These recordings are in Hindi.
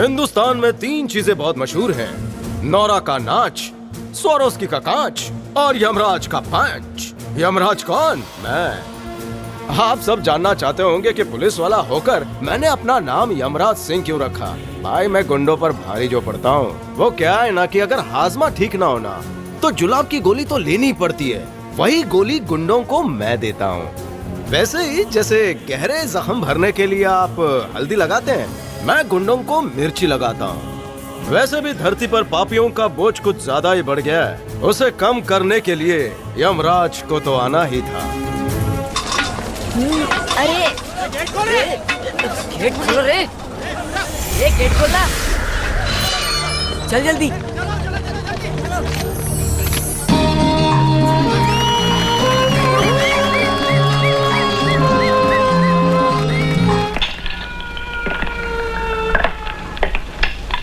हिंदुस्तान में 3 चीजें बहुत मशहूर हैं। नौरा का नाच, स्वारोस्की का कांच और यमराज का पंच। यमराज कौन? मैं। आप सब जानना चाहते होंगे कि पुलिस वाला होकर मैंने अपना नाम यमराज सिंह क्यों रखा। भाई मैं गुंडों पर भारी जो पड़ता हूँ वो क्या है ना कि अगर हाजमा ठीक ना होना तो जुलाब की गोली तो लेनी पड़ती है। वही गोली गुंडों को मैं देता हूँ। वैसे ही जैसे गहरे जख्म भरने के लिए आप हल्दी लगाते हैं, मैं गुंडों को मिर्ची लगाता हूँ। वैसे भी धरती पर पापियों का बोझ कुछ ज्यादा ही बढ़ गया है। उसे कम करने के लिए यमराज को तो आना ही था। अरे गेट खोल रे, ये गेट खोला, चल जल्दी।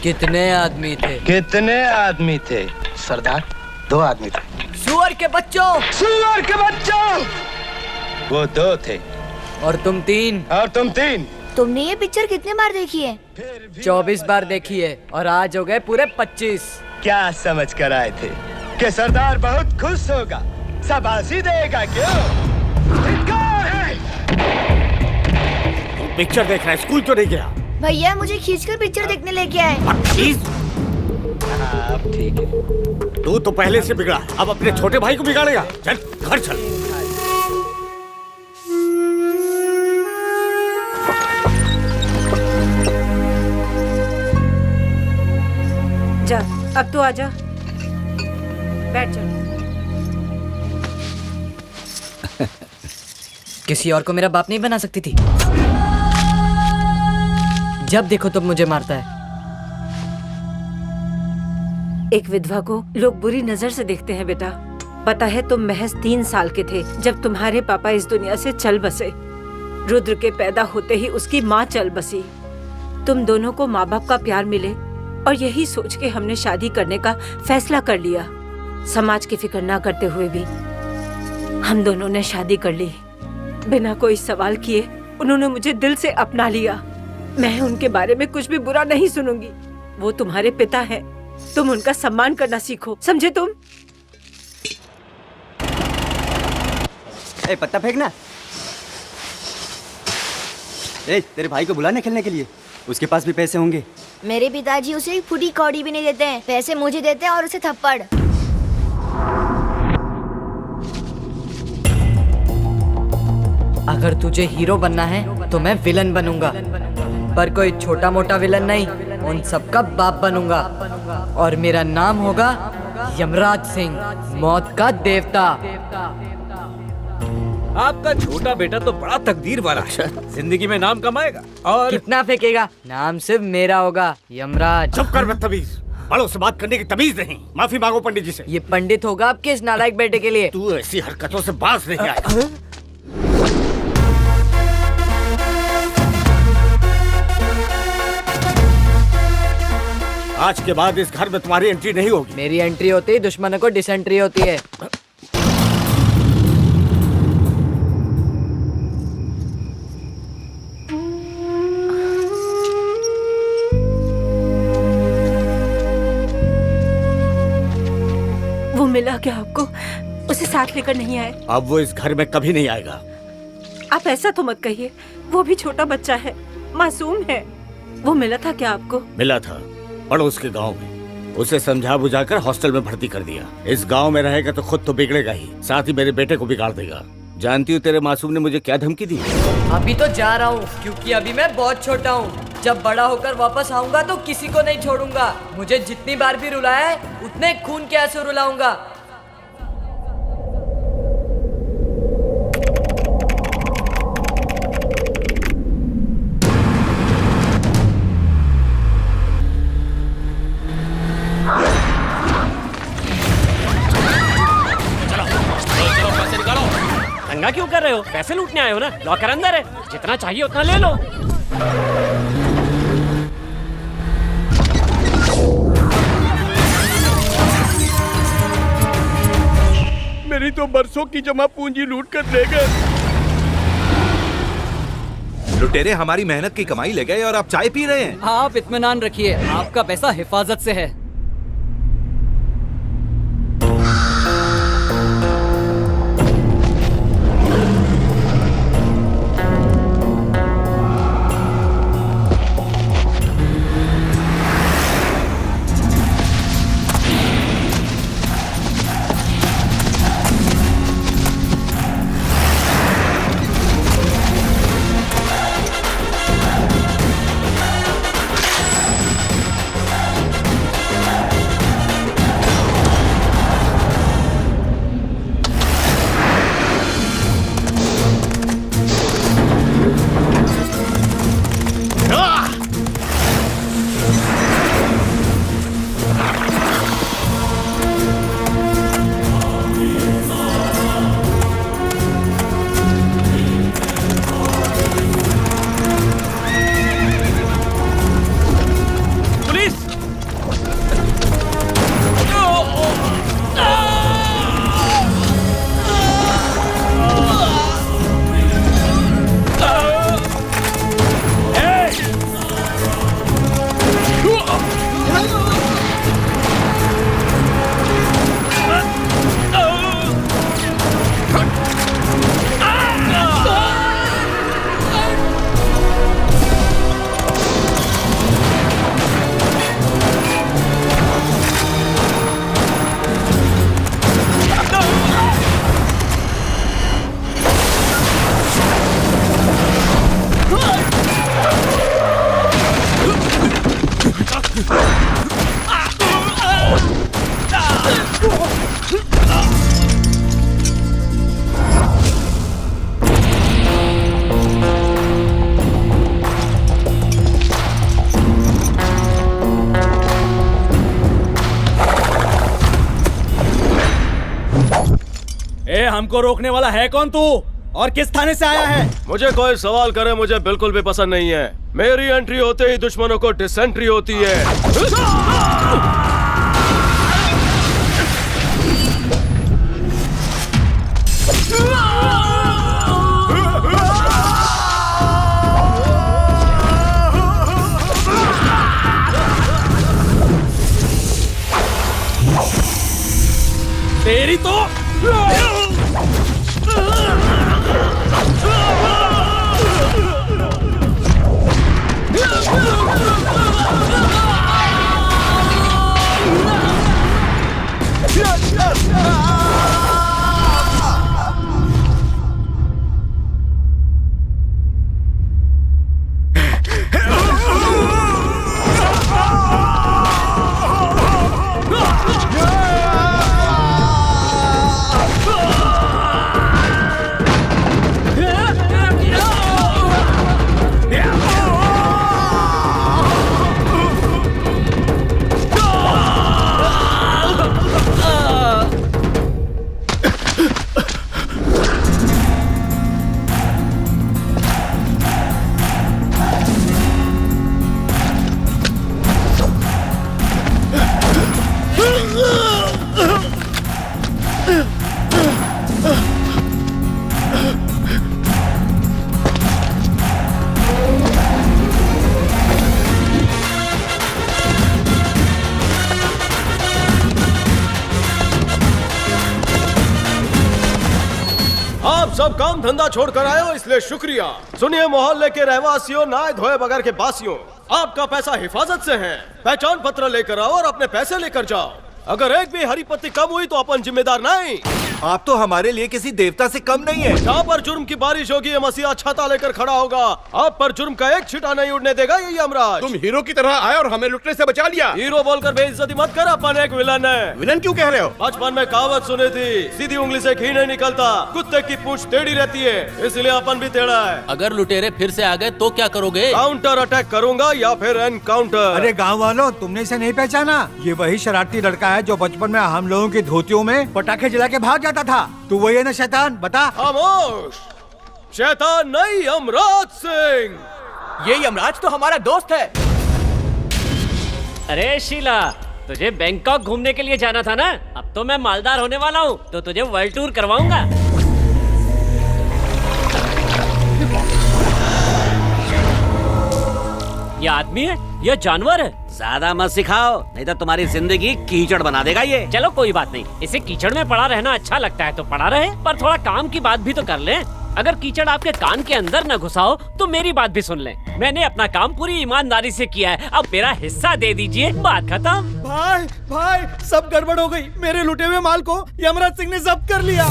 कितने आदमी थे? कितने आदमी थे सरदार? 2 आदमी थे। सुअर के बच्चों! सुअर के बच्चों! वो 2 थे। और तुम 3। और तुम 3। तुमने ये पिक्चर कितने बार देखी है? 24 बार देखी है और आज हो गए पूरे 25। क्या समझ कर आए थे कि सरदार बहुत खुश होगा, शाबाशी देगा? क्यों? धिक्कार है। पिक्चर देख रहा है, स्कूल क्यों नहीं गया? भैया मुझे खींचकर पिक्चर देखने लेके आए। अब ठीक है। तू तो पहले से बिगड़ा, अब अपने छोटे भाई को बिगाड़ेगा। चल घर चल। जा, अब तो आजा, बैठ जा। किसी और को मेरा बाप नहीं बना सकती थी। जब देखो तुम मुझे मारता है। एक विधवा को लोग बुरी नजर से देखते हैं बेटा। पता है तुम महज 3 साल के थे जब तुम्हारे पापा इस दुनिया से चल बसे। रुद्र के पैदा होते ही उसकी माँ चल बसी। तुम दोनों को माँ बाप का प्यार मिले और यही सोच के हमने शादी करने का फैसला कर लिया। समाज की फिक्र ना करते हुए भी हम दोनों ने शादी कर ली। बिना कोई सवाल किए उन्होंने मुझे दिल से अपना लिया। मैं उनके बारे में कुछ भी बुरा नहीं सुनूंगी। वो तुम्हारे पिता हैं, तुम उनका सम्मान करना सीखो, समझे तुम? ए, पत्ता फेंकना। ए, तेरे भाई को बुलाने खेलने के लिए, उसके पास भी पैसे होंगे। मेरे पिताजी उसे एक फुटी कौड़ी भी नहीं देते हैं। पैसे मुझे देते हैं और उसे थप्पड़। अगर तुझे हीरो बनना है तो मैं विलन बनूंगा, पर कोई छोटा मोटा विलन नहीं, उन सबका बाप बनूंगा। और मेरा नाम होगा यमराज सिंह, मौत का देवता। आपका छोटा बेटा तो बड़ा तकदीर वाला है, जिंदगी में नाम कमाएगा। और कितना फेंकेगा? नाम सिर्फ मेरा होगा, यमराज। चुप कर बदतमीज, बड़ों से बात करने की तमीज नहीं। माफी मांगो पंडित जी से। ये पंडित होगा आपके इस नालायक बेटे के लिए। तू ऐसी हरकतों से बाज नहीं आएगा। आज के बाद इस घर में तुम्हारी एंट्री नहीं होगी। मेरी एंट्री होती ही दुश्मनों को डिसेंट्री होती है। वो मिला क्या आपको? उसे साथ लेकर नहीं आए? अब वो इस घर में कभी नहीं आएगा। आप ऐसा तो मत कहिए, वो भी छोटा बच्चा है, मासूम है। वो मिला था क्या आपको? मिला था, पड़ोस के गांव में। उसे समझा बुझाकर हॉस्टल में भर्ती कर दिया। इस गांव में रहेगा तो खुद तो बिगड़ेगा ही, साथ ही मेरे बेटे को बिगाड़ देगा। जानती हूँ तेरे मासूम ने मुझे क्या धमकी दी? अभी तो जा रहा हूँ क्योंकि अभी मैं बहुत छोटा हूँ। जब बड़ा होकर वापस आऊंगा तो किसी को नहीं छोड़ूंगा। मुझे जितनी बार भी रुलाया है उतने खून के आंसू रुलाऊंगा। दंगा क्यों कर रहे हो? पैसे लूटने आए हो ना? लॉकर अंदर है, जितना चाहिए उतना ले लो। मेरी तो बरसों की जमा पूंजी लूट कर ले गए। लुटेरे हमारी मेहनत की कमाई ले गए और आप चाय पी रहे हैं। आप इत्मीनान रखिए, आपका पैसा हिफाजत से है। हमको रोकने वाला है कौन तू और किस थाने से आया है? मुझे कोई सवाल करे मुझे बिल्कुल भी पसंद नहीं है। मेरी एंट्री होते ही दुश्मनों को डिसेंट्री होती है। तेरी तो सब काम धंधा छोड़कर आए हो इसलिए शुक्रिया। सुनिए मोहल्ले के रहवासियों, नहाए धोए बगैर के बासियों, आपका पैसा हिफाजत से है। पहचान पत्र लेकर आओ और अपने पैसे लेकर जाओ। अगर एक भी हरी पत्ती कम हुई तो अपन जिम्मेदार नहीं। आप तो हमारे लिए किसी देवता से कम नहीं है। जहाँ पर जुर्म की बारिश होगी ये मसीहा छाता लेकर खड़ा होगा। आप पर जुर्म का एक छिटा नहीं उड़ने देगा ये यमराज। तुम हीरो की तरह आए और हमें लुटने से बचा लिया। हीरो बोलकर बेइज्जती मत कर, अपन एक विलन है। विलन क्यों कह रहे हो? बचपन में कहावत सुनी थी, सीधी उंगली से घी नहीं निकलता, कुत्ते की पूंछ टेढ़ी रहती है, इसलिए अपन भी टेढ़ा है। अगर लुटेरे फिर से आ गए तो क्या करोगे? काउंटर अटैक करूंगा या फिर एनकाउंटर। अरे गाँव वालों, तुमने इसे नहीं पहचाना? ये वही शरारती लड़का है जो बचपन में हम लोगों की धोतियों में पटाखे जला के भाग जाता था। तू वही है ना शैतान? बता। खामोश, शैतान नहीं, यमराज सिंह। ये यमराज तो हमारा दोस्त है। अरे शीला, तुझे बैंकॉक घूमने के लिए जाना था ना? अब तो मैं मालदार होने वाला हूँ, तो तुझे वर्ल्ड टूर करवाऊंगा। ये आदमी है या जानवर है? ज्यादा मत सिखाओ, नहीं तो तुम्हारी जिंदगी कीचड़ बना देगा ये। चलो कोई बात नहीं, इसे कीचड़ में पड़ा रहना अच्छा लगता है तो पड़ा रहे, पर थोड़ा काम की बात भी तो कर ले। अगर कीचड़ आपके कान के अंदर न घुसा हो तो मेरी बात भी सुन ले। मैंने अपना काम पूरी ईमानदारी से किया है, अब मेरा हिस्सा दे दीजिए, बात खत्म। भाई भाई सब गड़बड़ हो गई, मेरे लुटे हुए माल को यमराज सिंह ने जब्त कर लिया।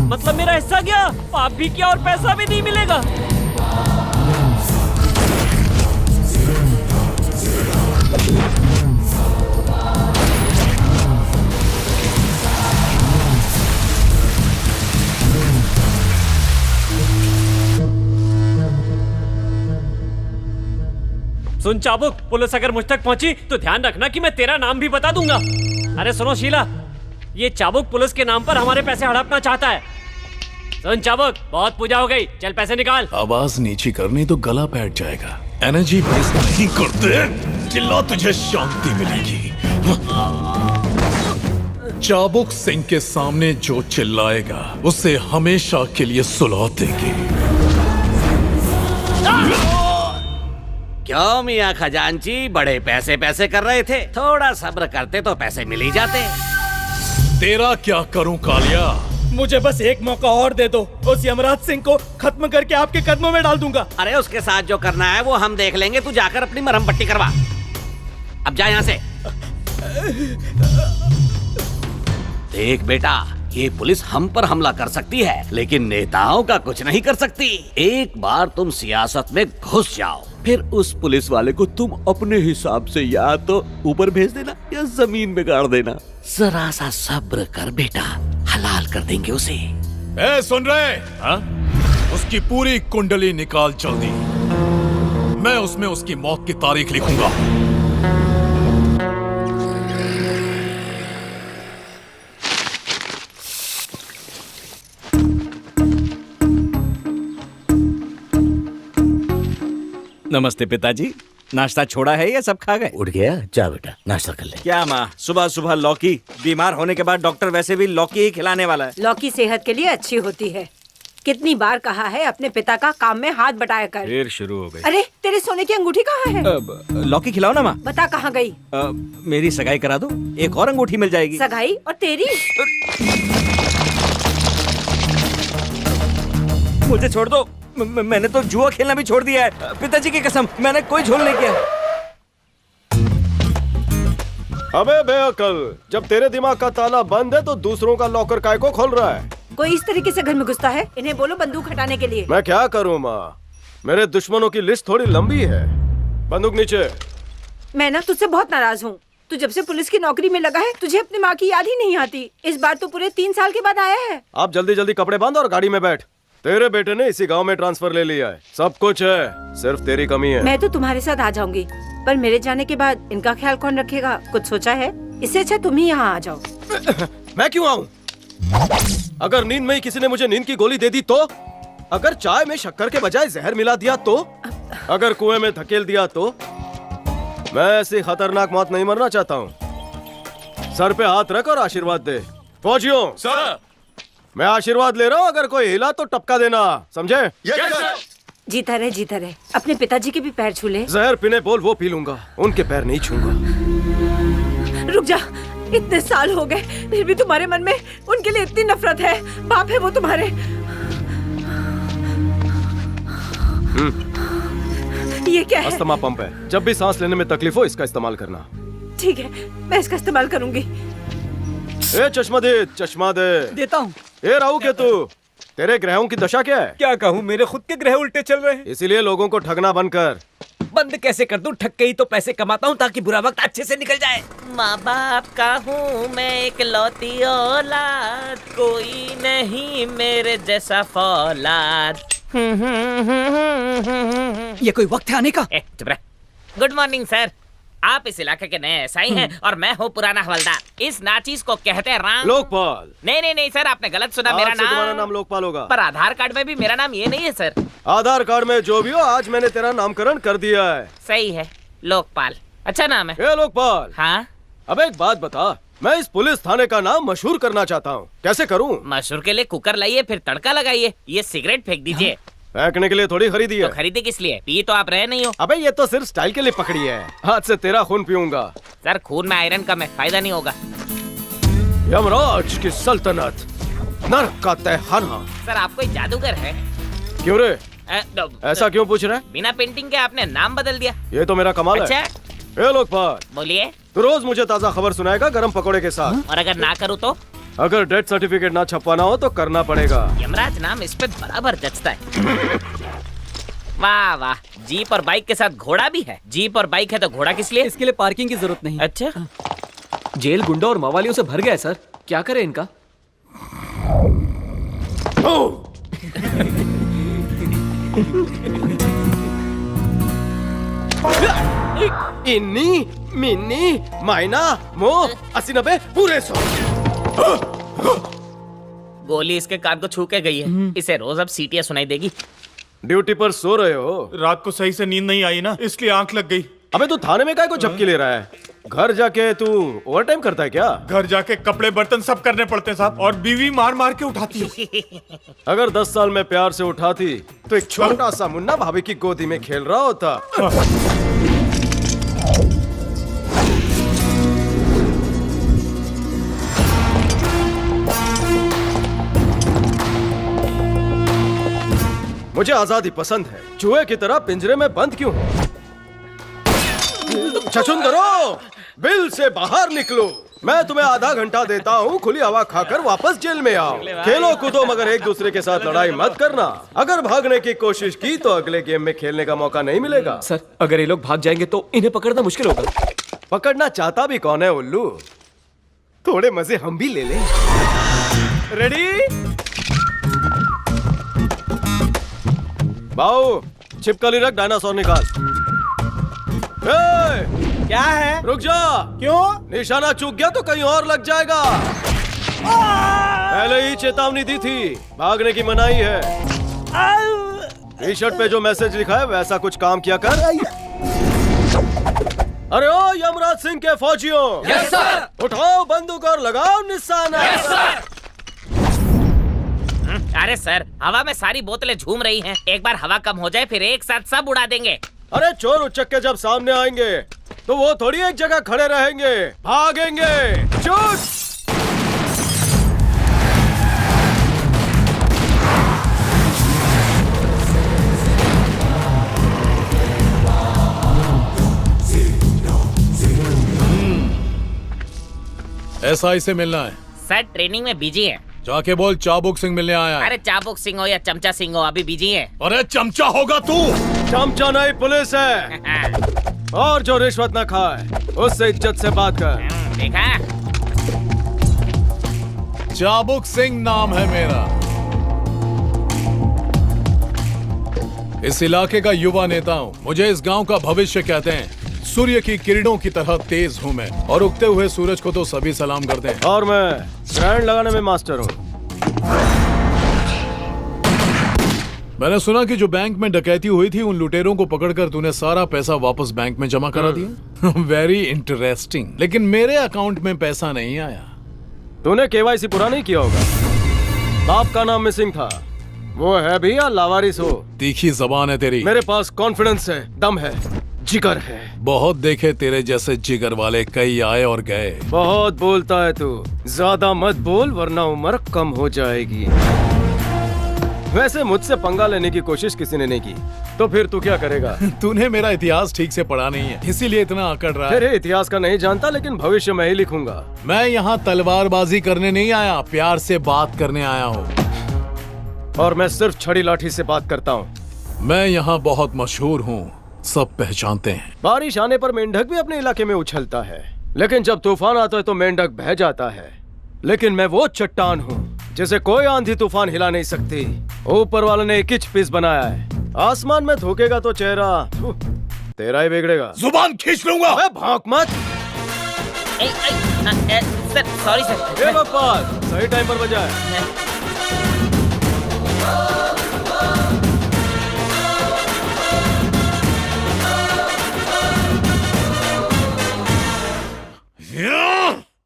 मतलब मेरा हिस्सा गया, पाप भी किया और पैसा भी नहीं मिलेगा। सुन चाबुक, पुलिस अगर मुझ तक पहुंची तो ध्यान रखना कि मैं तेरा नाम भी बता दूंगा। अरे सुनो शीला, ये चाबुक पुलिस के नाम पर हमारे पैसे हड़पना चाहता है। सुन चाबुक, बहुत पूजा हो गई, चल पैसे निकाल। आवाज नीची करनी तो गला बैठ जाएगा। एनर्जी वेस्ट नहीं करते, चिल्ला तुझे शांति मिलेगी। चाबुक सिंह के सामने जो चिल्लाएगा उसे हमेशा के लिए सुला देंगे। क्यों मियाँ खजांची, बड़े पैसे पैसे कर रहे थे, थोड़ा सब्र करते तो पैसे मिल ही जाते। तेरा क्या करूं कालिया? मुझे बस एक मौका और दे दो, उस यमराज सिंह को खत्म करके आपके कदमों में डाल दूंगा। अरे उसके साथ जो करना है वो हम देख लेंगे, तू जाकर अपनी मरहम पट्टी करवा। अब जा यहाँ से। देख बेटा, ये पुलिस हम पर हमला कर सकती है लेकिन नेताओं का कुछ नहीं कर सकती। एक बार तुम सियासत में घुस जाओ, फिर उस पुलिस वाले को तुम अपने हिसाब से या तो ऊपर भेज देना या जमीन में गाड़ देना। जरा सा सब्र कर बेटा, हलाल कर देंगे उसे। ए, सुन रहे? हाँ? उसकी पूरी कुंडली निकाल जल्दी, मैं उसमें उसकी मौत की तारीख लिखूंगा। नमस्ते पिताजी, नाश्ता छोड़ा है या सब खा गए? उठ गया, जा बेटा नाश्ता कर ले। क्या माँ, सुबह सुबह लौकी? बीमार होने के बाद डॉक्टर वैसे भी लौकी ही खिलाने वाला है। लौकी सेहत के लिए अच्छी होती है। कितनी बार कहा है अपने पिता का काम में हाथ बटाया कर। फिर शुरू हो गई। अरे तेरे सोने की अंगूठी कहाँ है? लौकी खिलाओ ना माँ। बता कहाँ गई? मेरी सगाई करा दो, एक और अंगूठी मिल जाएगी। सगाई? और तेरी? मुझे छोड़ दो, मैंने तो जुआ खेलना भी छोड़ दिया है। पिताजी की कसम, मैंने कोई झोल नहीं किया। अबे बेअकल, जब तेरे दिमाग का ताला बंद है तो दूसरों का लॉकर काय को खोल रहा है? कोई इस तरीके से घर में घुसता है? इन्हें बोलो बंदूक हटाने के लिए। मैं क्या करूँ माँ, मेरे दुश्मनों की लिस्ट थोड़ी लंबी है। बंदूक नीचे। मैं ना तुझसे बहुत नाराज हूँ। तू जब से पुलिस की नौकरी में लगा है तुझे अपनी माँ की याद ही नहीं आती। इस बार तो पूरे 3 साल के बाद आया है। आप जल्दी जल्दी कपड़े बांध और गाड़ी में बैठ। तेरे बेटे ने इसी गांव में ट्रांसफर ले लिया है, सब कुछ है, सिर्फ तेरी कमी है। मैं तो तुम्हारे साथ आ जाऊंगी, पर मेरे जाने के बाद इनका ख्याल कौन रखेगा? कुछ सोचा है? इससे अच्छा तुम ही यहाँ आ जाओ। मैं क्यों आऊँ? अगर नींद में ही किसी ने मुझे नींद की गोली दे दी तो? अगर चाय में शक्कर के बजाय जहर मिला दिया तो? अगर कुएं में धकेल दिया तो? मैं ऐसी खतरनाक मौत नहीं मरना चाहता हूँ। सर पे हाथ रख और आशीर्वाद दे। फौजियों, सर, मैं आशीर्वाद ले रहा हूँ, अगर कोई हिला तो टपका देना, समझे? जीता रहे, जीता रहे। अपने पिताजी के भी पैर छू ले। जहर पीने बोल, वो पी लूंगा, उनके पैर नहीं छूंगा। रुक जा, इतने साल हो गए फिर भी तुम्हारे मन में उनके लिए इतनी नफरत है। बाप है वो तुम्हारे। ये क्या है? अस्थमा पंप है, जब भी सांस लेने में तकलीफ हो इसका इस्तेमाल करना। ठीक है, मैं इसका इस्तेमाल करूंगी। ए चश्मा दे, चश्मा दे। देता हूँ। ए राहु केतु, तेरे ग्रहों की दशा क्या है? क्या कहूँ, मेरे खुद के ग्रह उल्टे चल रहे हैं। इसीलिए लोगों को ठगना बंद कर। बंद कैसे कर दूं? ठग के ही तो पैसे कमाता हूँ ताकि बुरा वक्त अच्छे से निकल जाए। माँ बाप का हूँ मैं एक लौती औलाद, कोई नहीं मेरे जैसा फौलाद। ये कोई वक्त है आने का? चुप रह। गुड मॉर्निंग सर, आप इस इलाके के नए एसआई हैं और मैं हूँ पुराना हवलदार। इस नाचीज को कहते हैं राम। लोकपाल। नहीं सर, आपने गलत सुना। मेरा तुम्हारा नाम लोकपाल होगा, पर आधार कार्ड में भी मेरा नाम ये नहीं है सर। आधार कार्ड में जो भी हो, आज मैंने तेरा नामकरण कर दिया है। सही है, लोकपाल अच्छा नाम है। ए लोकपाल। हाँ? अब एक बात बता, मैं इस पुलिस थाने का नाम मशहूर करना चाहता हूँ, कैसे करूँ? मशहूर के लिए कुकर लाइए, फिर तड़का लगाइए, ये सिगरेट फेंक दीजिए। फेंकने के लिए थोड़ी खरीदी है। तो खरीदी किस लिए? पी तो आप रहे नहीं हो। अबे ये तो सिर्फ स्टाइल के लिए पकड़ी है। हाथ से तेरा खून पीऊंगा। सर खून में आयरन कम है, फायदा नहीं होगा। यमराज की सल्तनत, नरक का तहखाना। सर आप कोई जादूगर है? क्यों रे, ऐसा क्यों पूछ रहा है? बिना पेंटिंग के आपने नाम बदल दिया। ये तो मेरा कमाल अच्छा? है। ए लोकपाल, बोलिए। तू रोज मुझे ताजा खबर सुनाएगा गरम पकोड़े के साथ। और अगर ना करूँ तो? अगर डेथ सर्टिफिकेट ना छपवाना हो तो करना पड़ेगा। यमराज नाम इस पे बराबर जचता है। वाह वाह, जीप और बाइक के साथ घोड़ा भी है। जीप और बाइक है तो घोड़ा किस लिए? इसके लिए पार्किंग की जरूरत नहीं। अच्छा, जेल गुंडा और मवालियों से भर गया है सर, क्या करे इनका। इन्नी मिन्नी माइना मो 80-90 पूरे 100। गोली इसके कान को छू के गई है। इसे रोज अब सीटियां सुनाई देगी। ड्यूटी पर सो रहे हो? रात को सही से नींद नहीं आई ना, इसलिए आंख लग गई। अबे तू थाने में काहे को झपकी ले रहा है? घर जाके तू ओवर टाइम करता है क्या? घर जाके कपड़े बर्तन सब करने पड़ते हैं साहब, और बीवी मार मार के उठाती है। अगर 10 साल में प्यार से उठाती तो एक छोटा सा मुन्ना भाभी की गोदी में खेल रहा होता। मुझे आजादी पसंद है, चूहे की तरह पिंजरे में बंद क्यों हूं? छछुन करो, बिल से बाहर निकलो। मैं तुम्हें आधा घंटा देता हूँ, खुली हवा खाकर वापस जेल में आओ। खेलो कूदो मगर एक दूसरे के साथ लड़ाई मत करना। अगर भागने की कोशिश की तो अगले गेम में खेलने का मौका नहीं मिलेगा। सर अगर ये लोग भाग जाएंगे तो इन्हें पकड़ना मुश्किल होगा। पकड़ना चाहता भी कौन है उल्लू? थोड़े मजे हम भी ले लें। रेडी? बाऊ, छिपकली रख, डायनासोर निकाल। क्या है? रुक जा। क्यों? निशाना चूक गया तो कहीं और लग जाएगा। पहले ही चेतावनी दी थी, भागने की मनाही है। टी शर्ट पे जो मैसेज लिखा है वैसा कुछ काम किया कर। अरे ओ यमराज सिंह के फौजियों, यस सर। उठाओ बंदूक और लगाओ निशाना। Yes sir. अरे सर, हवा में सारी बोतलें झूम रही हैं। एक बार हवा कम हो जाए फिर एक साथ सब उड़ा देंगे। अरे चोर उचक्के जब सामने आएंगे तो वो थोड़ी एक जगह खड़े रहेंगे, भागेंगे। शूट! एसआई से मिलना है। सर ट्रेनिंग में बिजी है। जाके बोल चाबुक सिंह मिलने आया है। अरे चाबुक सिंह हो या चमचा सिंह हो, अभी बिजी है। अरे चमचा होगा तू। चमचा नहीं, पुलिस है। और जो रिश्वत न खाए उससे इज्जत से बात कर। देखा? चाबुक सिंह नाम है मेरा। इस इलाके का युवा नेता हूँ। मुझे इस गांव का भविष्य कहते हैं। सूर्य की किरणों की तरह तेज हूँ मैं, और उगते हुए सूरज को तो सभी सलाम करते हैं। और मैं ग्रैंड लगाने में मास्टर हूँ। मैंने सुना कि जो बैंक में डकैती हुई थी उन लुटेरों को पकड़कर तूने सारा पैसा वापस बैंक में जमा करा दिया। Very interesting. लेकिन मेरे अकाउंट में पैसा नहीं आया। तूने केवाईसी पूरा नहीं किया होगा। बाप का नाम मिसिंग था, वो है भी या लावारिस हो? तीखी जबान है तेरी। मेरे पास कॉन्फिडेंस है, दम है, जिगर है। बहुत देखे तेरे जैसे जिगर वाले, कई आए और गए। बहुत बोलता है तू, ज्यादा मत बोल वरना उम्र कम हो जाएगी। वैसे मुझसे पंगा लेने की कोशिश किसी ने नहीं की, तो फिर तू क्या करेगा? तूने मेरा इतिहास ठीक से पढ़ा नहीं है, इसीलिए इतना अकड़ रहा है। तेरे इतिहास का नहीं जानता, लेकिन भविष्य मैं ही लिखूंगा। मैं यहाँ तलवारबाजी करने नहीं आया, प्यार से बात करने आया हूँ। और मैं सिर्फ छड़ी लाठी से बात करता हूँ। मैं यहाँ बहुत मशहूर हूँ, सब पहचानते हैं। बारिश आने पर मेंढक भी अपने इलाके में उछलता है, लेकिन जब तूफान आता है तो मेंढक बह जाता है। लेकिन मैं वो चट्टान हूँ जिसे कोई आंधी तूफान हिला नहीं सकती। ऊपर वाले ने एक पीस बनाया है, आसमान में थूकेगा तो चेहरा तेरा ही बिगड़ेगा। जुबान खींच लूंगा। भाग मत। Sir sorry sir. ये बकवास सही टाइम पर बजा है।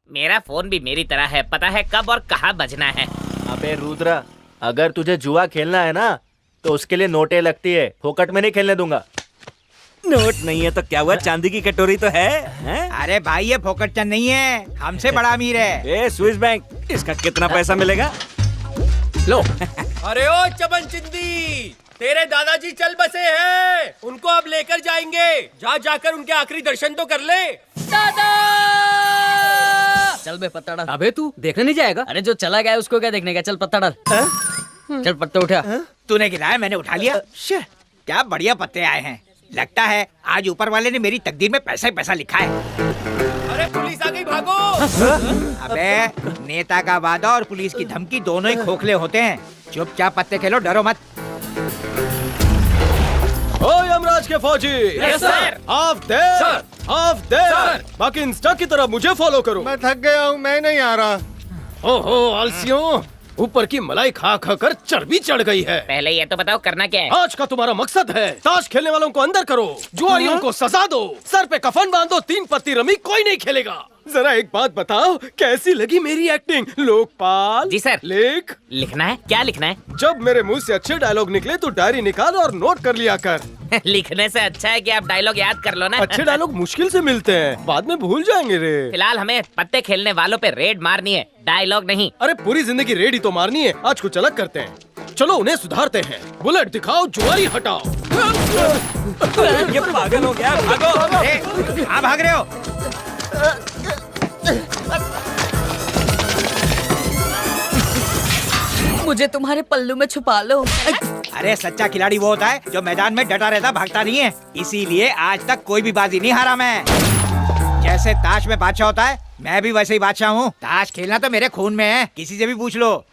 मेरा फोन भी मेरी तरह है, पता है कब और कहाँ बजना है। अबे रुद्रा, अगर तुझे जुआ खेलना है ना तो उसके लिए नोटें लगती है, फोकट में नहीं खेलने दूंगा। नोट नहीं है तो क्या हुआ, चांदी की कटोरी तो है, हैं? अरे भाई ये फोकट चंद नहीं है, हमसे बड़ा अमीर है। ए स्विस बैंक, इसका कितना पैसा मिलेगा? लो। अरे ओ चमन चिंदी, तेरे दादाजी चल बसे हैं, उनको अब लेकर जाएंगे। जा जाकर उनके आखिरी दर्शन तो कर ले। दादा! चल बे पत्ता डाल। अबे तू देखने नहीं जाएगा? अरे जो चला गया उसको क्या देखने का, चल पत्ता डाल। चल पत्ते उठा। तूने गिराया, मैंने उठा लिया। क्या बढ़िया पत्ते आए हैं। लगता है आज ऊपर वाले ने मेरी तकदीर में पैसा ही पैसा लिखा है। अरे पुलिस आ गई, भागो। अबे नेता का वादा और पुलिस की धमकी दोनों ही खोखले होते हैं। चुपचाप पत्ते खेलो, डरो मत। ओ यमराज के फौजी, यस सर। हाफ देर, हाफ देर। बाकी इंस्टा की तरह मुझे फॉलो करो। मैं थक गया हूँ, मैं नहीं आ रहा। ओहो आलसियों, ऊपर की मलाई खा खा कर चर्बी चढ़ गई है। पहले ये तो बताओ करना क्या है? आज का तुम्हारा मकसद है, ताश खेलने वालों को अंदर करो, जुआरियों को सजा दो, सर पे कफन बांधो, 3 पत्ती रमी कोई नहीं खेलेगा। जरा एक बात बताओ, कैसी लगी मेरी एक्टिंग? लोकपाल जी सर। लिखना है, क्या लिखना है? जब मेरे मुंह से अच्छे डायलॉग निकले तो डायरी निकाल और नोट कर लिया कर। लिखने से अच्छा है कि आप डायलॉग याद कर लो ना। अच्छे डायलॉग मुश्किल से मिलते हैं, बाद में भूल जाएंगे रे। फिलहाल हमें पत्ते खेलने वालों पे रेड मारनी है, डायलॉग नहीं। अरे पूरी जिंदगी रेड ही तो मारनी है, आज कुछ अलग करते हैं। चलो उन्हें सुधारते हैं। बुलेट दिखाओ, जुआरी हटाओ। ये पागल हो गया, भागो। कहाँ भाग रहे हो? मुझे तुम्हारे पल्लू में छुपा लो। अरे सच्चा खिलाड़ी वो होता है जो मैदान में डटा रहता, भागता नहीं है। इसीलिए आज तक कोई भी बाजी नहीं हारा मैं। जैसे ताश में बादशाह होता है, मैं भी वैसे ही बादशाह हूँ। ताश खेलना तो मेरे खून में है, किसी से भी पूछ लो।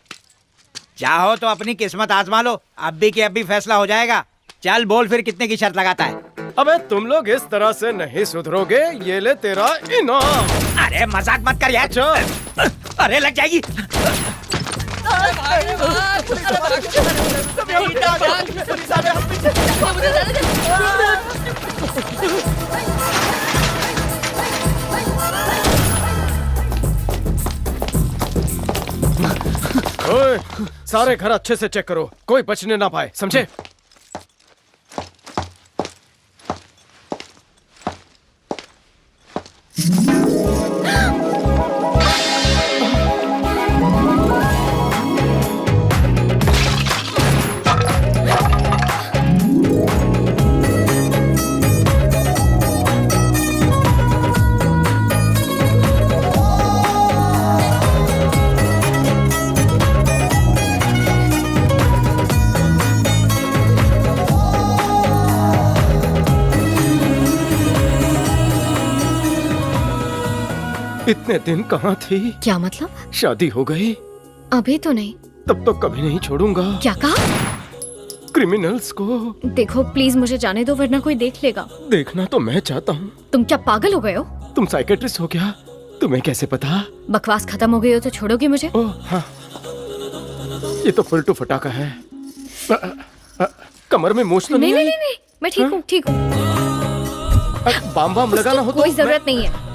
चाहो तो अपनी किस्मत आजमा लो, अब भी के अब भी फैसला हो जाएगा। चल बोल फिर कितने की शर्त लगाता है? अबे तुम लोग इस तरह से नहीं सुधरोगे, ये ले तेरा इनाम। अरे मजाक मत कर यार। अच्छा। अरे लग जाएगी। ओए, सारे घर अच्छे से चेक करो, कोई बचने ना पाए, समझे? इतने दिन कहाँ थी? क्या मतलब? शादी हो गई? अभी तो नहीं। तब तो कभी नहीं छोड़ूंगा क्या कहा? क्रिमिनल्स को। देखो प्लीज मुझे जाने दो वरना कोई देख लेगा। देखना तो मैं चाहता हूँ। तुम क्या पागल हो गए हो? तुम साइकेट्रिस्ट हो क्या? तुम्हें कैसे पता? बकवास खत्म हो गई हो तो छोड़ोगे मुझे? ओह हाँ, ये तो फुलटू फटाका है। कमर में मोच तो नहीं आई? नहीं, मैं ठीक हूँ, ठीक हूँ। बाम बाम लगाना हो तो कोई जरूरत नहीं है।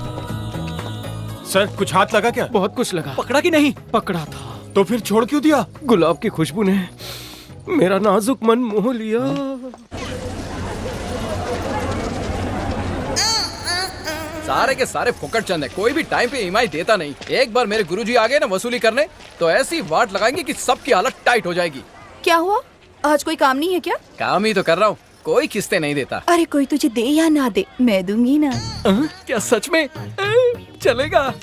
सर कुछ हाथ लगा क्या? बहुत कुछ लगा। पकड़ा कि नहीं? पकड़ा था। तो फिर छोड़ क्यों दिया? गुलाब की खुशबू ने मेरा नाजुक मन मोह लिया। सारे के सारे फुकट चंद है, कोई भी टाइम पे ईएमआई देता नहीं। एक बार मेरे गुरुजी आ गए ना वसूली करने, तो ऐसी वाट लगाएंगे कि सबकी हालत टाइट हो जाएगी। क्या हुआ? आज कोई काम नहीं है क्या? काम ही तो कर रहा हूँ, कोई किस्तें नहीं देता। अरे कोई तुझे दे या ना दे, मैं दूंगी ना। क्या सच में? चलेगा।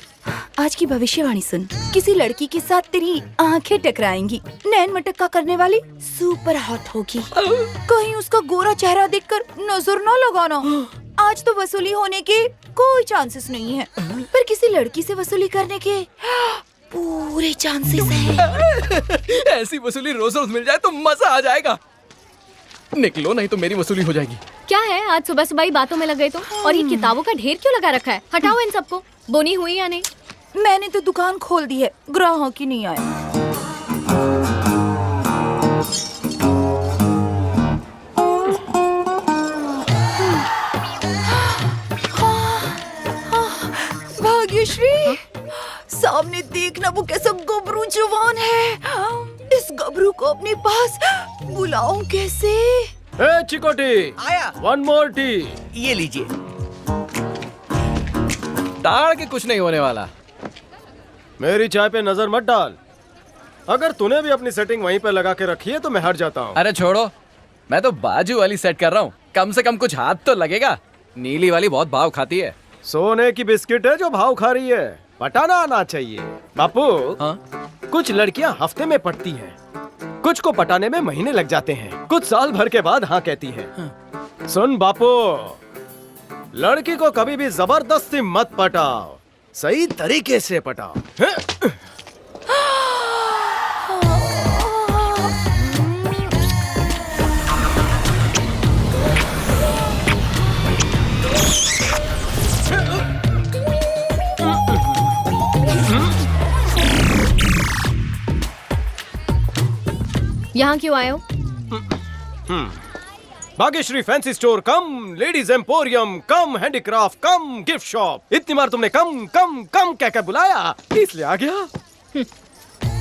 आज की भविष्यवाणी सुन। किसी लड़की के साथ तेरी आंखें टकराएंगी, नैन मटक्का करने वाली, सुपर हॉट होगी। कहीं उसका गोरा चेहरा देखकर नजर न लगाना। आज तो वसूली होने के कोई चांसेस नहीं है, पर किसी लड़की से वसूली करने के पूरे चांसेस हैं। ऐसी वसूली रोज रोज मिल जाए तो मजा आ जाएगा। निकलो नहीं तो मेरी वसूली हो जाएगी। क्या है आज सुबह सुबह ही बातों में लग गए तुम? और ये किताबों का ढेर क्यों लगा रखा है? हटाओ इन सबको। बोनी हुई या नहीं? मैंने तो दुकान खोल दी है, ग्राहक ही नहीं आया। भाग्यश्री, सामने देखना वो कैसा गबरू जवान है। इस गबरू को अपने पास बुलाऊं कैसे? ए चिकोटी, आया। 1 more टी। ये लीजिए। दाढ़ के कुछ नहीं होने वाला। मेरी चाय पे नजर मत डाल। अगर तूने भी अपनी सेटिंग वहीं पे लगा के रखी है तो मैं हट जाता हूँ। अरे छोड़ो, मैं तो बाजू वाली सेट कर रहा हूँ। कम से कम कुछ हाथ तो लगेगा। नीली वाली बहुत भाव खाती है। सोने की बिस्किट है जो भाव खा रही है। पटाना आना चाहिए बापू। हाँ? कुछ लड़कियां हफ्ते में पटती हैं, कुछ को पटाने में महीने लग जाते हैं, कुछ साल भर के बाद हाँ कहती हैं। हाँ। सुन बापू, लड़की को कभी भी जबरदस्ती मत पटाओ, सही तरीके से पटाओ। यहाँ क्यों आए हो? भाग्यश्री फैंसी स्टोर कम, लेडीज एम्पोरियम कम, हैंडीक्राफ्ट कम, गिफ्ट शॉप। इतनी बार तुमने कम कम कम कह बुलाया, इसलिए आ गया।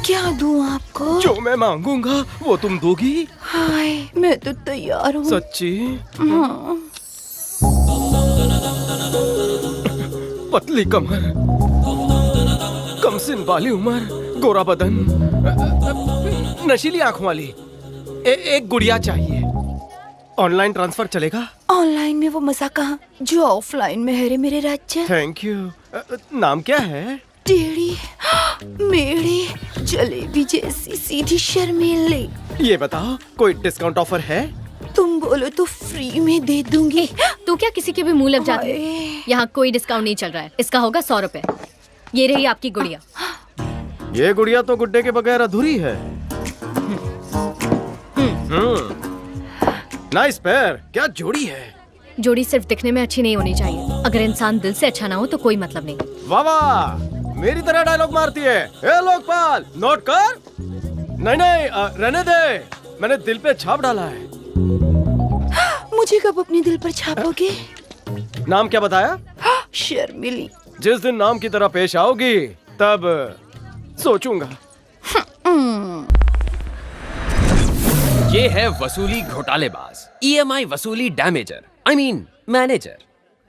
क्या दूं आपको? जो मैं मांगूंगा वो तुम दोगी। हाय, मैं तो तैयार हूँ। सच्ची? हाँ। पतली कमर, कमसिन वाली उम्र, गोरा बदन, नशीली आंखों वाली एक गुड़िया चाहिए। ऑनलाइन ट्रांसफर चलेगा? ऑनलाइन में वो मजा कहाँ जो ऑफलाइन में है रे मेरे राजा। Thank you. नाम क्या है? टेढ़ी मेढ़ी जलेबी जैसी सीधी शर्मीली। ये बताओ कोई डिस्काउंट ऑफर है? तुम बोलो तो फ्री में दे दूंगी। तू क्या किसी के भी मुंह लग जाती है? यहाँ कोई डिस्काउंट नहीं चल रहा है। इसका होगा 100 रुपए। ये रही आपकी गुड़िया। ये गुड़िया तो गुड्डे के बगैर अधूरी है। नाइस पैर, क्या जोड़ी है। जोड़ी सिर्फ दिखने में अच्छी नहीं होनी चाहिए। अगर इंसान दिल से अच्छा ना हो तो कोई मतलब नहीं। वाह वाह, मेरी तरह डायलॉग मारती है। ए लोकपाल, नोट कर। नहीं नहीं, रहने दे, मैंने दिल पे छाप डाला है। मुझे कब अपने दिल पर छापोगे? नाम क्या बताया? शर्मिली। जिस दिन नाम की तरह पेश आओगी तब सोचूंगा। ये है वसूली घोटालेबाज, ईएमआई वसूली डैमेजर, आई मीन मैनेजर।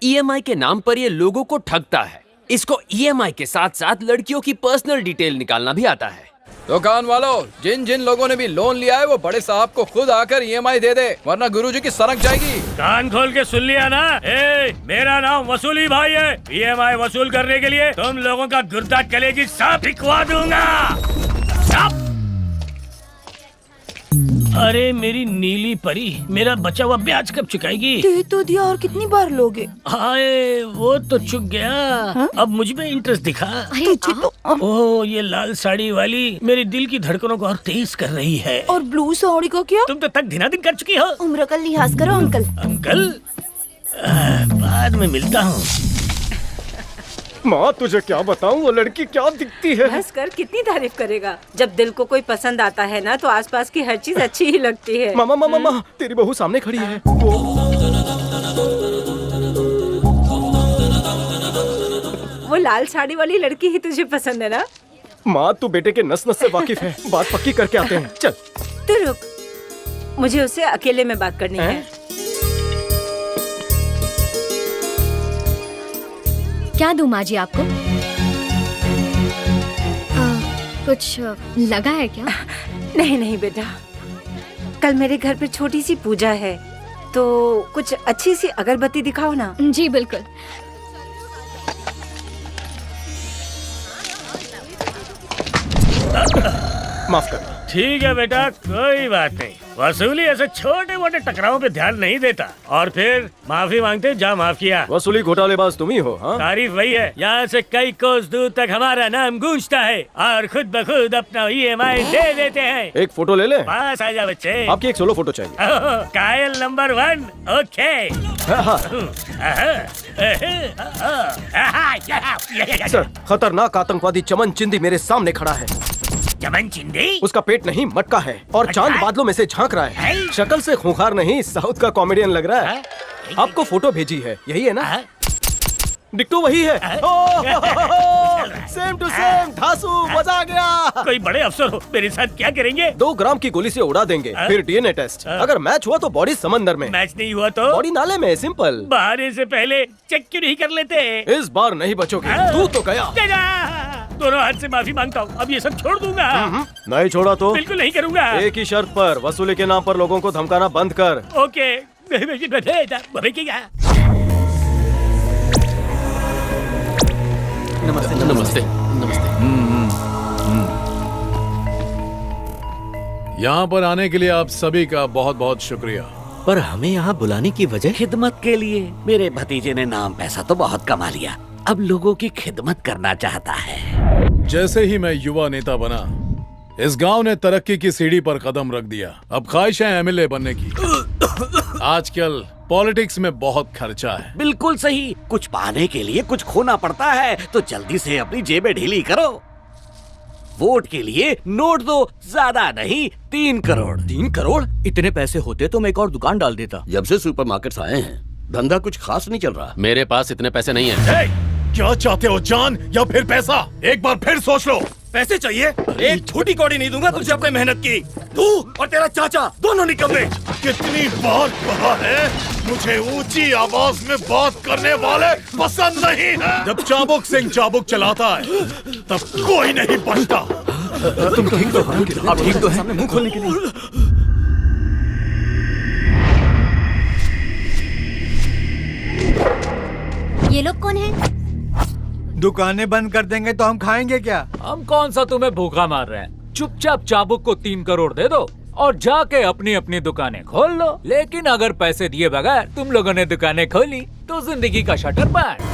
ईएमआई के नाम पर ये लोगों को ठगता है। इसको ईएमआई के साथ साथ लड़कियों की पर्सनल डिटेल निकालना भी आता है। दुकान वालों, जिन जिन लोगों ने भी लोन लिया है वो बड़े साहब को खुद आकर ईएमआई दे दे, वरना गुरुजी की सनक जाएगी। कान खोल के सुन लिया ना? मेरा नाम वसूली भाई है। ईएमआई वसूल करने के लिए तुम लोगों का गुर्दा कलेजी सब दिखवा दूंगा। सब। अरे मेरी नीली परी, मेरा बचा हुआ ब्याज कब चुकाएगी? दे तो दिया, और कितनी बार लोगे? हाय, वो तो चुक गया। हा? अब मुझ में इंटरेस्ट दिखा। ओह, ये लाल साड़ी वाली मेरी दिल की धड़कनों को और तेज कर रही है। और ब्लू साड़ी को क्या? तुम तो तक दिना दिन कर चुकी हो। उम्र का लिहाज करो अंकल। अंकल, बाद में मिलता हूँ। माँ तुझे क्या बताऊं, वो लड़की क्या दिखती है। बस कर, कितनी तारीफ करेगा। जब दिल को कोई पसंद आता है ना तो आसपास की हर चीज अच्छी ही लगती है। मामा मामा मामा, तेरी बहू सामने खड़ी है। वो लाल साड़ी वाली लड़की ही तुझे पसंद है ना? माँ तू बेटे के नस नस से वाकिफ है, बात पक्की करके आते हैं। चल तू रुक, मुझे उससे अकेले में बात करनी है। क्या दूं माँ जी आपको? कुछ लगा है क्या? नहीं नहीं बेटा, कल मेरे घर पे छोटी सी पूजा है, तो कुछ अच्छी सी अगरबत्ती दिखाओ ना। जी बिल्कुल। माफ करना। ठीक है बेटा, कोई बात नहीं। वसूली ऐसे छोटे मोटे टकरावों पे ध्यान नहीं देता, और फिर माफी मांगते जा माफ किया। वसूली घोटालेबाज तुम ही हो। हाँ? तारीफ वही है। यहाँ से कई कोस दूर तक हमारा नाम गूंजता है और खुद ब खुद अपना ईएमआई दे देते हैं। एक फोटो ले ले। पास आ जा बच्चे। आपकी एक सोलो फोटो चाहिए। कायल नंबर 1। ओके। सर, खतरनाक आतंकवादी चमन चिंदी मेरे सामने खड़ा है। चमन चिंदी? उसका पेट नहीं मटका है और चांद बादलों में से झांक रहा है। शक्ल से खूंखार नहीं, साउथ का कॉमेडियन लग रहा है। आपको फोटो भेजी है, यही है ना? डिट्टो वही है। सेम टू सेम धासु, मजा आ गया। कोई बड़े अफसर हो, मेरे साथ क्या करेंगे? 2 ग्राम की गोली से उड़ा देंगे, फिर डीएनए टेस्ट। अगर मैच हुआ तो बॉडी समंदर में, मैच नहीं हुआ तो बॉडी नाले में। सिंपल। बहाने से पहले चेक क्यों नहीं कर लेते? इस बार नहीं बचोगे, तू तो गया। दोनों हाथ से माफी मांगता हूँ, अब ये सब छोड़ दूंगा। नहीं छोड़ा तो बिल्कुल नहीं करूंगा। एक ही शर्त पर, वसूली के नाम पर लोगों को धमकाना बंद कर। ओके। नमस्ते नमस्ते नमस्ते। यहाँ पर आने के लिए आप सभी का बहुत बहुत शुक्रिया। पर हमें यहाँ बुलाने की वजह खिदमत के लिए। मेरे भतीजे ने नाम पैसा तो बहुत कमा लिया, अब लोगों की खिदमत करना चाहता है। जैसे ही मैं युवा नेता बना, इस गांव ने तरक्की की सीढ़ी पर कदम रख दिया। अब ख्वाहिश है एमएलए बनने की। आजकल पॉलिटिक्स में बहुत खर्चा है। बिल्कुल सही, कुछ पाने के लिए कुछ खोना पड़ता है, तो जल्दी से अपनी जेबें ढीली करो। वोट के लिए नोट दो, ज्यादा नहीं 3 करोड़। 3 करोड़? इतने पैसे होते तो मैं एक और दुकान डाल देता। जब से सुपरमार्केट्स आए हैं, धंधा कुछ खास नहीं चल रहा। मेरे पास इतने पैसे नहीं है। क्या चाहते हो, जान या फिर पैसा? एक बार फिर सोच लो। पैसे चाहिए? एक छोटी कौड़ी नहीं दूंगा तुझे अपने मेहनत की। तू और तेरा चाचा दोनों निकम्मे। कितनी बार कहा है, मुझे ऊंची आवाज में बात करने वाले पसंद नहीं है। जब चाबुक सिंह चाबुक चलाता है तब कोई नहीं बचता। तुम ठीक तो हो? आप ठीक तो हैं? मुंह खोलने के लिए। ये लोग कौन हैं? दुकानें बंद कर देंगे तो हम खाएंगे क्या? हम कौन सा तुम्हें भूखा मार रहे हैं? चुपचाप चाबुक को 3 करोड़ दे दो और जाके अपनी अपनी दुकानें खोल लो। लेकिन अगर पैसे दिए बगैर तुम लोगों ने दुकानें खोली तो जिंदगी का शटर बंद।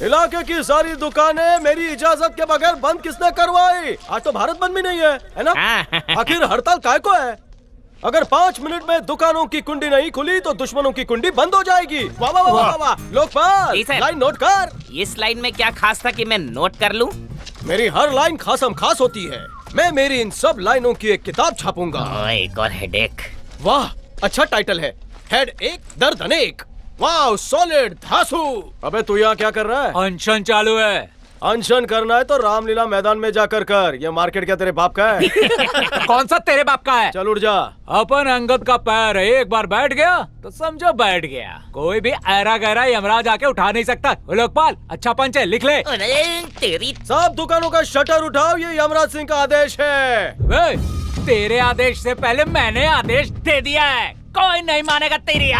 इलाके की सारी दुकानें मेरी इजाजत के बगैर बंद किसने करवाई? आज तो भारत बंद भी नहीं है ना? आखिर हड़ताल काय को है? अगर 5 मिनट में दुकानों की कुंडी नहीं खुली तो दुश्मनों की कुंडी बंद हो जाएगी। वाह वाह वाह वाह। लोकपाल, लाइन नोट कर। इस लाइन में क्या खास था कि मैं नोट कर लूं? मेरी हर लाइन खासम खास होती है। मैं मेरी इन सब लाइनों की एक किताब छापूंगा। एक और हेडेक। वाह, अच्छा टाइटल है, हेड एक दर्द अनेक। वाह, सॉलिड धासु। अबे तू यहाँ क्या कर रहा है? अनशन चालू है। अनशन करना है तो रामलीला मैदान में जाकर कर। ये मार्केट क्या तेरे बाप का है? कौन सा तेरे बाप का है? चल उठ जा। अपन अंगद का पैर है, एक बार बैठ गया तो समझो बैठ गया। कोई भी ऐरा गहरा यमराज आके उठा नहीं सकता। लोकपाल, अच्छा पंच है, लिख ले। तेरी सब दुकानों का शटर उठाओ, ये यमराज सिंह का आदेश है। तेरे आदेश से पहले मैंने आदेश दे दिया है, कोई नहीं मानेगा तेरी।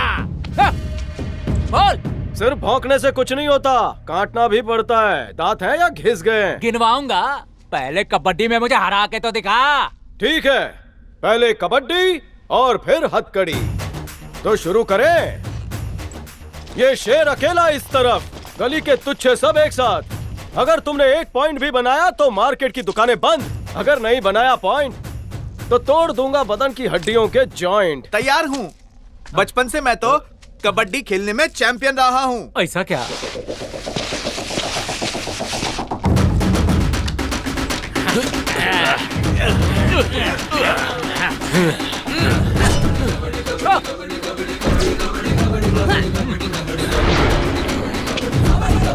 बोल। सिर्फ भौंकने से कुछ नहीं होता, काटना भी पड़ता है। दांत है या घिस गए? गिनवाऊंगा, पहले कबड्डी में मुझे हरा के तो दिखा। ठीक है, पहले कबड्डी और फिर हथकड़ी। तो शुरू करें। ये शेर अकेला इस तरफ, गली के तुच्छे सब एक साथ। अगर तुमने 1 पॉइंट भी बनाया तो मार्केट की दुकानें बंद। अगर नहीं बनाया पॉइंट तो तोड़ दूंगा बदन की हड्डियों के जॉइंट। तैयार हूँ। बचपन से मैं तो कबड्डी खेलने में चैंपियन रहा हूँ। ऐसा क्या?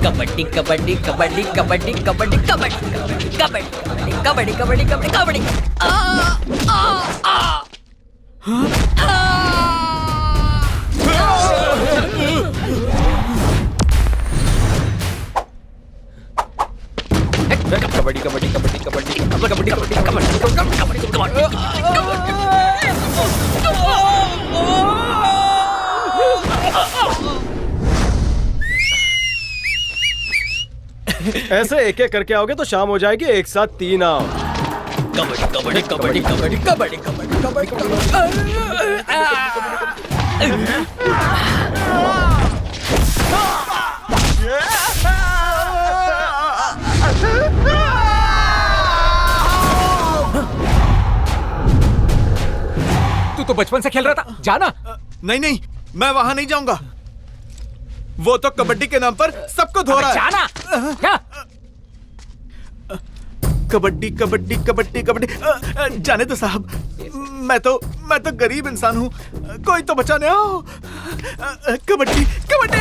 कबड्डी कबड्डी कबड्डी कबड्डी कबड्डी कबड्डी कबड्डी कबड्डी कबड्डी कबड्डी कबड्डी। कबड्डी कबड्डी कबड्डी कबड्डी कबड्डी कबड्डी कबड्डी। ऐसे एक एक करके आओगे तो शाम हो जाएगी। एक साथ 3 आओ। कबड्डी कबड्डी कबड्डी कबड्डी कबड्डी कबड्डी कबड्डी। तो बचपन से खेल रहा था, जाना। नहीं नहीं, मैं वहाँ नहीं जाऊंगा। वो तो कबड्डी के नाम पर सबको धो रहा है। जाना। क्या? कबड्डी कबड्डी कबड्डी कबड्डी। जाने दो साहब, मैं तो गरीब इंसान हूँ, कोई तो बचाने आओ। कबड्डी कबड्डी।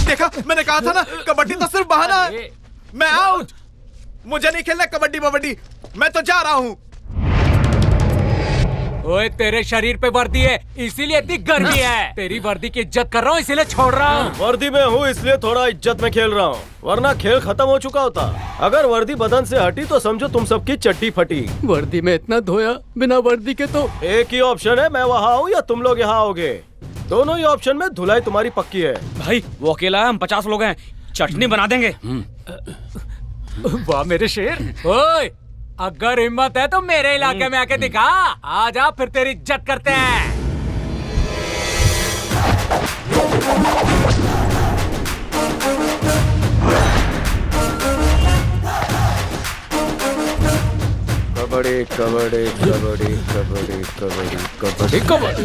देखा, मैंने कहा था ना, कबड्डी तो सिर्फ बहाना है। मैं आउट, मुझे नहीं खेलना कबड्डी बबड्डी, मैं तो जा रहा हूँ। ओए, तेरे शरीर पे वर्दी है इसीलिए इतनी गर्मी है। तेरी वर्दी की इज्जत कर रहा हूँ इसीलिए छोड़ रहा हूँ। वर्दी में हूँ इसलिए थोड़ा इज्जत में खेल रहा हूँ, वरना खेल खत्म हो चुका होता। अगर वर्दी बदन से हटी तो समझो तुम सबकी चट्टी फटी। वर्दी में इतना धोया, बिना वर्दी के तो। एक ही ऑप्शन है, मैं वहाँ आऊँ या तुम लोग यहाँ आओगे। दोनों ही ऑप्शन में धुलाई तुम्हारी पक्की है। भाई वो अकेला है, हम 50 लोग हैं, चटनी बना देंगे। वाह मेरे शेर। ओए, अगर हिम्मत है तो मेरे इलाके में आके दिखा। आ जा, फिर तेरी इज्जत करते हैं। कबड्डी कबड्डी कबड्डी कबड्डी कबड्डी कबड्डी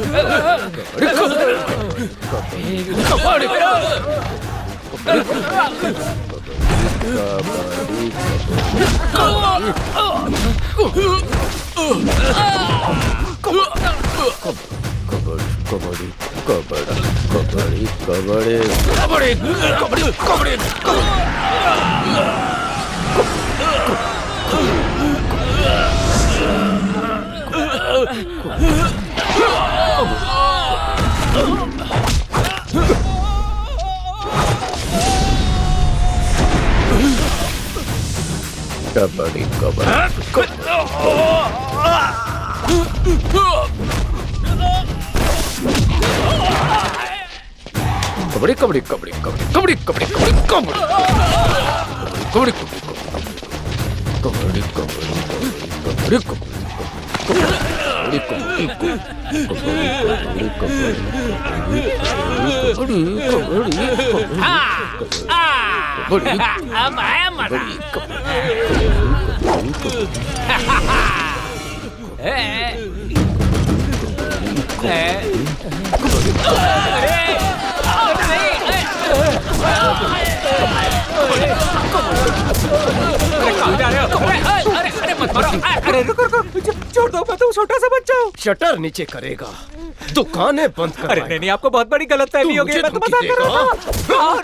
कबड्डी कबड्डी कबड्डी कबड्डी कबड्डी कबड्डी कबड्डी कबड्डी अब आया मजा। अरे रुको छोड़ दो, मैं तो छोटा सा बच्चा हूँ। शटर नीचे करेगा, दुकानें बंद कर। अरे नहीं, आपको बहुत बड़ी गलतफहमी हो गई। मैं तो मजाक कर रहा था।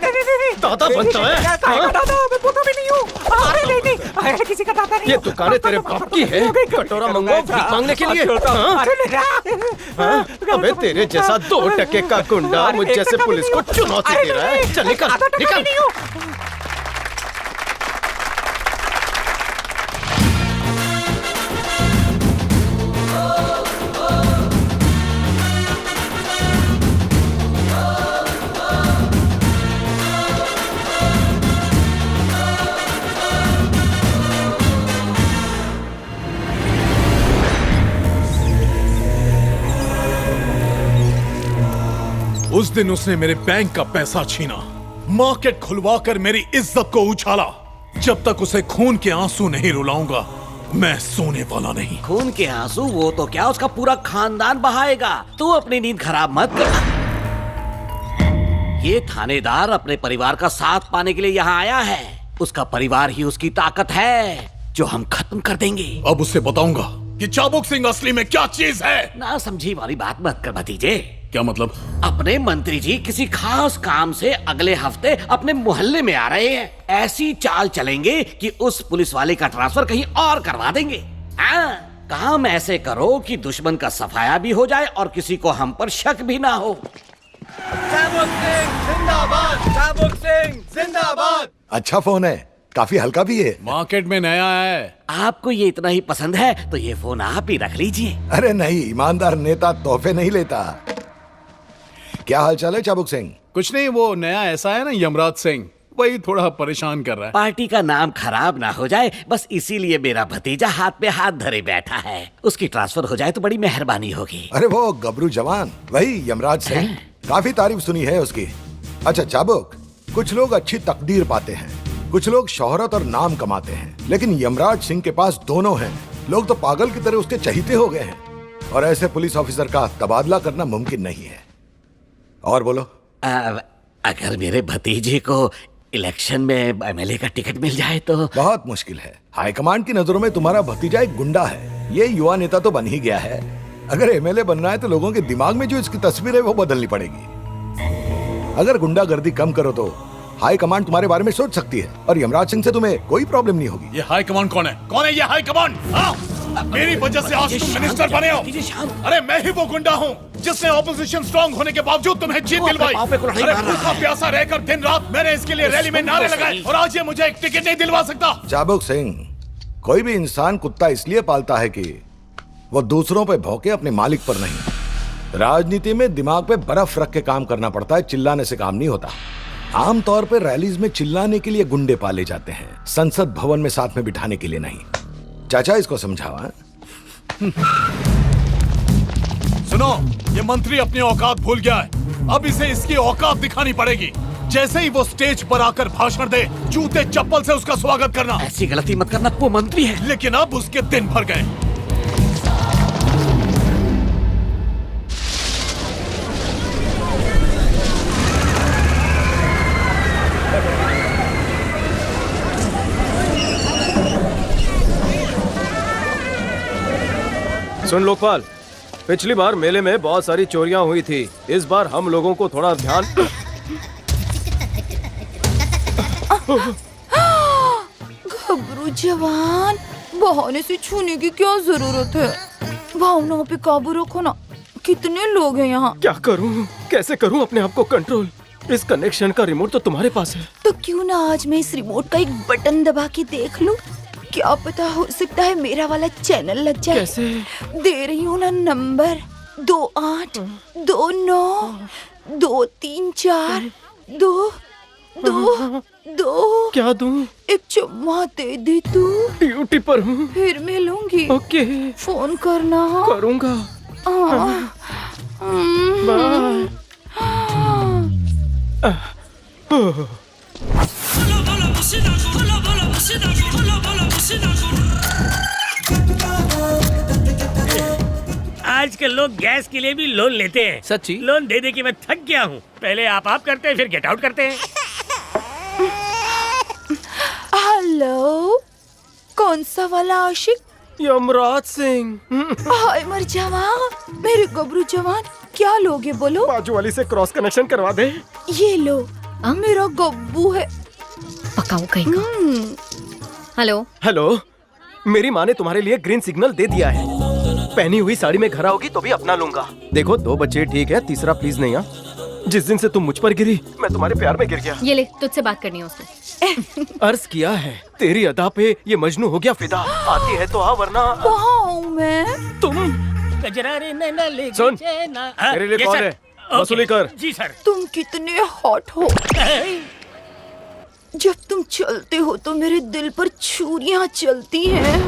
नहीं, दादा बनता है। दादा, मैं पोता भी नहीं हूँ। अरे नहीं, किसी का दादा नहीं। ये दुकानें तेरे बाप की है। कटोरा मंगवाओ भीख मांगने के लिए। अबे तेरे जैसा 2 टके का गुंडा मुझ जैसे पुलिस को चुनौती दे रहा है। चल निकल निकल। उस दिन उसने मेरे बैंक का पैसा छीना, मार्केट खुलवाकर मेरी इज्जत को उछाला। जब तक उसे खून के आंसू नहीं रुलाऊंगा, मैं सोने वाला नहीं। खून के आंसू वो तो क्या, उसका पूरा खानदान बहाएगा। तू अपनी नींद खराब मत कर। ये थानेदार अपने परिवार का साथ पाने के लिए यहाँ आया है। उसका परिवार ही उसकी ताकत है जो हम खत्म कर देंगे। अब उसे बताऊंगा कि चाबुक सिंह असली में क्या चीज है। ना समझी वाली बात मत कर भतीजे। क्या मतलब? अपने मंत्री जी किसी खास काम से अगले हफ्ते अपने मोहल्ले में आ रहे हैं। ऐसी चाल चलेंगे कि उस पुलिस वाले का ट्रांसफर कहीं और करवा देंगे। काम ऐसे करो कि दुश्मन का सफाया भी हो जाए और किसी को हम पर शक भी ना हो। चाबुक सिंह जिंदाबाद, चाबुक सिंह जिंदाबाद। अच्छा फोन है, काफी हल्का भी है। मार्केट में नया है। आपको ये इतना ही पसंद है तो ये फोन आप ही रख लीजिए। अरे नहीं, ईमानदार नेता तोहफे नहीं लेता। क्या हाल चाल है चाबुक सिंह? कुछ नहीं, वो नया ऐसा है ना यमराज सिंह, वही थोड़ा परेशान कर रहा है। पार्टी का नाम खराब ना हो जाए, बस इसीलिए मेरा भतीजा हाथ पे हाथ धरे बैठा है। उसकी ट्रांसफर हो जाए तो बड़ी मेहरबानी होगी। अरे वो गबरू जवान, वही यमराज सिंह, काफी तारीफ सुनी है उसकी। अच्छा चाबुक, कुछ लोग अच्छी तकदीर पाते हैं, कुछ लोग शोहरत और नाम कमाते हैं, लेकिन यमराज सिंह के पास दोनों हैं। लोग तो पागल की तरह उसके चहीते हो गए हैं और ऐसे पुलिस ऑफिसर का तबादला करना मुमकिन नहीं है। और बोलो। अगर मेरे भतीजे को इलेक्शन में एमएलए का टिकट मिल जाए तो। बहुत मुश्किल है। हाईकमांड की नजरों में तुम्हारा भतीजा एक गुंडा है। ये युवा नेता तो बन ही गया है। अगर एमएलए बनना है तो लोगों के दिमाग में जो इसकी तस्वीर है वो बदलनी पड़ेगी। अगर गुंडागर्दी कम करो तो हाई कमांड तुम्हारे बारे में सोच सकती है और यमराज सिंह से तुम्हें कोई प्रॉब्लम नहीं होगी। ये हाई कमांड कौन है? कौन है ये हाई कमांड? मेरी वजह से आज तुम मिनिस्टर बने हो। अरे मैं ही वो गुंडा हूँ जिसने ऑपोजिशन स्ट्रांग होने के बावजूद तुम्हें जीत दिलवाई। अरे भूखा प्यासा रहकर दिन रात मैंने इसके लिए रैली में नारे लगाए और आज ये मुझे एक टिकट नहीं दिलवा सकता। चाबुक सिंह, कोई भी इंसान कुत्ता इसलिए पालता है कि वो दूसरों पे भौंके, अपने मालिक पर नहीं। राजनीति में दिमाग पे बर्फ रख के काम करना पड़ता है, चिल्लाने से काम नहीं होता। आमतौर पर रैलीज में चिल्लाने के लिए गुंडे पाले जाते हैं, संसद भवन में साथ में बिठाने के लिए नहीं। चाचा इसको समझावा। सुनो, ये मंत्री अपनी औकात भूल गया है। अब इसे इसकी औकात दिखानी पड़ेगी। जैसे ही वो स्टेज पर आकर भाषण दे, जूते चप्पल से उसका स्वागत करना। ऐसी गलती मत करना, वो मंत्री है। लेकिन अब उसके दिन भर गए। सुन लोकपाल, पिछली बार मेले में बहुत सारी चोरियां हुई थी। इस बार हम लोगों को थोड़ा ध्यान। घबरू जवान, बहाने से छूने की क्या जरूरत है? भावनाओं पे काबू रखो ना। कितने लोग हैं यहाँ? क्या करूँ, कैसे करूँ अपने आप को कंट्रोल? इस कनेक्शन का रिमोट तो तुम्हारे पास है। तो क्यों ना आज मैं इस रिमोट का एक बटन दबा के देख लूं? क्या पता, हो सकता है मेरा वाला चैनल लग जाए। कैसे? दे रही हूँ ना नंबर 2829342222। क्या दूं? एक चुम्मा दे दे तू। ड्यूटी पर हूँ। फिर मिलूंगी। ओके। फोन करना। करूँगा। बाय। आजकल लोग गैस के लिए भी लोन लेते हैं। सच्ची? लोन दे दे के मैं थक गया हूँ। पहले आप करते हैं, फिर गेट आउट करते हैं। हेलो, कौन सा वाला आशिक? यमराज सिंह। हाय मर जावा, मेरे गबरू जवान, क्या लोगे बोलो? बाजू वाली से क्रॉस कनेक्शन करवा दे। ये लो, मेरा गब्बू है। पकाओ कहीं का। हेलो। हेलो, मेरी माँ ने तुम्हारे लिए ग्रीन सिग्नल दे दिया है। पहनी हुई साड़ी में घर आओगी तो भी अपना लूंगा। देखो, 2 बच्चे ठीक है, तीसरा प्लीज नहीं। जिस दिन से तुम मुझ पर गिरी, मैं तुम्हारे प्यार में गिर गया। ये ले, तुझसे बात करनी है उसको। अर्ज किया है, तेरी अदा पे ये मजनू हो गया फिदा। आती है तो आ, वरना। कहाँ हूँ मैं? तुम सुन, तेरे लिए कौन है? वसूली कर। जी सर। तुम कितने हॉट हो। जब तुम चलते हो तो मेरे दिल पर छुरियां चलती हैं।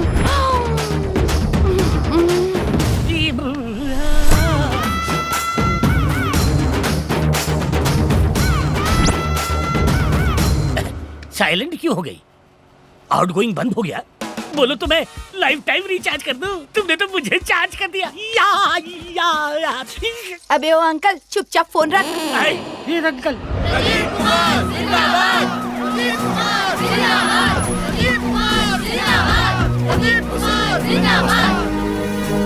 साइलेंट क्यों हो गई? आउटगोइंग बंद हो गया? बोलो तो मैं लाइफ टाइम रिचार्ज कर दूं। तुमने तो मुझे चार्ज कर दिया। या। अबे ओ अंकल, चुपचाप फोन रख। ये अंकल।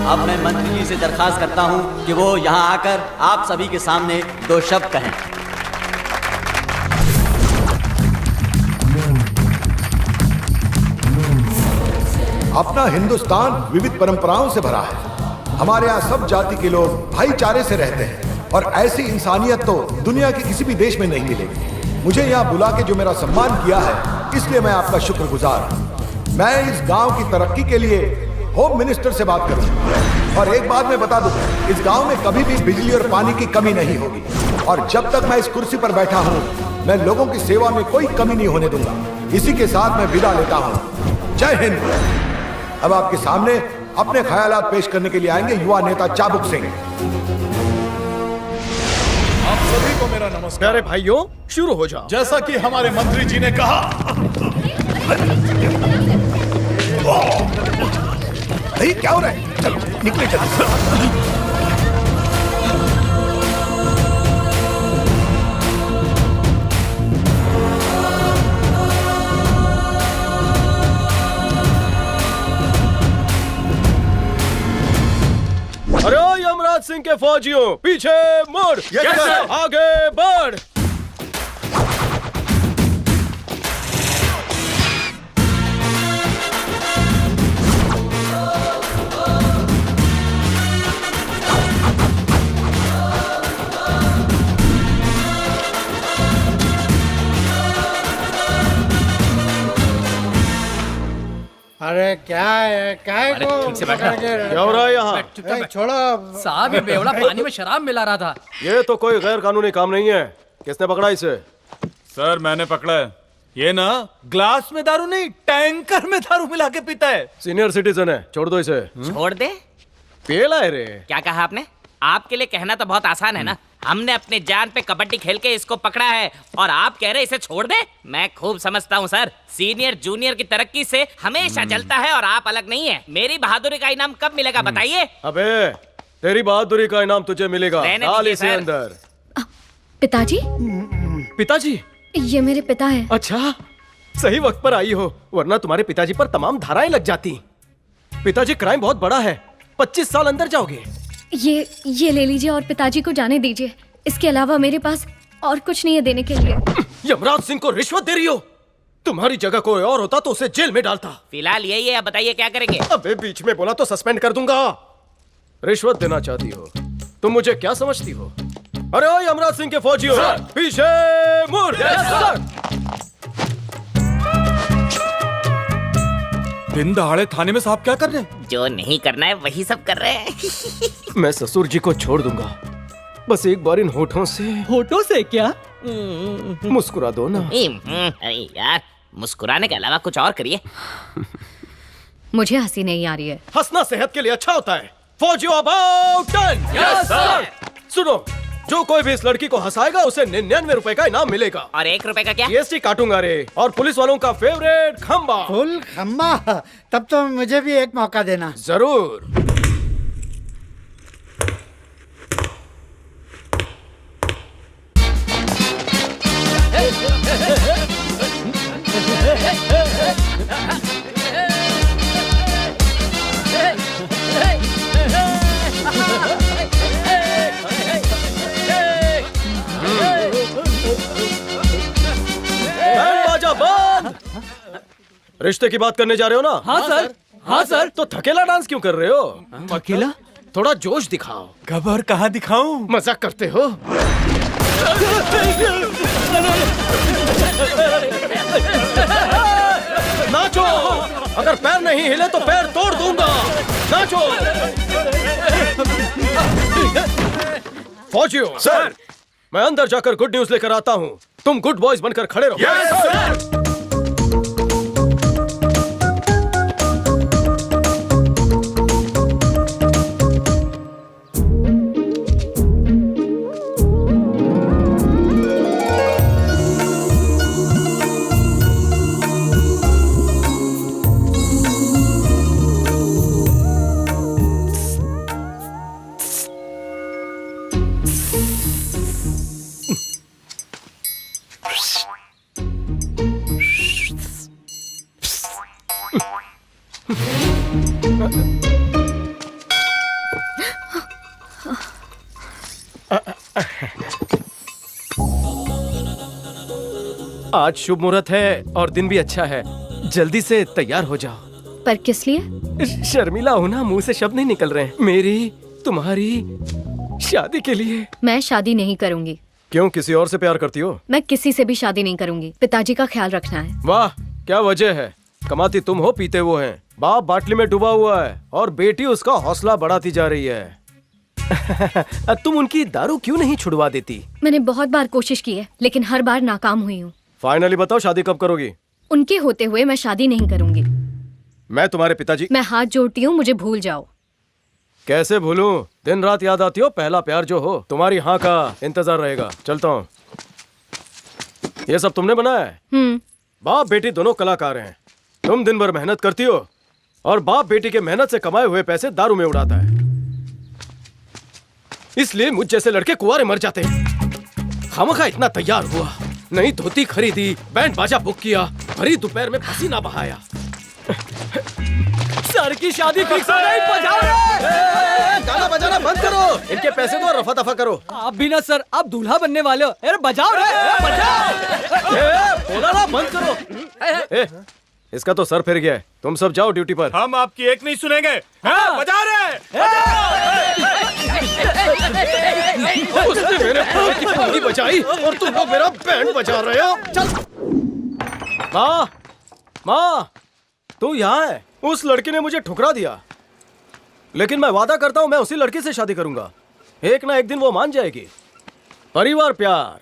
अब मैं मंत्री जी से दरखास्त करता हूं कि वो यहां आकर आप सभी के सामने 2 शब्द कहें। अपना हिंदुस्तान विविध परंपराओं से भरा है। हमारे यहाँ सब जाति के लोग भाईचारे से रहते हैं और ऐसी इंसानियत तो दुनिया के किसी भी देश में नहीं मिलेगी। मुझे यहाँ बुला के जो मेरा सम्मान किया है, इसलिए मैं आपका शुक्रगुजार हूँ। मैं इस गांव की तरक्की के लिए होम मिनिस्टर से बात करूँ। और एक बात मैं बता दूं, इस गांव में कभी भी बिजली और पानी की कमी नहीं होगी। और जब तक मैं इस कुर्सी पर बैठा हूँ, मैं लोगों की सेवा में कोई कमी नहीं होने दूंगा। इसी के साथ मैं विदा लेता हूँ। जय हिंद। अब आपके सामने अपने ख्यालात पेश करने के लिए आएंगे युवा नेता चाबुक सिंह। आप सभी को मेरा नमस्कार। प्यारे भाइयों, शुरू हो जाओ। जैसा कि हमारे मंत्री जी ने कहा, अरे क्या हो रहा है? चलो निकले जल्दी। अरे ओ यमराज सिंह के फौजियों, पीछे मुड़, आगे बढ़। अरे क्या है को क्या हो रहा है यहाँ? छोड़ो साहब, ये बेवड़ा पानी में शराब मिला रहा था। ये तो कोई गैर कानूनी काम नहीं है। किसने पकड़ा इसे? सर मैंने पकड़ा है। ये ना ग्लास में दारू नहीं, टैंकर में दारू मिला के पीता है। सीनियर सिटीजन है, छोड़ दो इसे। छोड़ दे? पेला है रे। क्या कहा आपने? आपके लिए कहना तो बहुत आसान है ना। हमने अपनी जान पे कबड्डी खेल के इसको पकड़ा है और आप कह रहे इसे छोड़ दे? मैं खूब समझता हूँ सर, सीनियर जूनियर की तरक्की से हमेशा चलता है और आप अलग नहीं है। मेरी बहादुरी का इनाम कब मिलेगा बताइए? अबे तेरी बहादुरी का इनाम तुझे मिलेगा। डाल इसे अंदर। पिताजी? पिताजी? ये मेरे पिता हैं। अच्छा, सही वक्त पर आई हो, वरना तुम्हारे पिताजी पर तमाम धाराएं लग जाती। पिताजी, क्राइम बहुत बड़ा है, 25 साल अंदर जाओगे। ये ले लीजिए और पिताजी को जाने दीजिए। इसके अलावा मेरे पास और कुछ नहीं है देने के लिए। यमराज सिंह को रिश्वत दे रही हो? तुम्हारी जगह कोई और होता तो उसे जेल में डालता। फिलहाल यही है, अब बताइए क्या करेंगे? अबे बीच में बोला तो सस्पेंड कर दूंगा। रिश्वत देना चाहती हो? तुम मुझे क्या समझती हो? अरे ओ यमराज सिंह के फौजियों, पीछे मुड़। दिन दहाड़े थाने में साहब क्या कर रहे हैं? जो नहीं करना है वही सब कर रहे हैं। मैं ससुर जी को छोड़ दूंगा, बस एक बार इन होठों से। होठों से क्या? मुस्कुरा दो ना। अरे यार, मुस्कुराने के अलावा कुछ और करिए। मुझे हंसी नहीं आ रही है। हंसना सेहत के लिए अच्छा होता है। फौजियों अबाउट टर्न। Yes sir. सुनो, जो कोई भी इस लड़की को हंसाएगा उसे 99 रुपए का इनाम मिलेगा। और 1 रुपए का क्या? जीएसटी काटूंगा रे। और पुलिस वालों का फेवरेट खंबा। फुल खम्बा? तब तो मुझे भी एक मौका देना। जरूर। रिश्ते की बात करने जा रहे हो ना? हाँ सर। हाँ सर। तो थकेला डांस क्यों कर रहे हो? अकेला? थोड़ा जोश दिखाओ। कब और कहाँ दिखाऊं? मजाक करते हो? नाचो। अगर पैर नहीं हिले तो पैर तोड़ दूंगा। नाचो। फौजियों सर, मैं अंदर जाकर गुड न्यूज लेकर आता हूँ। तुम गुड बॉयज बनकर खड़े रहो। Yes sir. आज शुभ मुहूर्त है और दिन भी अच्छा है। जल्दी से तैयार हो जाओ। पर किस लिए? शर्मिला हो ना, मुंह से शब्द नहीं निकल रहे हैं। मेरी तुम्हारी शादी के लिए। मैं शादी नहीं करूंगी। क्यों, किसी और से प्यार करती हो? मैं किसी से भी शादी नहीं करूंगी। पिताजी का ख्याल रखना है। वाह, क्या वजह है? कमाती तुम हो, पीते वो हैं। बाप बाटली में डूबा हुआ है और बेटी उसका हौसला बढ़ाती जा रही है। तुम उनकी दारू क्यों नहीं छुड़वा देती? मैंने बहुत बार कोशिश की है, लेकिन हर बार नाकाम हुई हूँ। फाइनली बताओ, शादी कब करोगी? उनके होते हुए मैं शादी नहीं करूंगी। मैं तुम्हारे पिताजी। मैं हाथ जोड़ती हूँ, मुझे भूल जाओ। कैसे भूलूं? दिन रात याद आती हो। पहला प्यार जो हो, तुम्हारी हाँ का इंतजार रहेगा। चलता हूँ। ये सब तुमने बनाया है? बाप बेटी दोनों कलाकार हैं। तुम दिन भर मेहनत करती हो, और बाप बेटी के मेहनत से कमाए हुए पैसे दारू में उड़ाता है। इसलिए मुझ जैसे लड़के कुंवारे मर जाते हैं। खामखा इतना तैयार हुआ, नई धोती खरीदी, बैंड बाजा बुक किया, भरी दोपहर में पसीना बहाया। सर की शादी फिक्स हो गई, बजाओ रे! गाना बजाना बंद करो, इनके पैसे दो, रफा दफा करो। आप भी ना सर, आप दूल्हा बनने वाले हो। अरे बजाओ रे! बोला ना बंद करो। इसका तो सर फिर गया है। तुम सब जाओ ड्यूटी पर। हम आपकी एक नहीं सुनेंगे। बजा रहे। उसने मेरे पैर की पगड़ी बजाई और तुम लोग मेरा बैंड बजा रहे हो। चल। माँ, माँ, तू यहाँ है। उस लड़की ने मुझे ठुकरा दिया, लेकिन मैं वादा करता हूँ मैं उसी लड़की से शादी करूंगा। एक ना एक दिन वो मान जाएगी। परिवार प्यार,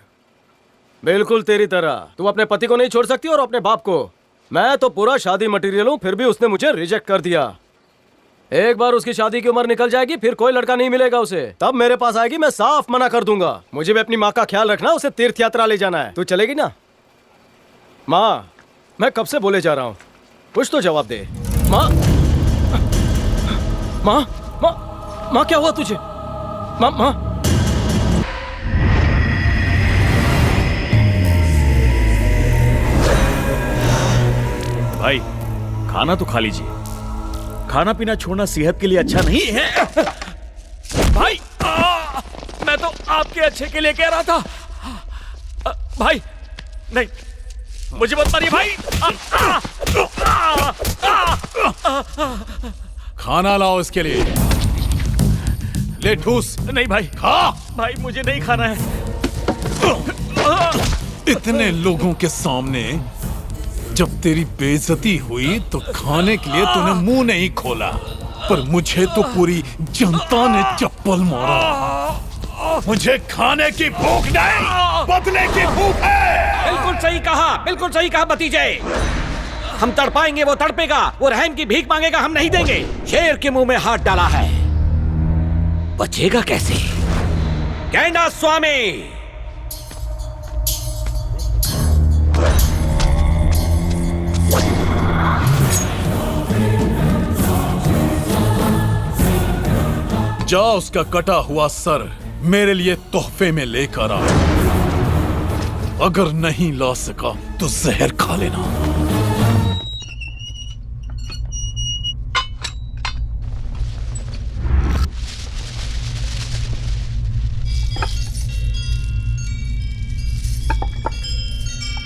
बिल्कुल तेरी तरह। तू अपने पति को नहीं छोड़ सकती और अपने बाप को। मैं तो पूरा शादी मटेरियल हूँ, फिर भी उसने मुझे रिजेक्ट कर दिया। एक बार उसकी शादी की उम्र निकल जाएगी, फिर कोई लड़का नहीं मिलेगा उसे। तब मेरे पास आएगी, मैं साफ मना कर दूंगा। मुझे भी अपनी माँ का ख्याल रखना, उसे तीर्थ यात्रा ले जाना है। तू चलेगी ना? माँ, मैं कब से बोले जा रहा हूँ, कुछ तो जवाब दे। माँ, माँ, माँ, माँ, क्या हुआ तुझे? माँ, माँ। भाई, खाना तो खा लीजिए। खाना पीना छोड़ना सेहत के लिए अच्छा नहीं है। भाई, मैं तो आपके अच्छे के लिए कह रहा था। भाई, नहीं, मुझे मत मारिए भाई। खाना लाओ इसके लिए। ले ठूस। नहीं भाई, खा। भाई मुझे नहीं खाना है। इतने लोगों के सामने जब तेरी बेइज्जती हुई तो खाने के लिए तूने मुंह नहीं खोला, पर मुझे तो पूरी जनता ने चप्पल मारा। मुझे खाने की भूख नहीं, बदले की भूख है। बिल्कुल सही कहा, बिल्कुल सही कहा भतीजे। हम तड़पाएंगे, वो तड़पेगा। वो रहम की भीख मांगेगा, हम नहीं देंगे। शेर के मुंह में हाथ डाला है, बचेगा कैसे? कहना स्वामी। जा उसका कटा हुआ सर मेरे लिए तोहफे में लेकर आ। अगर नहीं ला सका तो जहर खा लेना।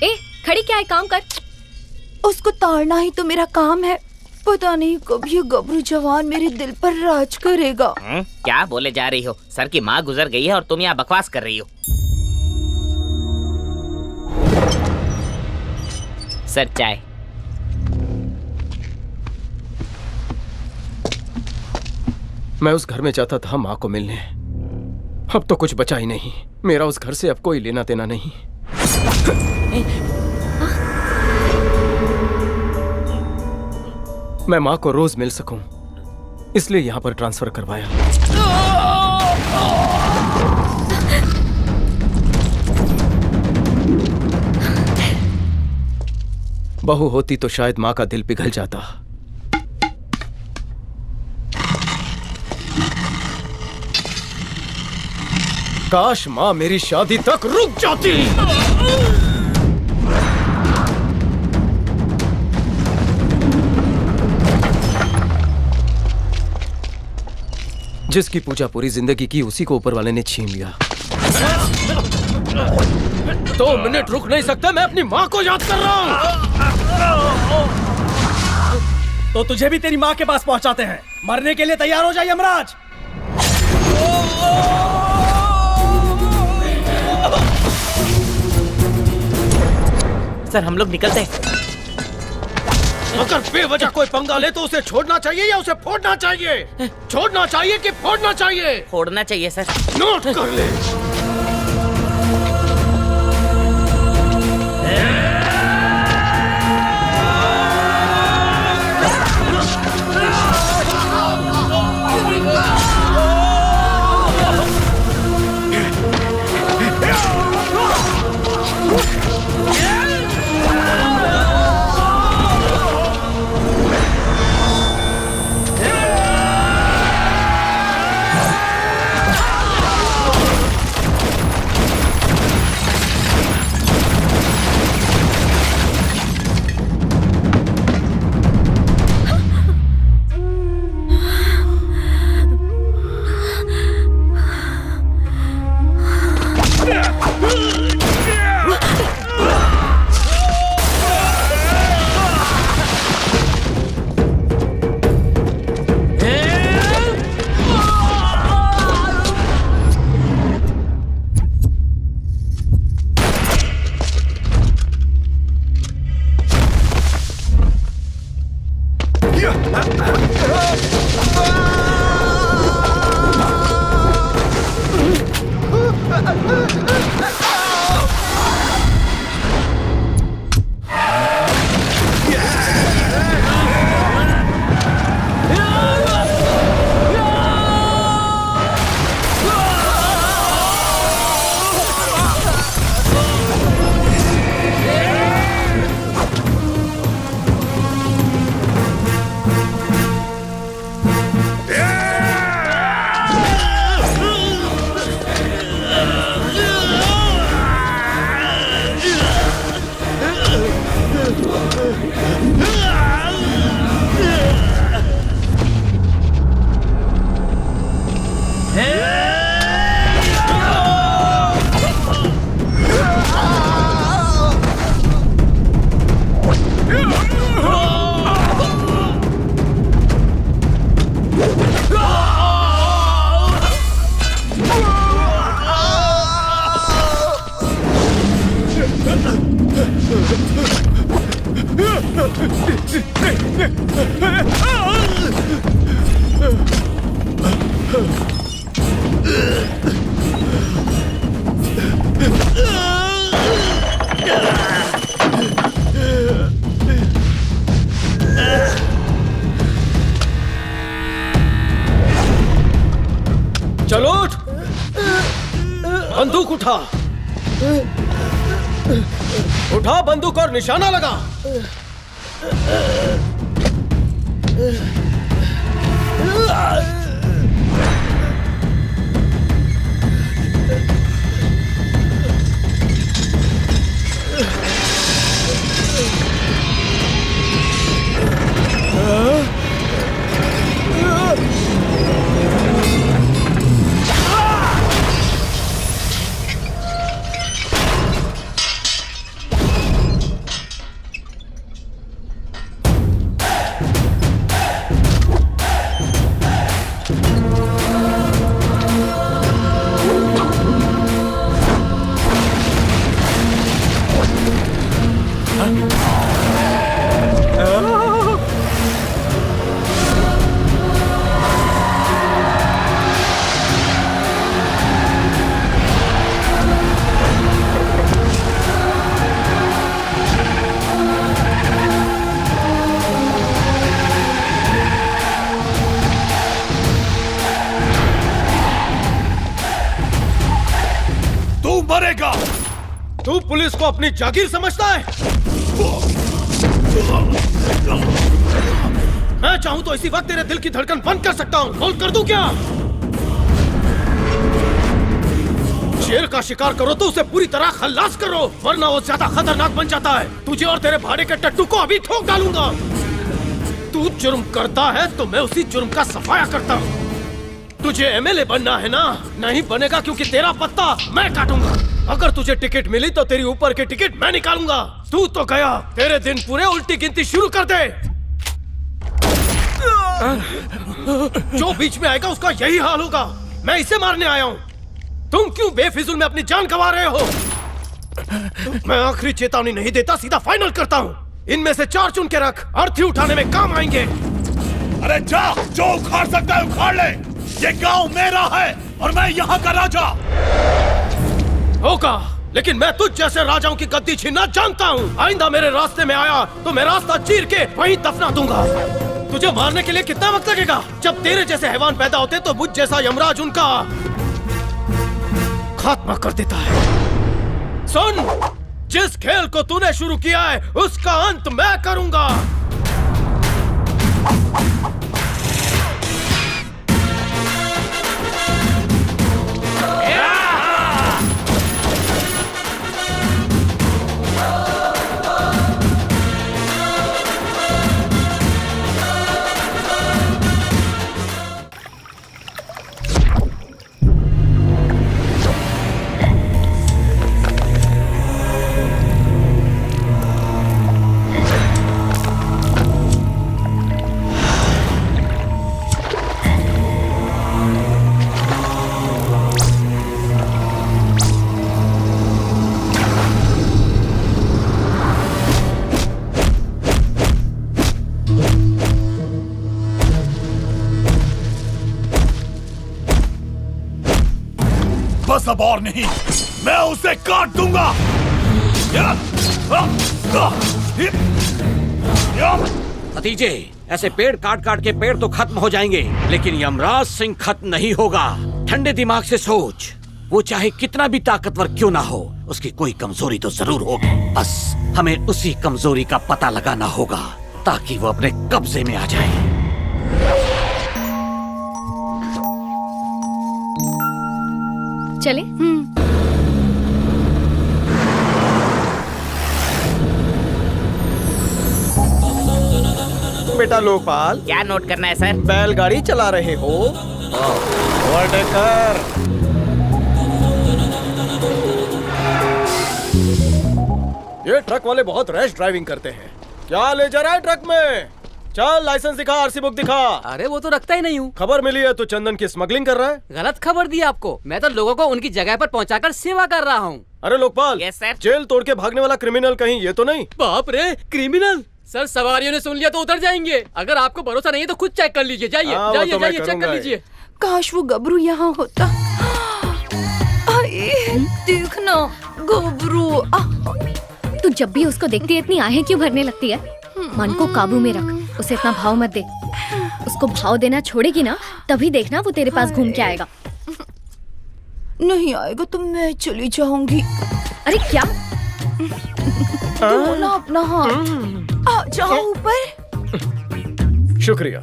ए, खड़ी क्या है, काम कर। उसको ताड़ना ही तो मेरा काम है। पता नहीं कब ये गबरू जवान मेरे दिल पर राज करेगा। क्या बोले जा रही हो? सर की माँ गुजर गई है और तुम यहाँ बकवास कर रही हो। सर चाय। मैं उस घर में जाता था माँ को मिलने। अब तो कुछ बचा ही नहीं। मेरा उस घर से अब कोई लेना देना नहीं। मैं माँ को रोज मिल सकूं, इसलिए यहाँ पर ट्रांसफर करवाया। बहू होती तो शायद माँ का दिल पिघल जाता। काश माँ मेरी शादी तक रुक जाती। जिसकी पूजा पूरी जिंदगी की, उसी को ऊपर वाले ने छीन लिया। 2 मिनट रुक नहीं सकते, मैं अपनी माँ को याद कर रहा हूँ। तो तुझे भी तेरी माँ के पास पहुँचाते हैं। मरने के लिए तैयार हो जाए यमराज। सर हम लोग निकलते हैं। अगर बेवजह कोई पंगा ले तो उसे छोड़ना चाहिए या उसे फोड़ना चाहिए? छोड़ना चाहिए कि फोड़ना चाहिए? फोड़ना चाहिए सर। नोट कर ले। बंदूक उठा। उठा बंदूक और निशाना लगा। तू पुलिस को अपनी जागीर समझता है? मैं चाहूं तो इसी वक्त तेरे दिल की धड़कन बंद कर सकता हूं। बोल कर दूं क्या? शेर का शिकार करो तो उसे पूरी तरह खल्लास करो, वरना वो ज्यादा खतरनाक बन जाता है। तुझे और तेरे भाड़े के टट्टू को अभी ठोक डालूंगा। तू जुर्म करता है तो मैं उसी जुर्म का सफाया करता हूँ। तुझे एमएलए बनना है ना? नहीं बनेगा, क्योंकि तेरा पत्ता मैं काटूंगा। अगर तुझे टिकट मिली तो तेरी ऊपर की टिकट मैं निकालूंगा। तू तो गया, तेरे दिन पूरे उल्टी गिनती शुरू कर दे। जो बीच में आएगा उसका यही हाल होगा। मैं इसे मारने आया हूँ। तुम क्यों बेफिजूल में अपनी जान गंवा रहे हो? मैं आखिरी चेतावनी नहीं देता, सीधा फाइनल करता हूँ। इनमें से 4 चुन के रख, अर्थी उठाने में काम आएंगे। अरे जा, जो उखाड़ सकता है उखाड़ ले। ये गांव मेरा है और मैं यहाँ का राजा। होगा, लेकिन मैं तुझ जैसे राजाओं की गद्दी छीनना जानता हूँ। आइंदा मेरे रास्ते में आया तो मैं रास्ता चीर के वहीं दफना दूंगा। तुझे मारने के लिए कितना वक्त लगेगा? जब तेरे जैसे हैवान पैदा होते तो मुझ जैसा यमराज उनका खात्मा कर देता है। सुन, जिस खेल को तूने शुरू किया है उसका अंत मैं करूंगा। बस अब और नहीं, मैं उसे काट दूंगा। भतीजे, ऐसे पेड़ काट काट के पेड़ तो खत्म हो जाएंगे, लेकिन यमराज सिंह खत्म नहीं होगा। ठंडे दिमाग से सोच, वो चाहे कितना भी ताकतवर क्यों ना हो, उसकी कोई कमजोरी तो जरूर होगी। बस हमें उसी कमजोरी का पता लगाना होगा ताकि वो अपने कब्जे में आ जाए। चले? बेटा लोकपाल, क्या नोट करना है सर? बैलगाड़ी चला रहे हो? ओवरटेकर। ये ट्रक वाले बहुत रैश ड्राइविंग करते हैं। क्या ले जा रहा है ट्रक में? चल लाइसेंस दिखा, आरसी बुक दिखा। अरे वो तो रखता ही नहीं हूँ। खबर मिली है तो चंदन की स्मगलिंग कर रहा है। गलत खबर दी आपको। मैं तो लोगों को उनकी जगह पर पहुंचाकर सेवा कर रहा हूँ। अरे लोकपाल, जेल तोड़ के भागने वाला क्रिमिनल कहीं ये तो नहीं? बाप रे, क्रिमिनल? सर सवारियों ने सुन लिया तो उतर जाएंगे। अगर आपको भरोसा नहीं है तो खुद चेक कर लीजिए। जाइए जाइए जाइए, चेक कर लीजिए। काश वो गबरू यहाँ होता। देखना गबरू। तू जब भी उसको देखती है इतनी आहें क्यों भरने लगती है? मन को काबू में रख, उसे इतना भाव मत दे। उसको भाव देना छोड़ेगी ना, तभी देखना वो तेरे पास घूम के आएगा। नहीं आएगा तो मैं चली जाऊंगी। अरे क्या? दो ना अपना हाथ, आ जाओ ऊपर। शुक्रिया।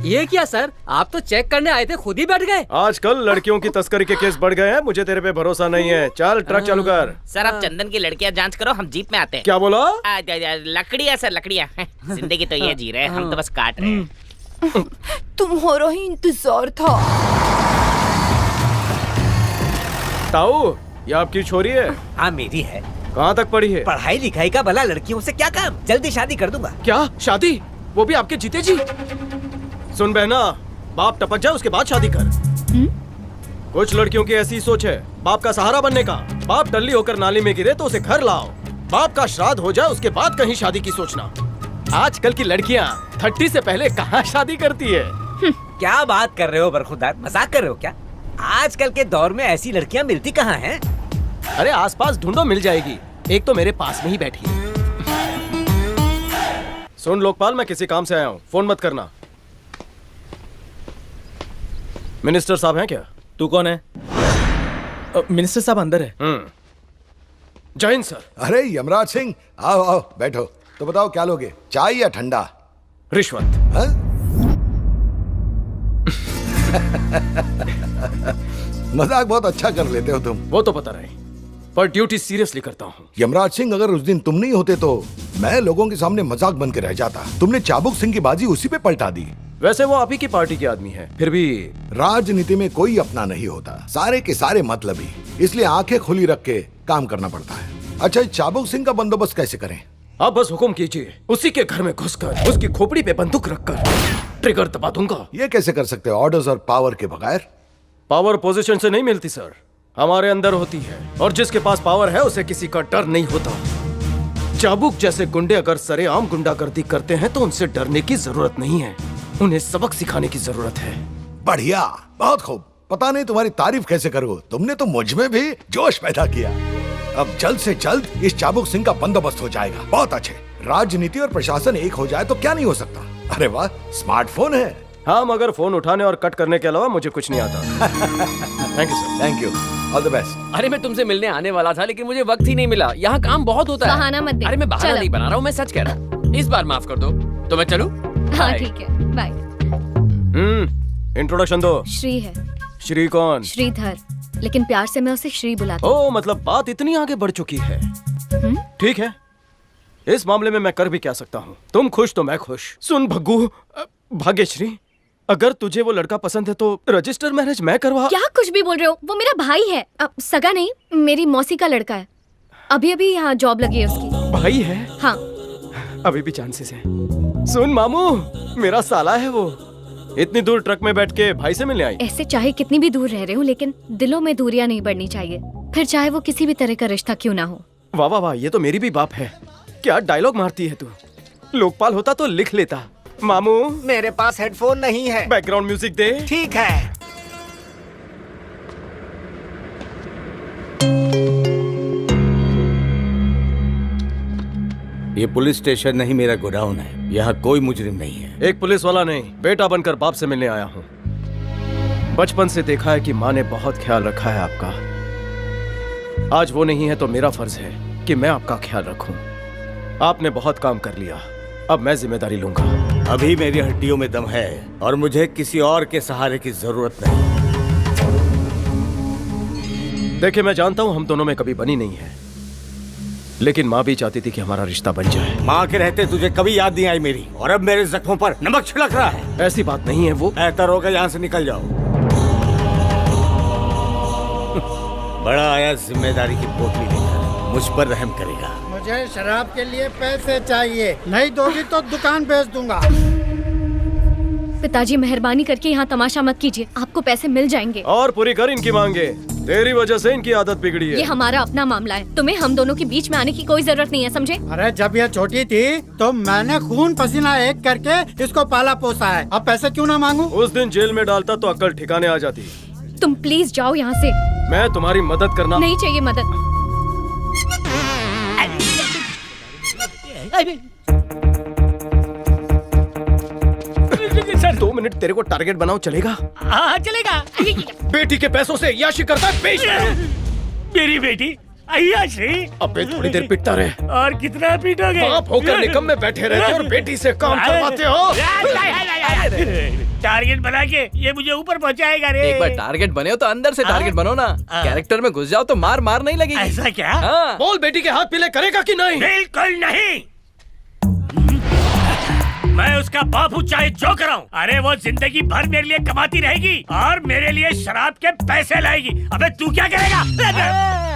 ये क्या सर, आप तो चेक करने आए थे, खुद ही बैठ गए। आजकल लड़कियों की तस्करी के केस बढ़ गए हैं, मुझे तेरे पे भरोसा नहीं है। चल ट्रक चालू कर। सर आप चंदन की लड़कियां जांच करो, हम जीप में आते हैं। क्या बोला? लकड़ियाँ सर, लकड़ियाँ। जिंदगी तो ये जी रहे हैं, हम तो बस काट रहे हैं। तुम्हारा ही इंतजार था। ताऊ, ये आपकी छोरी है? हाँ मेरी है। कहाँ तक पढ़ी है? पढ़ाई लिखाई का भला लड़कियों से क्या काम, जल्दी शादी कर दूंगा। क्या शादी? वो भी आपके जीते जी? सुन बहना, बाप टपक जाए उसके बाद शादी कर। कुछ लड़कियों की ऐसी सोच है, बाप का सहारा बनने का। बाप टल्ली होकर नाली में गिरे तो उसे घर लाओ, बाप का श्राद्ध हो जाए उसके बाद कहीं शादी की सोचना। आजकल की लड़कियां 30 से पहले कहाँ शादी करती है? क्या बात कर रहे हो बरखुरदार, मजाक कर रहे हो क्या? आजकल के दौर में ऐसी लड़कियां मिलती कहाँ हैं? अरे आसपास ढूंढो, मिल जाएगी। एक तो मेरे पास में ही बैठी है। सुन लोकपाल, मैं किसी काम से आया हूँ, फोन मत करना। मिनिस्टर साहब हैं क्या? तू कौन है? मिनिस्टर साहब अंदर है। जय हिंद सर। अरे यमराज सिंह, आओ आओ बैठो। तो बताओ क्या लोगे, चाय या ठंडा? रिश्वत। मजाक बहुत अच्छा कर लेते हो तुम। वो तो पता नहीं, पर ड्यूटी सीरियसली करता हूँ। यमराज सिंह, अगर उस दिन तुम नहीं होते तो मैं लोगों के सामने मजाक बन के रह जाता। तुमने चाबुक सिंह की बाजी उसी पे पलटा दी। वैसे वो आप ही की पार्टी के आदमी है, फिर भी राजनीति में कोई अपना नहीं होता, सारे के सारे मतलबी। इसलिए आंखें खुली रख के काम करना पड़ता है। अच्छा, चाबुक सिंह का बंदोबस्त कैसे करें? आप बस हुक्म कीजिए, उसी के घर में घुसकर उसकी खोपड़ी पे बंदूक रखकर ट्रिगर दबा दूंगा। ये कैसे कर सकते हो ऑर्डर्स और पावर के बगैर? पावर पोजीशन से नहीं मिलती सर, हमारे अंदर होती है। और जिसके पास पावर है उसे किसी का डर नहीं होता। चाबुक जैसे गुंडे अगर सरेआम गुंडागर्दी करते हैं तो उनसे डरने की जरूरत नहीं है, उन्हें सबक सिखाने की जरूरत है। बढ़िया, बहुत खूब। पता नहीं तुम्हारी तारीफ कैसे करूं, तुमने तो मुझ में भी जोश पैदा किया। अब जल्द से जल्द इस चाबुक सिंह का बंदोबस्त हो जाएगा। बहुत अच्छे। राजनीति और प्रशासन एक हो जाए तो क्या नहीं हो सकता। अरे वाह, स्मार्टफोन है। हाँ, मगर फोन उठाने और कट करने के अलावा मुझे कुछ नहीं आता। Thank you sir. Thank you, all the best. अरे मैं तुमसे मिलने आने वाला था लेकिन मुझे वक्त ही नहीं मिला, यहाँ काम बहुत होता है। बहाना मत दे। अरे मैं बहाना चलो। नहीं बना रहा हूँ, मैं सच कह रहा हूँ। इस बार माफ कर दो, तो मैं चलूं? हाँ ठीक है, बाय। इंट्रोडक्शन दो। श्री है। श्री कौन? श्रीधर, लेकिन प्यार से मैं उसे श्री बुलाती ओ, मतलब बात इतनी आगे बढ़ चुकी है। ठीक है, इस मामले में मैं कर भी क्या सकता हूँ। तुम खुश तो मैं खुश। सुन भग्गू, भाग्यश्री, अगर तुझे वो लड़का पसंद है तो रजिस्टर मैरिज मैं करवा। क्या कुछ भी बोल रहे हो? वो मेरा भाई है, सगा नहीं, मेरी मौसी का लड़का है। अभी अभी यहाँ जॉब लगी है उसकी। भाई है? हाँ। अभी भी चांसेस है। सुन मामू, मेरा साला है वो। इतनी दूर ट्रक में बैठ के भाई से मिलने आई? ऐसे चाहे कितनी भी दूर रह रहे हो, लेकिन दिलों में दूरियां नहीं बढ़नी चाहिए, फिर चाहे वो किसी भी तरह का रिश्ता क्यों ना हो। वाह वाह वाह, ये तो मेरी भी बाप है। क्या डायलॉग मारती है तू। लोकपाल होता तो लिख लेता। मामू, मेरे पास हेडफोन नहीं है। बैकग्राउंड म्यूजिक दे। ठीक है। ये पुलिस स्टेशन नहीं, मेरा गोडाउन है। यहाँ कोई मुजरिम नहीं है। एक पुलिस वाला नहीं, बेटा बनकर बाप से मिलने आया हूँ। बचपन से देखा है कि माँ ने बहुत ख्याल रखा है आपका। आज वो नहीं है तो मेरा फर्ज है कि मैं आपका ख्याल रखूं। आपने बहुत काम कर लिया, अब मैं जिम्मेदारी लूंगा। अभी मेरी हड्डियों में दम है और मुझे किसी और के सहारे की जरूरत नहीं। देखिए, मैं जानता हूं हम दोनों में कभी बनी नहीं है, लेकिन माँ भी चाहती थी कि हमारा रिश्ता बन जाए। माँ के रहते तुझे कभी याद नहीं आई मेरी, और अब मेरे जख्मों पर नमक छिड़क रहा है। ऐसी बात नहीं है। वो बेहतर होगा यहाँ से निकल जाओ। बड़ा आया जिम्मेदारी की पोटली लेकर, मुझ पर रहम करेगा। मुझे शराब के लिए पैसे चाहिए, नहीं दोगी तो दुकान बेच दूंगा। पिताजी मेहरबानी करके यहाँ तमाशा मत कीजिए, आपको पैसे मिल जाएंगे। और पूरी कर इनकी मांगे, तेरी वजह से इनकी आदत बिगड़ी है। ये हमारा अपना मामला है, तुम्हें हम दोनों के बीच में आने की कोई जरूरत नहीं है, समझे? अरे जब ये छोटी थी तो मैंने खून पसीना एक करके इसको पाला पोसा है, अब पैसे क्यों ना मांगू? उस दिन जेल में डालता तो अक्ल ठिकाने आ जाती। तुम प्लीज जाओ यहाँ से। मैं तुम्हारी मदद करना नहीं चाहिए मदद। सर 2 मिनट तेरे को टारगेट बनाओ, चलेगा? हाँ चलेगा। बेटी के पैसों से याशी करता है, पेश मेरी बेटी अय्याशी? अबे थोड़ी देर पिटता रहे। और कितना पीटोगे? बाप होकर निकम में बैठे रहते और बेटी से काम करवाते हो। टारगेट बना के ये मुझे ऊपर पहुंचाएगा रे। एक बार टारगेट बने हो तो अंदर से टारगेट बनो ना। कैरेक्टर में घुस जाओ तो मार नहीं लगेगी। ऐसा क्या? हाँ। बोल बेटी के हाथ पीले करेगा कि नहीं? बिल्कुल नहीं। मैं उसका बाप हूँ चाहे जो कराऊं। अरे वो जिंदगी भर मेरे लिए कमाती रहेगी और मेरे लिए शराब के पैसे लाएगी। अबे तू क्या करेगा?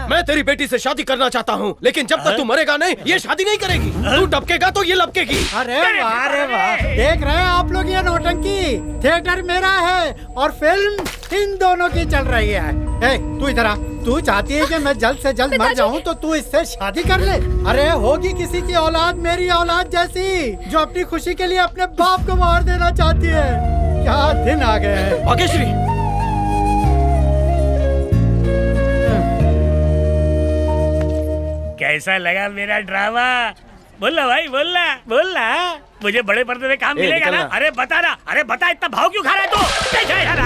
मैं तेरी बेटी से शादी करना चाहता हूँ, लेकिन जब तक तू मरेगा नहीं ये शादी नहीं करेगी। तू टपकेगा तो ये लपकेगी। अरे वाह रे वाह, देख रहे हैं आप लोग ये नौटंकी? थिएटर मेरा है और फिल्म इन दोनों की चल रही है। ए, तू इधर आ। तू चाहती है कि मैं जल्द से जल्द मर जाऊं तो तू इससे शादी कर ले। अरे होगी किसी की औलाद मेरी औलाद जैसी, जो अपनी खुशी के लिए अपने बाप को मार देना चाहती है। क्या दिन आ गए हैं। भाग्यश्री, कैसा लगा मेरा ड्रामा? बोलना भाई, बोलना। मुझे बड़े पर्दे में काम मिलेगा ना? अरे बता ना, अरे बता, इतना भाव क्यों खा रहा है तू? कैसा है यार?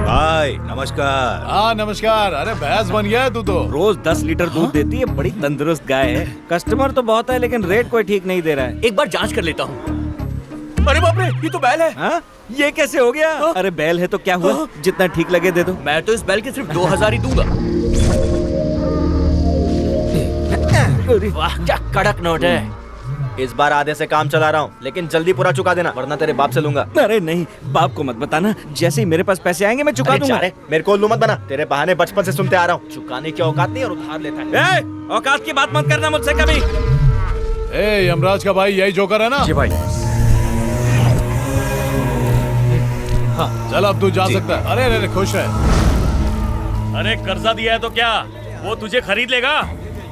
भाई नमस्कार। हाँ नमस्कार। अरे भैंस बन गया है तू तो। रोज 10 लीटर दूध देती है, बड़ी तंदुरुस्त गाय है। कस्टमर तो बहुत है लेकिन रेट कोई ठीक नहीं दे रहा है। एक बार जांच कर लेता हूँ। अरे बाप रे, ये तो बैल है। हाँ? ये कैसे हो गया? अरे बैल है तो क्या हुआ? जितना ठीक लगे दे दो। मैं तो इस बैल के सिर्फ 2000 ही दूंगा। वाह क्या कड़क नोट है। इस बार आधे से काम चला रहा हूँ, लेकिन जल्दी पूरा चुका देना वरना तेरे बाप से लूंगा। अरे नहीं, बाप को मत बताना। जैसे ही मेरे पास पैसे आएंगे मैं चुका दूंगा। मेरे को उल्लू मत बना। तेरे बहाने बचपन से सुनते आ रहा हूँ। चुकाने की औकात नहीं और उधार लेता है। औकात की बात मत करना मुझसे कभी। यमराज का भाई यही जोकर है ना? जी भाई। हाँ चल अब तू जा सकता है। अरे अरे खुश है। अरे कर्जा दिया है तो क्या वो तुझे खरीद लेगा?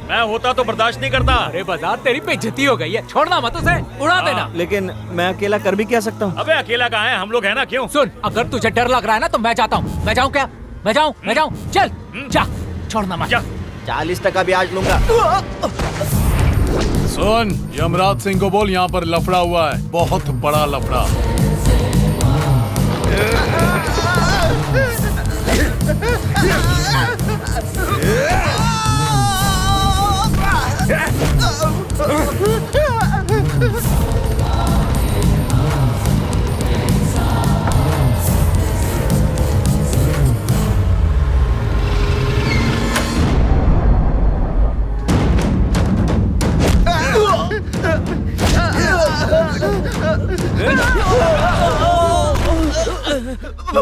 मैं होता तो बर्दाश्त नहीं करता। अरे बाजार तेरी बेइज्जती हो गई है, छोड़ना मत उसे, उड़ा देना। लेकिन मैं अकेला कर भी क्या सकता हूँ? अबे अकेला कहाँ है, हम लोग हैं ना। क्यों? सुन, अगर तुझे डर लग रहा है ना तो मैं जाता हूँ। मैं जाऊँ क्या? मैं जाऊँ। चल जा, छोड़ना मत। 40% ब्याज लूंगा। सुन, यमराज सिंह को बोल यहाँ पर लफड़ा हुआ है, बहुत बड़ा लफड़ा।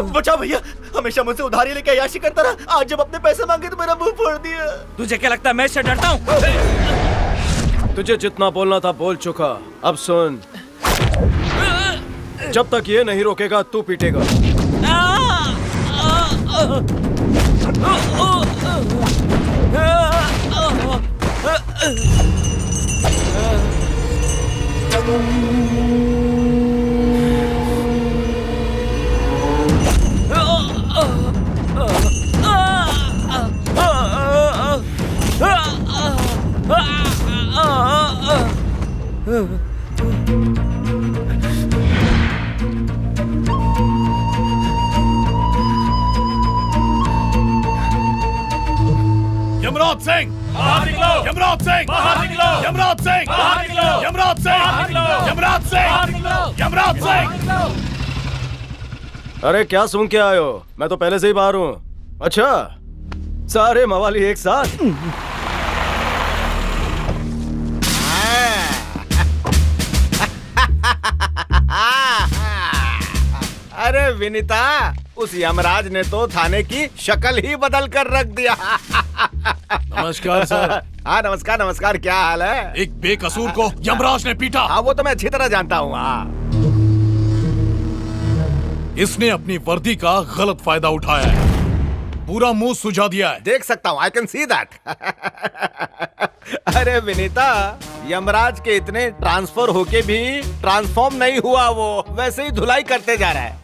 बचाओ भैया, हमेशा मुझसे उधारी लेके अय्याशी करता रहा। आज जब अपने पैसे मांगे तो मेरा मुंह फोड़ दिया। तुझे क्या लगता है मैं इससे डरता हूँ? तुझे जितना बोलना था बोल चुका। अब सुन, जब तक ये नहीं रोकेगा तू पीटेगा। यमराज सिंह बाहर निकलो। यमराज सिंह बाहर निकलो। यमराज सिंह बाहर निकलो। यमराज सिंह बाहर निकलो। यमराज सिंह बाहर निकलो। यमराज सिंह। अरे क्या सुन के आए हो? मैं तो पहले से ही बाहर हूँ। अच्छा, सारे मवाली एक साथ। अरे विनीता, उस यमराज ने तो थाने की शक्ल ही बदल कर रख दिया। नमस्कार सर। हाँ नमस्कार नमस्कार, क्या हाल है? एक बेकसूर को यमराज ने पीटा। हाँ वो तो मैं अच्छी तरह जानता हूँ। हाँ, इसने अपनी वर्दी का गलत फायदा उठाया है, पूरा मुंह सुझा दिया है। देख सकता हूँ, आई कैन सी दैट। अरे विनीता, यमराज के इतने ट्रांसफर होके भी ट्रांसफॉर्म नहीं हुआ, वो वैसे ही धुलाई करते जा रहा है।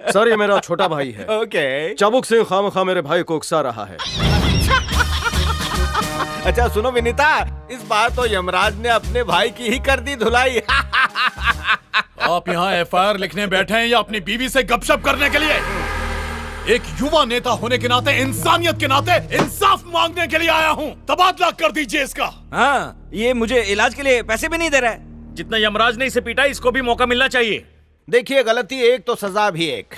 सर ये मेरा छोटा भाई है। ओके। चाबुक सिंह खामखा मेरे भाई को उकसा रहा है। अच्छा सुनो विनीता, इस बार तो यमराज ने अपने भाई की ही कर दी धुलाई। आप यहाँ एफआईआर लिखने बैठे हैं या अपनी बीवी से गपशप करने के लिए? एक युवा नेता होने के नाते, इंसानियत के नाते इंसाफ मांगने के लिए आया हूँ। तबादला कर दीजिए इसका। हाँ, ये मुझे इलाज के लिए पैसे भी नहीं दे रहा है। जितना यमराज ने इसे पीटा, इसको भी मौका मिलना चाहिए। देखिए गलती एक तो सजा भी एक।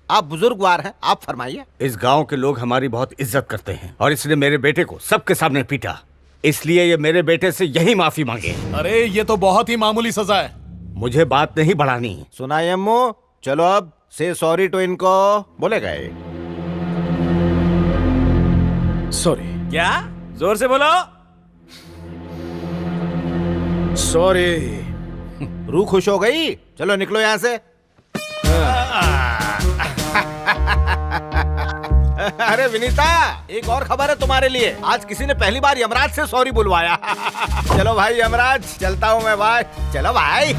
आप बुजुर्गवार हैं, आप फरमाइए। इस गांव के लोग हमारी बहुत इज्जत करते हैं और इसने मेरे बेटे को सबके सामने पीटा, इसलिए ये मेरे बेटे से यही माफी मांगे। अरे ये तो बहुत ही मामूली सजा है। मुझे बात नहीं बढ़ानी। सुना यम्मो, चलो अब से सॉरी टू इनको बोले गए। सॉरी। क्या? जोर से बोलो। सॉरी। रूह खुश हो गई? चलो निकलो यहाँ से। अरे विनीता, एक और खबर है तुम्हारे लिए। आज किसी ने पहली बार यमराज से सॉरी बुलवाया। चलो भाई यमराज, चलता हूँ मैं भाई। चलो भाई।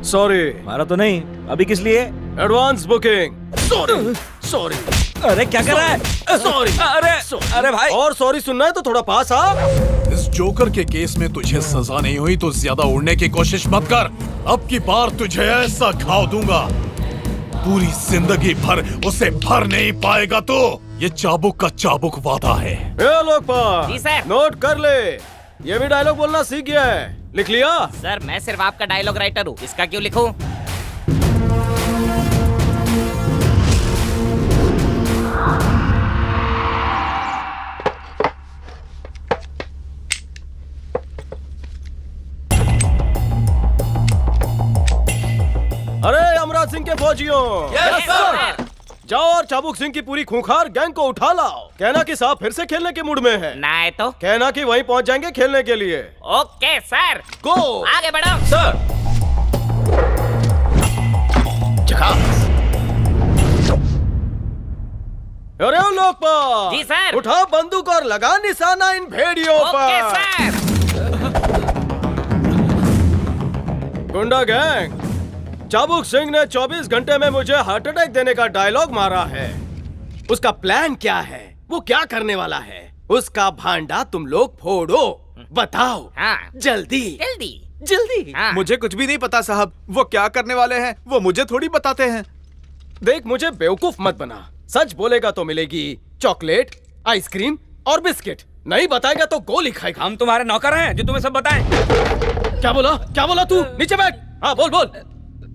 सॉरी। मारा तो नहीं, अभी किस लिए? Advance booking. सॉरी। सॉरी। अरे क्या कर रहा है? सॉरी। अरे भाई। और सॉरी सुनना है तो थोड़ा पास आ। इस जोकर के केस में तुझे सजा नहीं हुई तो ज्यादा उड़ने की कोशिश मत कर। अब की बार तुझे ऐसा घाव दूंगा, पूरी जिंदगी भर उसे भर नहीं पाएगा। तो ये चाबुक का चाबुक वादा है। ए लोकपाल, जी सर। नोट कर ले, ये भी डायलॉग बोलना सीख गया है। लिख लिया? सर मैं सिर्फ आपका डायलॉग राइटर हूँ, इसका क्यों लिखूं? अरे यमराज सिंह के फौजियों, यस सर। जाओ और चाबुक सिंह की पूरी खूंखार गैंग को उठा लाओ। कहना कि साहब फिर से खेलने के मूड में है। ना तो कहना कि वहीं पहुंच जाएंगे खेलने के लिए। Okay sir. गो। आगे बढ़ो सर। अरे ओ लोकपाल। जी सर। उठा बंदूक और लगा निशाना इन भेड़ियों ओके पर। सर। गुंडा गैंग, चाबुक सिंह ने 24 घंटे में मुझे हार्ट अटैक देने का डायलॉग मारा है। उसका प्लान क्या है, वो क्या करने वाला है, उसका भांडा तुम लोग फोड़ो। बताओ। हाँ। जल्दी जल्दी जल्दी। हाँ। मुझे कुछ भी नहीं पता साहब, वो क्या करने वाले हैं वो मुझे थोड़ी बताते हैं। देख मुझे बेवकूफ मत बना। सच बोलेगा तो मिलेगी चॉकलेट, आइसक्रीम और बिस्किट। नहीं बताएगा तो गोली खाएगा। हम तुम्हारे नौकर हैं जो तुम्हें सब बताएं। क्या बोला? क्या बोला तू? नीचे बैठ। हाँ बोल बोल।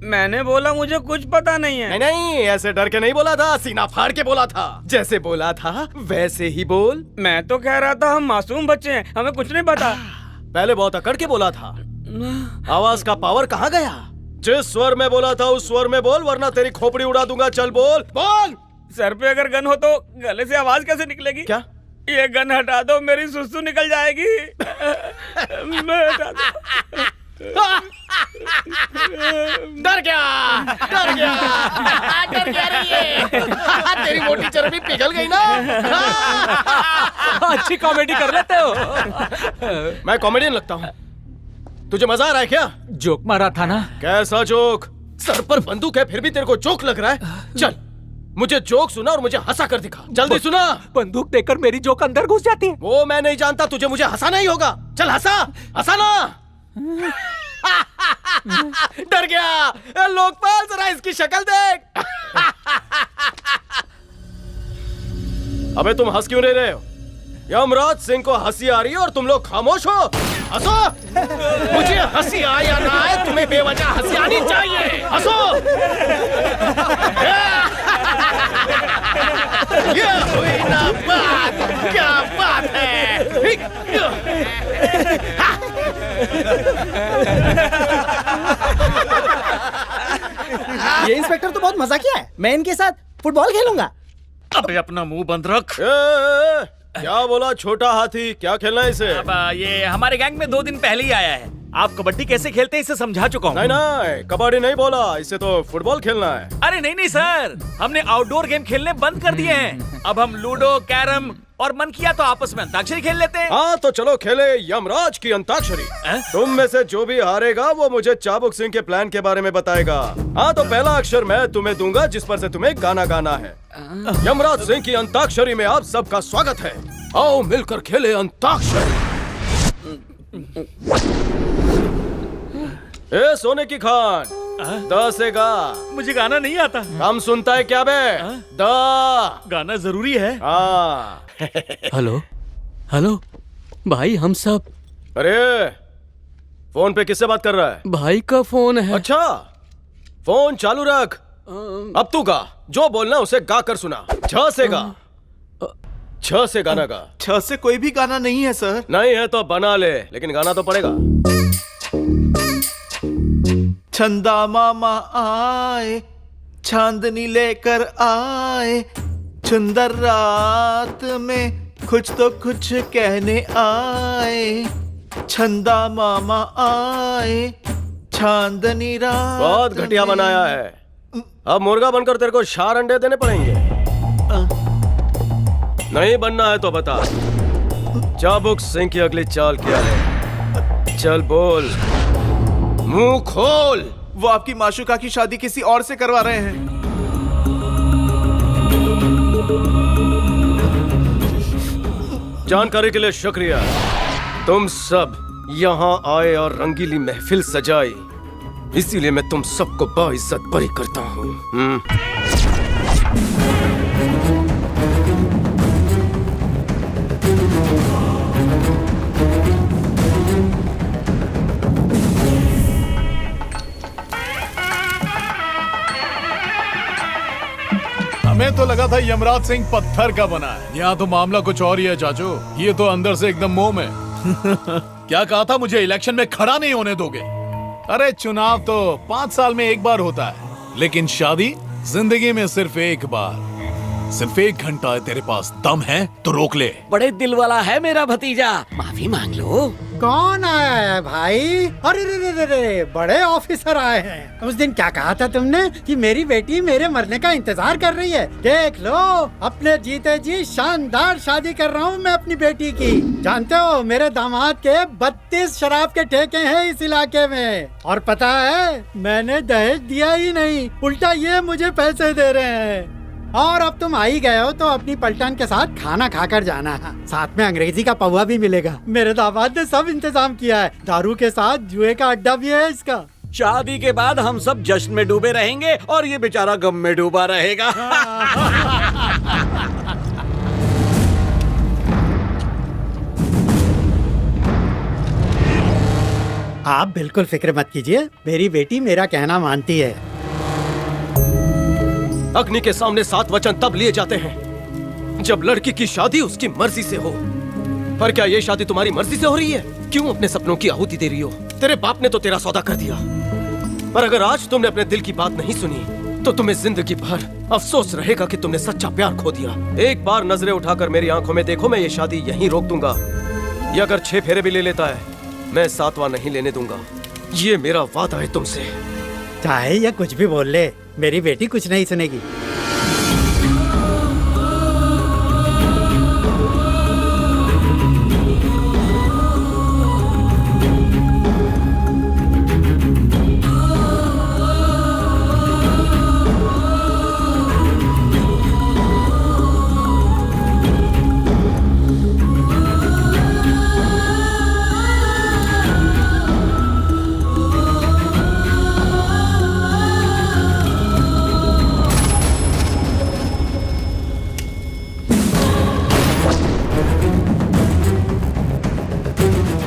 मैंने बोला मुझे कुछ पता नहीं है। नहीं ऐसे डर के नहीं बोला था, सीना फाड़ के बोला था। जैसे बोला था वैसे ही बोल। मैं तो कह रहा था हम मासूम बच्चे हैं, हमें कुछ नहीं पता। पहले बहुत अकड़ के बोला था। आवाज का पावर कहाँ गया? जिस स्वर में बोला था उस स्वर में बोल, वरना तेरी खोपड़ी उड़ा दूंगा। चल बोल बोल। सर पे अगर गन हो तो गले से आवाज कैसे निकलेगी? क्या? ये गन हटा दो, मेरी सुसु निकल जाएगी। मैं हटा दो। डर गया डर गया डर गया रे ये। तेरी मोटी चर्बी पिघल गई ना। अच्छी कॉमेडी कर लेते हो। मैं कॉमेडियन लगता हूँ, तुझे मजा आ रहा है क्या? जोक मारा था ना। कैसा जोक? सर पर बंदूक है फिर भी तेरे को जोक लग रहा है? चल मुझे जोक सुना और मुझे हंसा कर दिखा। जल्दी सुना। बंदूक देकर मेरी जोक अंदर घुस जाती है। वो मैं नहीं जानता, तुझे मुझे हंसाना ही होगा। चल हंसा हंसा ना। डर गया। लोकपाल जरा इसकी शक्ल देख। अबे तुम हंस क्यों नहीं रहे हो? यमराज सिंह को हंसी आ रही है और तुम लोग खामोश हो। हंसो। मुझे हंसी आए या ना आए, तुम्हें बेवजह हंसी आनी चाहिए। हंसो। ये हुई ना बात। क्या बात है? ये इंस्पेक्टर तो बहुत मजा किया है। मैं इनके साथ फुटबॉल खेलूंगा। अबे अपना मुंह बंद रख। क्या बोला छोटा हाथी? क्या खेलना है इसे? अब ये हमारे गैंग में 2 दिन पहले ही आया है। आप कबड्डी कैसे खेलते हैं इसे समझा चुका हूँ। नहीं नहीं, कबड्डी नहीं बोला, इसे तो फुटबॉल खेलना है। अरे नहीं नहीं सर, हमने आउटडोर गेम खेलने बंद कर दिए हैं। अब हम लूडो, कैरम और मन किया तो आपस में अंताक्षरी खेल लेते हैं। हाँ तो चलो खेले यमराज की अंताक्षरी। तुम में से जो भी हारेगा वो मुझे चाबुक सिंह के प्लान के बारे में बताएगा। हाँ तो पहला अक्षर मैं तुम्हें दूंगा जिस पर से तुम्हें गाना गाना है। यमराज सिंह की अंताक्षरी में आप सबका स्वागत है। आओ मिलकर खेले अंताक्षरी। ए सोने की खान, द से गा। मुझे गाना नहीं आता। हम सुनता है क्या बे? द गाना जरूरी है। हाँ। हेलो हेलो भाई, हम सब। अरे फोन पे किससे बात कर रहा है? भाई का फोन है। अच्छा फोन चालू रख। अब तू गा, जो बोलना उसे गा कर सुना। छ से गा, छ से गाना गा। छ से कोई भी गाना नहीं है सर। नहीं है तो बना ले, लेकिन गाना तो पड़ेगा। चंदा मामा आए, चांदनी लेकर आए, सुंदर रात में कुछ तो कुछ कहने आए। चंदा मामा आए, चांदनी रात। बहुत घटिया बनाया है। अब मुर्गा बनकर तेरे को 4 अंडे देने पड़ेंगे। नहीं बनना है तो बता, चाबुक सिंह की अगली चाल क्या है? चल बोल, मुंह खोल। वो आपकी माशुका की शादी किसी और से करवा रहे हैं। जानकारी के लिए शुक्रिया। तुम सब यहाँ आए और रंगीली महफिल सजाई, इसीलिए मैं तुम सबको बाइज्जत बरी करता हूँ। हमें तो लगा था यमराज सिंह पत्थर का बना है। यहाँ तो मामला कुछ और ही है चाचू। ये तो अंदर से एकदम मोम है। क्या कहा था, मुझे इलेक्शन में खड़ा नहीं होने दोगे? अरे चुनाव तो 5 साल में एक बार होता है, लेकिन शादी जिंदगी में सिर्फ एक बार। सिर्फ 1 घंटा है तेरे पास, दम है तो रोक ले। बड़े दिल वाला है मेरा भतीजा, माफी मांग लो। कौन आया है भाई? अरे रे रे रे, बड़े ऑफिसर आए हैं। उस दिन क्या कहा था तुमने कि मेरी बेटी मेरे मरने का इंतजार कर रही है? देख लो, अपने जीते जी शानदार शादी कर रहा हूँ मैं अपनी बेटी की। जानते हो मेरे दामाद के 32 शराब के ठेके हैं इस इलाके में। और पता है मैंने दहेज दिया ही नहीं, उल्टा ये मुझे पैसे दे रहे हैं। और अब तुम आ ही गए हो तो अपनी पलटन के साथ खाना खाकर जाना है। साथ में अंग्रेजी का पौवा भी मिलेगा। मेरे दामाद ने सब इंतजाम किया है, दारू के साथ जुए का अड्डा भी है इसका। शादी के बाद हम सब जश्न में डूबे रहेंगे और ये बेचारा गम में डूबा रहेगा। आप बिल्कुल फिक्र मत कीजिए, मेरी बेटी मेरा कहना मानती है। अग्नि के सामने 7 वचन तब लिए जाते हैं जब लड़की की शादी उसकी मर्जी से हो। पर क्या ये शादी तुम्हारी मर्जी से हो रही है? क्यों अपने सपनों की आहुति दे रही हो? तेरे बाप ने तो तेरा सौदा कर दिया, पर अगर आज तुमने अपने दिल की बात नहीं सुनी तो तुम्हें जिंदगी भर अफसोस रहेगा कि तुमने सच्चा प्यार खो दिया। एक बार नजरें उठाकर मेरी आंखों में देखो, मैं ये शादी यहीं रोक दूंगा। ये अगर 6 फेरे भी ले लेता है, मैं 7वां नहीं लेने दूंगा। ये मेरा वादा है तुमसे। चाहे या कुछ भी बोल ले, मेरी बेटी कुछ नहीं सुनेगी।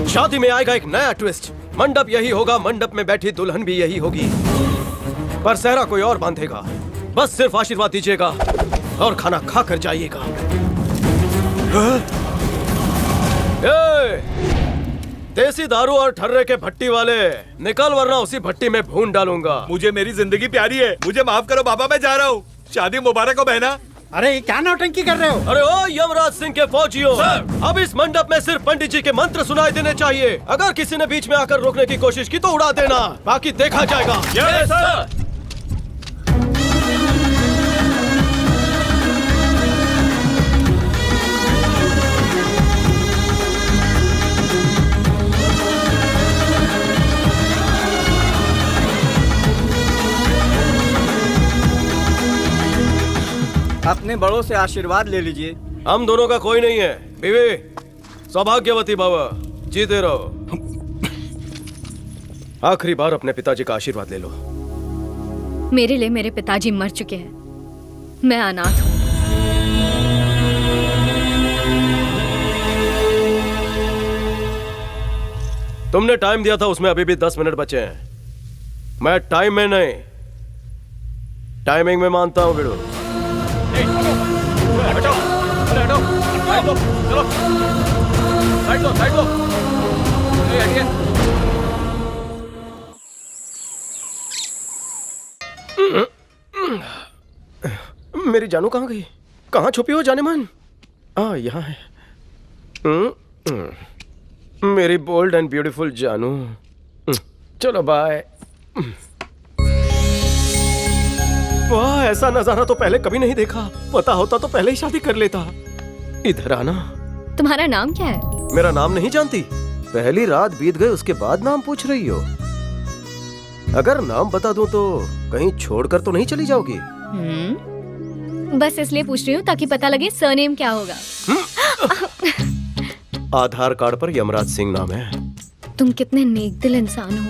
शादी में आएगा एक नया ट्विस्ट। मंडप यही होगा, मंडप में बैठी दुल्हन भी यही होगी, पर सेहरा कोई और बांधेगा। बस सिर्फ आशीर्वाद दीजिएगा और खाना खाकर जाइएगा। देसी दारू और ठर्रे के भट्टी वाले निकल, वरना उसी भट्टी में भून डालूंगा। मुझे मेरी जिंदगी प्यारी है, मुझे माफ करो बाबा, मैं जा रहा हूँ। शादी मुबारक हो बहना। अरे ये क्या नौटंकी कर रहे हो? अरे ओ यमराज सिंह के फौजियों, अब इस मंडप में सिर्फ पंडित जी के मंत्र सुनाई देने चाहिए। अगर किसी ने बीच में आकर रोकने की कोशिश की तो उड़ा देना, बाकी देखा जाएगा। Yes sir. अपने बड़ों से आशीर्वाद ले लीजिए। हम दोनों का कोई नहीं है। बीवी सौभाग्यवती भव, जीते रहो। आखिरी बार अपने पिताजी का आशीर्वाद ले लो। मेरे लिए मेरे पिताजी मर चुके हैं, मैं अनाथ हूँ। तुमने टाइम दिया था, उसमें अभी भी 10 मिनट बचे हैं। मैं टाइम में नहीं, टाइमिंग में मानता हूँ। बिड़ू मेरी जानू कहाँ गई? कहाँ छुपी हो जाने मन? यहाँ है। मेरी बोल्ड एंड ब्यूटीफुल जानू। चलो बाय। वाह, ऐसा नजारा तो पहले कभी नहीं देखा। पता होता तो पहले ही शादी कर लेता। इधर आना। तुम्हारा नाम क्या है? मेरा नाम नहीं जानती? पहली रात बीत गई उसके बाद नाम पूछ रही हो? अगर नाम बता दूं तो कहीं छोड़कर तो नहीं चली जाओगी? बस इसलिए पूछ रही हूँ ताकि पता लगे सरनेम क्या होगा। आधार कार्ड पर यमराज सिंह नाम है। तुम कितने नेक दिल इंसान हो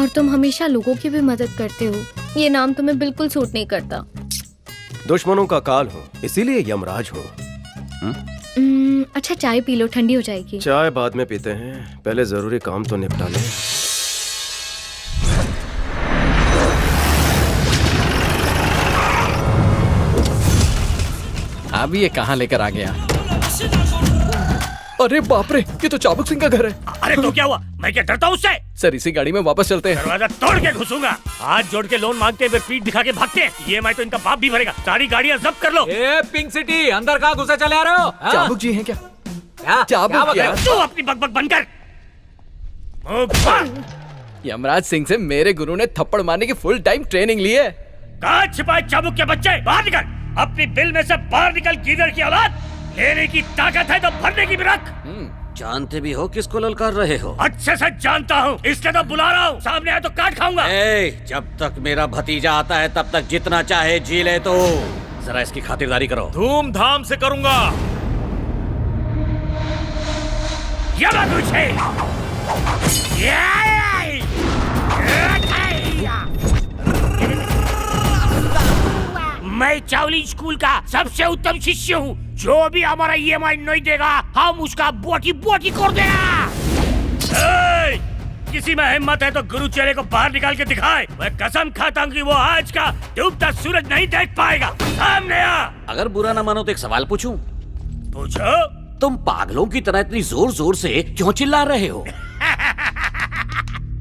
और तुम हमेशा लोगों की भी मदद करते हो। ये नाम तुम्हें बिल्कुल सूट नहीं करता। दुश्मनों का काल हो, इसीलिए यमराज हो। अच्छा चाय पी लो, ठंडी हो जाएगी। चाय बाद में पीते हैं, पहले जरूरी काम तो निपटा लें। अब ये कहाँ लेकर आ गया? अरे बाप रे, ये तो चाबुक सिंह का घर है। अरे तो क्या हुआ? मैं क्या डरता हूँ उससे? सर इसी गाड़ी में वापस चलते हैं। दरवाजा तोड़ के घुसूंगा। हाथ जोड़ के लोन मांगते हुए पीठ दिखा के भागते हैं। EMI तो इनका बाप भी भरेगा। सारी गाड़ियाँ जब्त कर लो। ए पिंक सिटी, अंदर कहाँ घुसे चले आ रहे हो? चाबुक जी हैं क्या? चाबुक क्या? तू अपनी बकबक बंद कर। यमराज सिंह से मेरे गुरु ने थप्पड़ मारने की फुल टाइम ट्रेनिंग ली है। कहाँ छिपाए चाबुक के बच्चे? बाहर निकल। अपनी बिल में से बाहर निकल। गीदड़ की औलाद। लेने की ताकत है तो भरने की भी रख। जानते भी हो किसको ललकार रहे हो? अच्छे से जानता हूँ, इसलिए तो बुला रहा हूँ। सामने आए तो काट खाऊंगा। जब तक मेरा भतीजा आता है तब तक जितना चाहे जी ले। तो जरा इसकी खातिरदारी करो। धूमधाम से करूंगा। मैं चावली स्कूल का सबसे उत्तम शिष्य हूँ। जो भी हमारा EMI नहीं देगा हम उसका बोटी बोटी कर देगा। किसी में हिम्मत है तो गुरु चेहरे को बाहर निकाल के दिखाए। मैं कसम खाता हूँ कि वो आज का डूबता सूरज नहीं देख पाएगा। सामने आ। अगर बुरा ना मानो तो एक सवाल पूछूं? पूछो। तुम पागलों की तरह इतनी जोर जोर से क्यों चिल्ला रहे हो?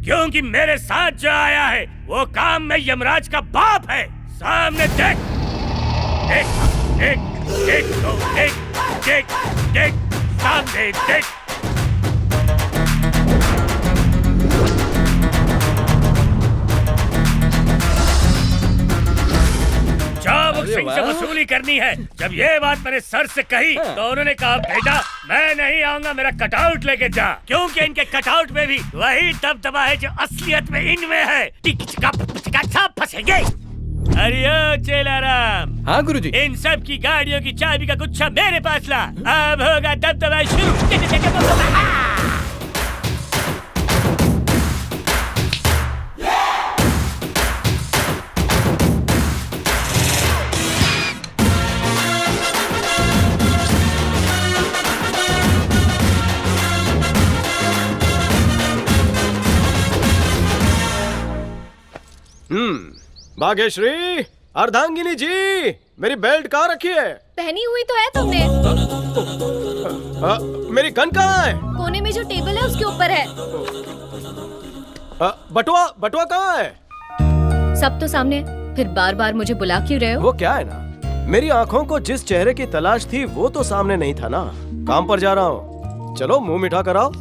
क्योंकि मेरे साथ जो आया है वो काम में यमराज का बाप है। सामने देख। देख सामने देख। चाबुक सिंह से वसूली करनी है। जब ये बात मैंने सर से कही तो उन्होंने कहा बेटा मैं नहीं आऊंगा, मेरा कटआउट लेके जा। क्योंकि इनके कटआउट में भी वही दबदबा है जो असलियत में इनमें है। टिक सब फंसेंगे। अरे चेलाराम। हाँ गुरुजी। इन सब की गाड़ियों की चाबी का गुच्छा मेरे पास ला। अब होगा दबदबा शुरू। भाग्यश्री, अर्धांगिनी जी, मेरी बेल्ट कहाँ रखी है? पहनी हुई तो है तुमने। मेरी गन कहाँ है? कोने में जो टेबल है उसके ऊपर है। बटुआ कहाँ है? सब तो सामने, फिर बार बार मुझे बुला क्यों रहे हो? वो क्या है ना, मेरी आंखों को जिस चेहरे की तलाश थी वो तो सामने नहीं था ना। काम पर जा रहा हूँ, चलो मुंह मीठा कराओ।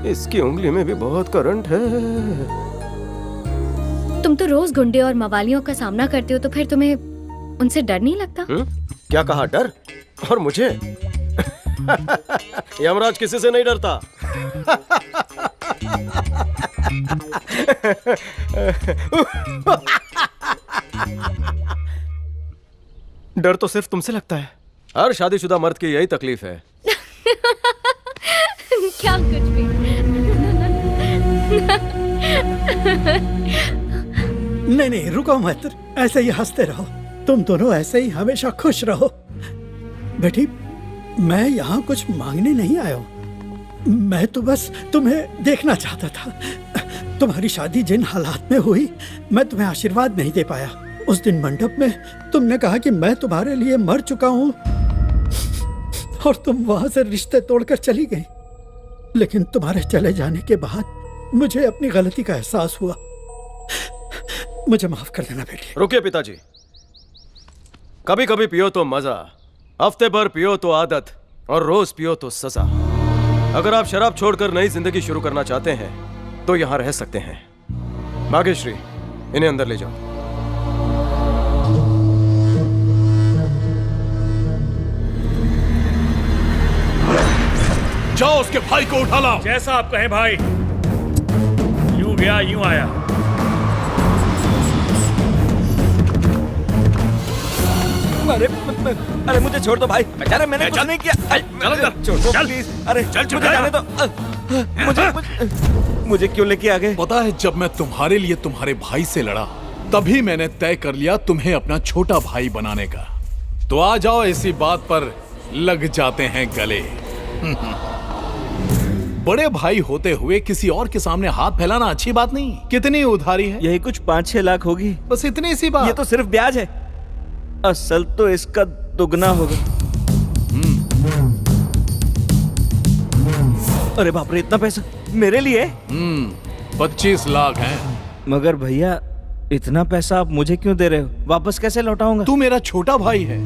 इसकी उंगली में भी बहुत करंट है। तुम तो रोज गुंडे और मवालियों का सामना करते हो, तो फिर तुम्हें उनसे डर नहीं लगता? क्या कहा, डर? और मुझे? यमराज किसी से नहीं डरता। डर तो सिर्फ तुमसे लगता है। हर शादीशुदा मर्द की यही तकलीफ है। क्या कुछ भी। नहीं, रुको मत, ऐसे ही हंसते रहो। तुम दोनों ऐसे ही हमेशा खुश रहो। बेटी, मैं यहाँ कुछ मांगने नहीं आया हूँ। मैं तो बस तुम्हें देखना चाहता था। तुम्हारी शादी जिन हालात में हुई, मैं तुम्हें आशीर्वाद नहीं दे पाया। उस दिन मंडप में तुमने कहा कि मैं तुम्हारे लिए मर चुका हूँ, और तुम वहां से रिश्ते तोड़कर चली गई। लेकिन तुम्हारे चले जाने के बाद मुझे अपनी गलती का एहसास हुआ। मुझे माफ कर देना बेटी। रुकिए पिताजी, कभी कभी पियो तो मजा, हफ्ते भर पियो तो आदत, और रोज पियो तो सजा। अगर आप शराब छोड़कर नई जिंदगी शुरू करना चाहते हैं तो यहां रह सकते हैं। भाग्यश्री, इन्हें अंदर ले जाओ। जाओ उसके भाई को उठा लाओ। जैसा आप कहें भाई। यूं गया यूं आया। अरे मुझे छोड़ दो भाई। अरे मैंने कुछ नहीं किया। छोड़ दो प्लीज। अरे चल मुझे जाने दो। मुझे क्यों लेके आ गए? पता है, जब मैं तुम्हारे लिए तुम्हारे भाई से लड़ा तभी मैंने तय कर लिया तुम्हें अपना छोटा भाई बनाने का। तो आ जाओ, इसी बात पर लग जाते हैं गले। बड़े भाई होते हुए किसी और के सामने हाथ फैलाना अच्छी बात नहीं। कितनी उधारी है? यही कुछ 5-6 लाख होगी। बस इतनी सी बात। ये तो सिर्फ ब्याज है, असल तो इसका दुगना होगा। अरे बाप रे, इतना पैसा मेरे लिए? 25 लाख हैं। मगर भैया, इतना पैसा आप मुझे क्यों दे रहे हो? वापस कैसे लौटाऊंगा? तू मेरा छोटा भाई है,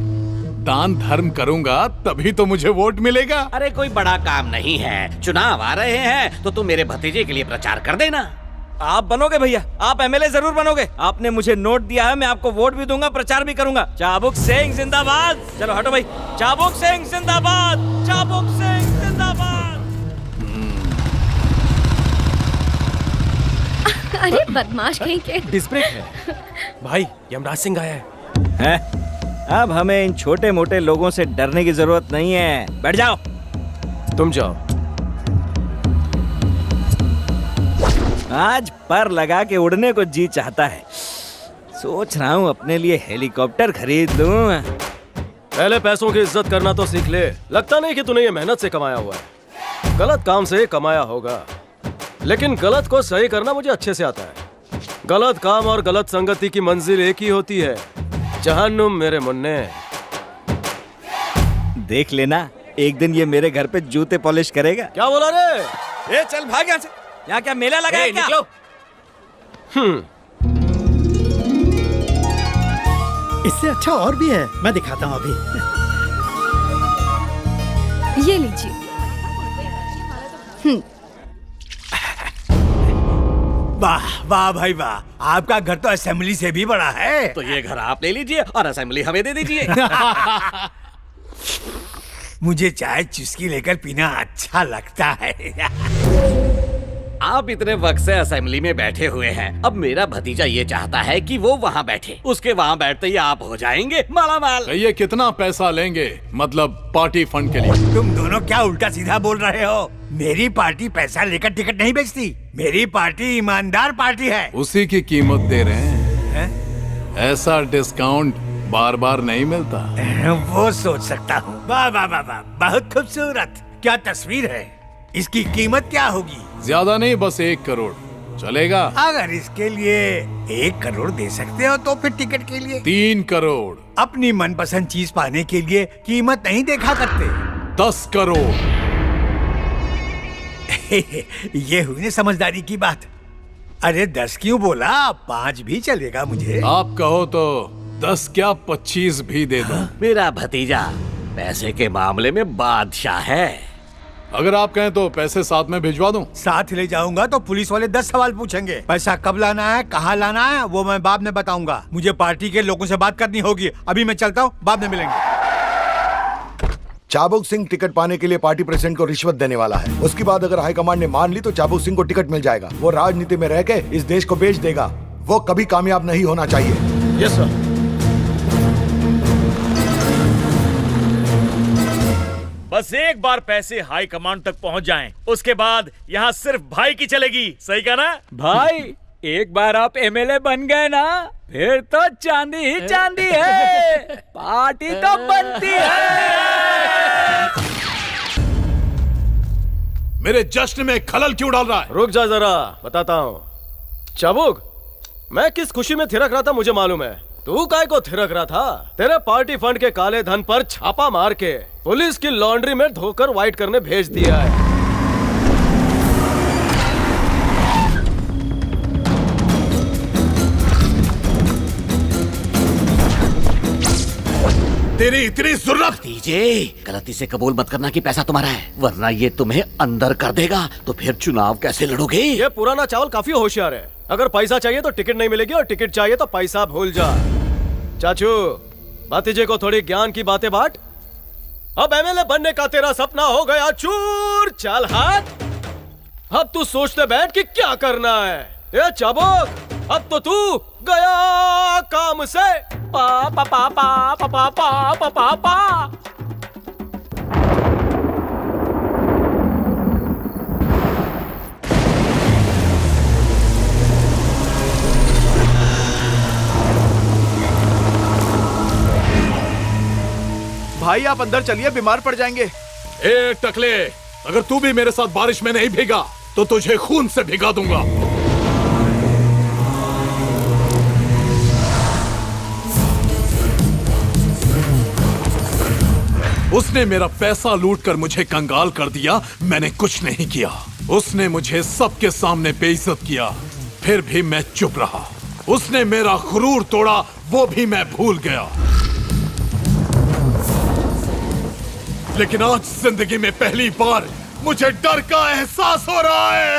दान धर्म करूंगा तभी तो मुझे वोट मिलेगा। अरे कोई बड़ा काम नहीं है, चुनाव आ रहे हैं तो तुम मेरे भतीजे के लिए प्रचार कर देना। आप बनोगे भैया, आप एमएलए जरूर बनोगे। आपने मुझे नोट दिया है, मैं आपको वोट भी दूंगा, प्रचार भी करूंगा। चाबुक सिंह जिंदाबाद। चलो हटो भाई। चाबुक सिंह जिंदाबाद, चाबुक सिंह जिंदाबाद। अरे बदमाश कहीं के। डिस्प्ले है भाई, यमराज सिंह आया है। अब हमें इन छोटे मोटे लोगों से डरने की जरूरत नहीं है। बैठ जाओ। तुम जाओ। आज पर लगा के उड़ने को जी चाहता है। सोच रहा हूँ अपने लिए हेलीकॉप्टर खरीद लूं। पहले पैसों की इज्जत करना तो सीख ले। लगता नहीं कि तूने ये मेहनत से कमाया हुआ है, गलत काम से कमाया होगा। लेकिन गलत को सही करना मुझे अच्छे से आता है। गलत काम और गलत संगति की मंजिल एक ही होती है, जहन्नुम मेरे मुन्ने। देख लेना, एक दिन ये मेरे घर पे जूते पॉलिश करेगा। क्या बोला रे? ए चल भाग यहाँ से। यहाँ क्या मेला लगा है क्या? निकलो। इससे अच्छा और भी है, मैं दिखाता हूँ अभी। ये लीजिए। वाह वाह भाई वाह, आपका घर तो असेंबली से भी बड़ा है। तो ये घर आप ले लीजिए और असेंबली हमें दे दीजिए। मुझे चाय चुस्की लेकर पीना अच्छा लगता है। आप इतने वक्त से असेंबली में बैठे हुए हैं, अब मेरा भतीजा ये चाहता है कि वो वहाँ बैठे, उसके वहाँ बैठते ही आप हो जाएंगे मालामाल। ये कितना पैसा लेंगे, मतलब पार्टी फंड के लिए? तुम दोनों क्या उल्टा सीधा बोल रहे हो? मेरी पार्टी पैसा लेकर टिकट नहीं बेचती। मेरी पार्टी ईमानदार पार्टी है। उसी की कीमत दे रहे हैं। ऐसा डिस्काउंट बार बार नहीं मिलता। वो सोच सकता हूँ। वाह वाह वाह वाह, बहुत खूबसूरत। क्या तस्वीर है। इसकी कीमत क्या होगी? ज्यादा नहीं, बस 1 करोड़ चलेगा? अगर इसके लिए 1 करोड़ दे सकते हो तो फिर टिकट के लिए 3 करोड़। अपनी मनपसंद चीज पाने के लिए कीमत नहीं देखा करते। 10 करोड़। ये हुई ना समझदारी की बात। अरे 10 क्यों बोला, 5 भी चलेगा मुझे। आप कहो तो 10 क्या 25 भी दे दो। मेरा भतीजा पैसे के मामले में बादशाह है। अगर आप कहें तो पैसे साथ में भिजवा दूं। साथ ले जाऊंगा तो पुलिस वाले 10 सवाल पूछेंगे। पैसा कब लाना है, कहाँ लाना है, वो मैं बाद में बताऊंगा। मुझे पार्टी के लोगों से बात करनी होगी। अभी मैं चलता हूँ, बाद में मिलेंगे। चाबुक सिंह टिकट पाने के लिए पार्टी प्रेसिडेंट को रिश्वत देने वाला है। उसके बाद अगर हाईकमांड ने मान ली तो चाबुक सिंह को टिकट मिल जाएगा। वो राजनीति में रह के इस देश को बेच देगा। वो कभी कामयाब नहीं होना चाहिए। Yes sir. बस एक बार पैसे हाई कमांड तक पहुंच जाएं, उसके बाद यहाँ सिर्फ भाई की चलेगी। सही कहा ना भाई? एक बार आप एमएलए बन गए ना, फिर तो चांदी ही चांदी है। पार्टी तो बनती है। मेरे जश्न में खलल क्यों डाल रहा है? रुक जा जरा, बताता हूँ। चाबुक, मैं किस खुशी में थिरक रहा था मुझे मालूम है। तू काय को थिरक रहा था? तेरे पार्टी फंड के काले धन पर छापा मार के पुलिस की लॉन्ड्री में धोकर व्हाइट करने भेज दिया है। तेरी इतनी जरूरत? भतीजे, गलती से कबूल मत करना कि पैसा तुम्हारा है, वरना ये तुम्हें अंदर कर देगा। तो फिर चुनाव कैसे लड़ोगे? ये पुराना चावल काफी होशियार है। अगर पैसा चाहिए तो टिकट नहीं मिलेगी और टिकट चाहिए तो पैसा भूल जा। चाचू, भतीजे को थोड़ी ज्ञान की बातें बांट। अब एमएलए बनने का तेरा सपना हो गया चूर। चल हाथ, अब तू सोचते बैठ कि क्या करना है। ये चाबुक, अब तो तू गया काम से। पा पा पा पा पा पा पा पा पा पा। भाई आप अंदर चलिए, बीमार पड़ जाएंगे। ए टकले, अगर तू भी मेरे साथ बारिश में नहीं भीगा तो तुझे खून से भिगा दूंगा। उसने मेरा पैसा लूटकर मुझे कंगाल कर दिया, मैंने कुछ नहीं किया। उसने मुझे सबके सामने बेइज्जत किया, फिर भी मैं चुप रहा। उसने मेरा गुरूर तोड़ा, वो भी मैं भूल गया। लेकिन आज जिंदगी में पहली बार मुझे डर का एहसास हो रहा है।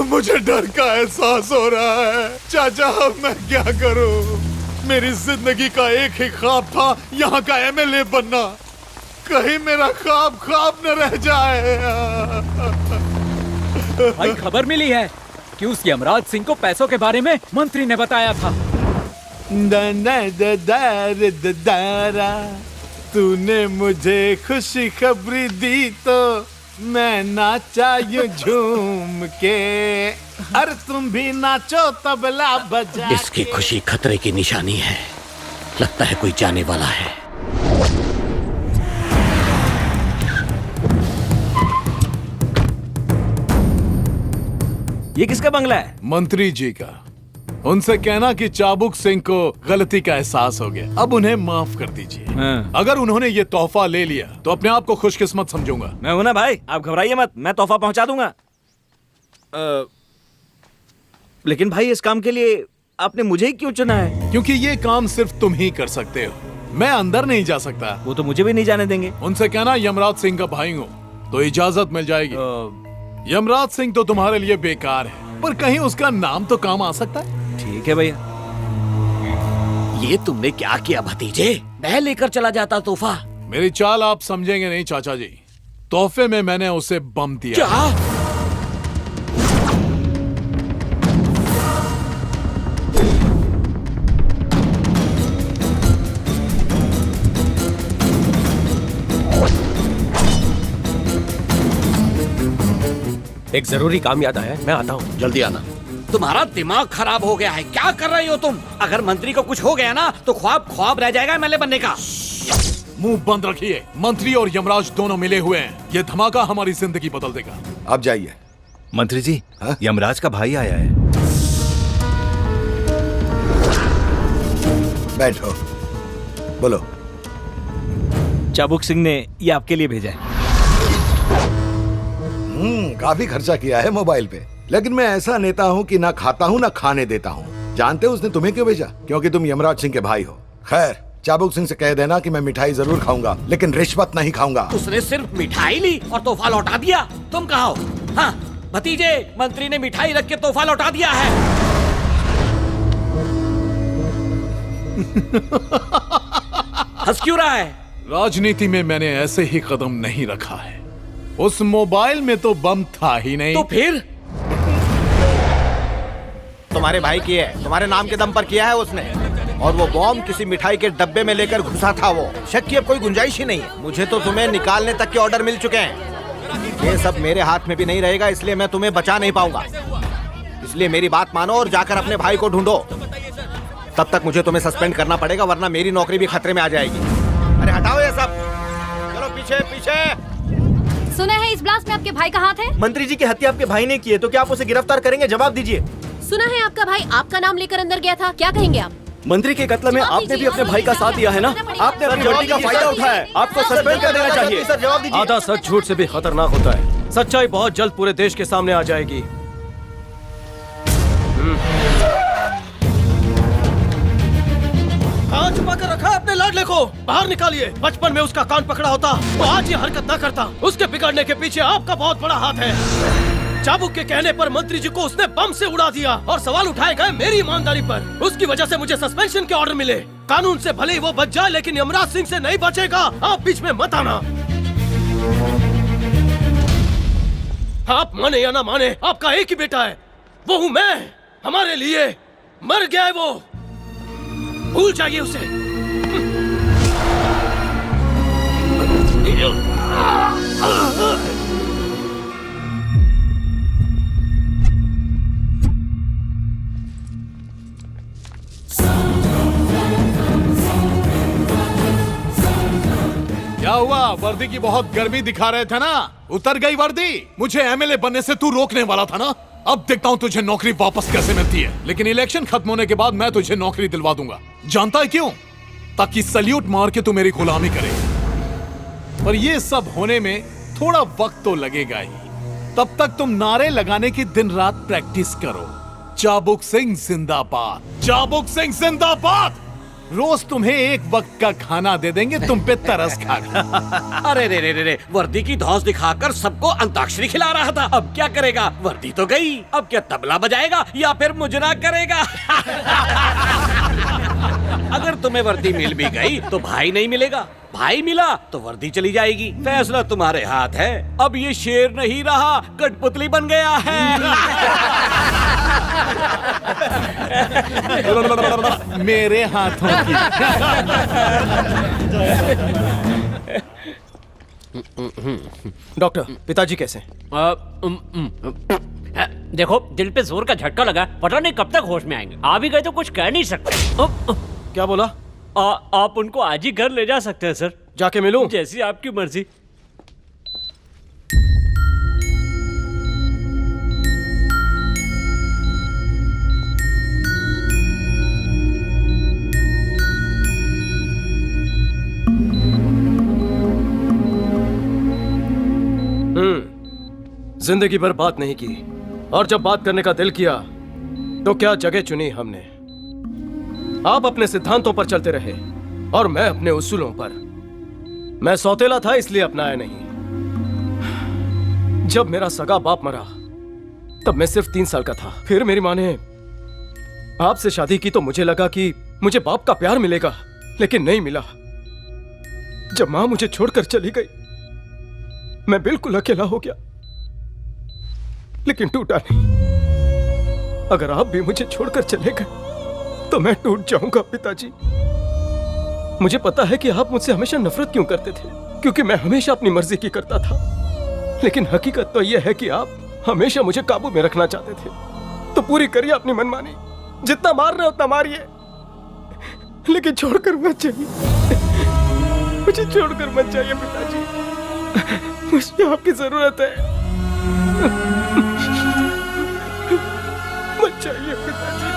मुझे डर का एहसास हो रहा है। चाचा, मैं क्या करूं? मेरी जिंदगी का एक ही ख्वाब था, यहाँ का एमएलए बनना। कहीं मेरा ख्वाब न रह जाए। भाई, खबर मिली है कि उस यमराज सिंह को पैसों के बारे में मंत्री ने बताया था। तूने मुझे खुशी खबरी दी तो मैं नाचा यूं झूम के। अरे तुम भी नाचो तबला बजा। इसकी खुशी खतरे की निशानी है। लगता है कोई जाने वाला है। ये किसका बंगला है? मंत्री जी का। उनसे कहना कि चाबुक सिंह को गलती का एहसास हो गया, अब उन्हें माफ कर दीजिए। अगर उन्होंने ये तोहफा ले लिया तो अपने आप को खुशकिस्मत समझूंगा। मैं हूं ना भाई, आप घबराइए मत, मैं तोहफा पहुंचा दूंगा। लेकिन भाई, इस काम के लिए आपने मुझे ही क्यों चुना है? क्योंकि ये काम सिर्फ तुम ही कर सकते हो। मैं अंदर नहीं जा सकता। वो तो मुझे भी नहीं जाने देंगे। उनसे कहना यमराज सिंह का भाई हूँ तो इजाजत मिल जाएगी। यमराज सिंह तो तुम्हारे लिए बेकार है, पर कहीं उसका नाम तो काम आ सकता है। ठीक है भैया। ये तुमने क्या किया भतीजे? मैं लेकर चला जाता तोहफा। मेरी चाल आप समझेंगे नहीं चाचा जी। तोहफे में मैंने उसे बम दिया। क्या? एक जरूरी काम याद आया है, मैं आता हूँ। जल्दी आना। तुम्हारा दिमाग खराब हो गया है, क्या कर रही हो तुम? अगर मंत्री को कुछ हो गया ना तो ख्वाब रह जाएगा एमएलए बनने का। मुंह बंद रखिए। मंत्री और यमराज दोनों मिले हुए हैं। ये धमाका हमारी जिंदगी बदल देगा। आप जाइए। मंत्री जी, यमराज का भाई आया है। बैठो, बोलो। चाबुक सिंह ने ये आपके लिए भेजा है। काफी खर्चा किया है मोबाइल पे, लेकिन मैं ऐसा नेता हूँ कि ना खाता हूँ ना खाने देता हूँ। जानते हो उसने तुम्हें क्यों भेजा? क्योंकि तुम यमराज सिंह के भाई हो। खैर, चाबुक सिंह से कह देना कि मैं मिठाई जरूर खाऊंगा, लेकिन रिश्वत नहीं खाऊंगा। उसने सिर्फ मिठाई ली और तोहफा लौटा दिया। तुम कहा हो? हाँ भतीजे, मंत्री ने मिठाई रख के तोहफा लौटा दिया है। हंस क्यों रहा है? राजनीति में मैंने ऐसे ही कदम नहीं रखा है। उस मोबाइल में तो बम था ही नहीं। तो फिर? तुम्हारे भाई की है, तुम्हारे नाम के दम पर किया है उसने। और वो बॉम्ब किसी मिठाई के डब्बे में लेकर घुसा था वो। शक की अब कोई गुंजाइश ही नहीं है। मुझे तो तुम्हें निकालने तक के ऑर्डर मिल चुके हैं। ये सब मेरे हाथ में भी नहीं रहेगा, इसलिए मैं तुम्हें बचा नहीं पाऊंगा। इसलिए मेरी बात मानो और जाकर अपने भाई को ढूंढो। तब तक मुझे तुम्हें सस्पेंड करना पड़ेगा, वरना मेरी नौकरी भी खतरे में आ जाएगी। अरे हटाओ ये सब, चलो पीछे पीछे। सुना है इस ब्लास्ट में आपके भाई का हाथ है? मंत्री जी की हत्या आपके भाई ने की है, तो क्या आप उसे गिरफ्तार करेंगे? जवाब दीजिए। सुना है आपका भाई आपका नाम लेकर अंदर गया था, क्या कहेंगे आप? मंत्री के कत्ल में आपने भी अपने भाई का साथ दिया है ना? आपने अपनी गलती का फायदा उठाया है, आपको सस्पेंड कर देना चाहिए। सर जवाब दीजिए। आधा सच झूठ से भी खतरनाक होता है। सच्चाई बहुत जल्द पूरे देश के सामने आ जाएगी। कहाँ छुपा कर रखा है अपने लाडले को? बाहर निकालिए। बचपन में उसका कान पकड़ा होता तो आज ये हरकत न करता। उसके बिगड़ने के पीछे आपका बहुत बड़ा हाथ है। चाबुक के कहने पर मंत्री जी को उसने बम से उड़ा दिया और सवाल उठाए गए मेरी ईमानदारी पर। उसकी वजह से मुझे सस्पेंशन के ऑर्डर मिले। कानून से भले ही वो बच जाए, लेकिन यमराज सिंह से नहीं बचेगा। आप बीच में मत आना। आप माने या ना माने, आपका एक ही बेटा है, वो हूँ मैं। हमारे लिए मर गया है वो, भूल जाइए उसे। क्या हुआ? वर्दी की बहुत गर्मी दिखा रहे थे ना, उतर गई वर्दी? मुझे एमएलए बनने से तू रोकने वाला था ना। अब देखता हूँ तुझे नौकरी वापस कैसे मिलती है। लेकिन इलेक्शन खत्म होने के बाद मैं तुझे नौकरी दिलवा दूंगा। जानता है क्यों? ताकि सल्यूट मार के तू मेरी गुलामी करे। पर ये सब होने में थोड़ा वक्त तो लगेगा ही। तब तक तुम नारे लगाने की दिन रात प्रैक्टिस करो। चाबुक सिंह जिंदाबाद, चाबुक सिंह जिंदाबाद। रोज तुम्हें एक वक्त का खाना दे देंगे, तुम पे तरस खाकर। अरे रे रे रे रे, वर्दी की धौंस दिखाकर सबको अंताक्षरी खिला रहा था। अब क्या करेगा? वर्दी तो गई, अब क्या तबला बजाएगा या फिर मुजरा करेगा? अगर तुम्हें वर्दी मिल भी गई तो भाई नहीं मिलेगा, भाई मिला तो वर्दी चली जाएगी। फैसला तुम्हारे हाथ है। अब ये शेर नहीं रहा, कठपुतली बन गया है। मेरे हाथों की। डॉक्टर, पिताजी कैसे? देखो, दिल पे जोर का झटका लगा, पता नहीं कब तक होश में आएंगे। आ भी गए तो कुछ कह नहीं सकते। क्या बोला? आप उनको आज ही घर ले जा सकते हैं सर। जाके मिलूं? जैसी आपकी मर्जी। जिंदगी भर बात नहीं की, और जब बात करने का दिल किया तो क्या जगह चुनी हमने। आप अपने सिद्धांतों पर चलते रहे और मैं अपने उसूलों पर। मैं सौतेला था इसलिए अपनाया नहीं। जब मेरा सगा बाप मरा तब मैं सिर्फ 3 साल का था। फिर मेरी माँ ने आपसे शादी की तो मुझे लगा कि मुझे बाप का प्यार मिलेगा, लेकिन नहीं मिला। जब माँ मुझे छोड़कर चली गई मैं बिल्कुल अकेला हो गया, लेकिन टूटा नहीं। अगर आप भी मुझे छोड़कर चले गए तो मैं टूट जाऊंगा पिताजी। मुझे पता है कि आप मुझसे हमेशा नफरत क्यों करते थे, क्योंकि मैं हमेशा अपनी मर्जी की करता था। लेकिन हकीकत तो यह है कि आप हमेशा मुझे काबू में रखना चाहते थे। तो पूरी करिए अपनी मनमानी, जितना मार रहे उतना मारिए, लेकिन छोड़कर मत जाइए। मुझे छोड़कर मत जाइए पिताजी, मुझे आपकी जरूरत है। मत जाइए पिताजी,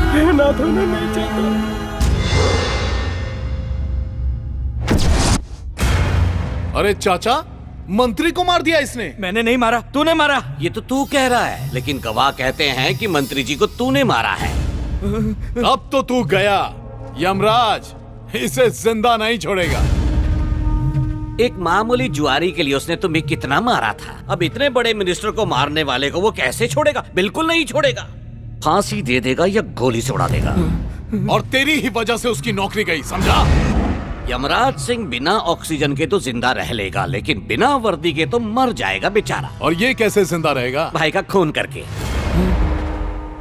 मैं अनाथ होना नहीं चाहता। अरे चाचा, मंत्री को मार दिया इसने। मैंने नहीं मारा, तूने मारा। ये तो तू कह रहा है, लेकिन गवाह कहते हैं कि मंत्री जी को तूने मारा है। अब तो तू गया। यमराज इसे जिंदा नहीं छोड़ेगा। एक मामूली जुआरी के लिए उसने तुम्हें कितना मारा था। अब इतने बड़े मिनिस्टर को मारने वाले को वो कैसे छोड़ेगा? बिल्कुल नहीं छोड़ेगा। फांसी दे देगा या गोली से उड़ा देगा। और तेरी ही वजह से उसकी नौकरी गई, समझा? यमराज सिंह बिना ऑक्सीजन के तो जिंदा रह लेगा, लेकिन बिना वर्दी के तो मर जाएगा बेचारा। और ये कैसे जिंदा रहेगा? भाई का खून करके।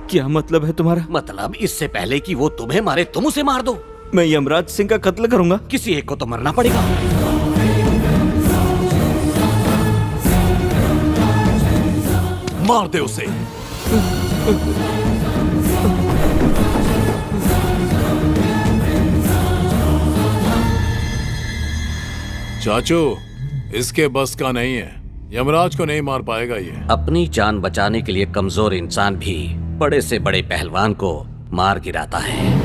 क्या मतलब है तुम्हारा? मतलब इससे पहले कि वो तुम्हें मारे तुम उसे मार दो। मैं यमराज सिंह का कत्ल करूंगा? किसी एक को तो मरना पड़ेगा। मार दे उसे। चाचू, इसके बस का नहीं है। यमराज को नहीं मार पाएगा ये। अपनी जान बचाने के लिए कमजोर इंसान भी बड़े से बड़े पहलवान को मार गिराता है।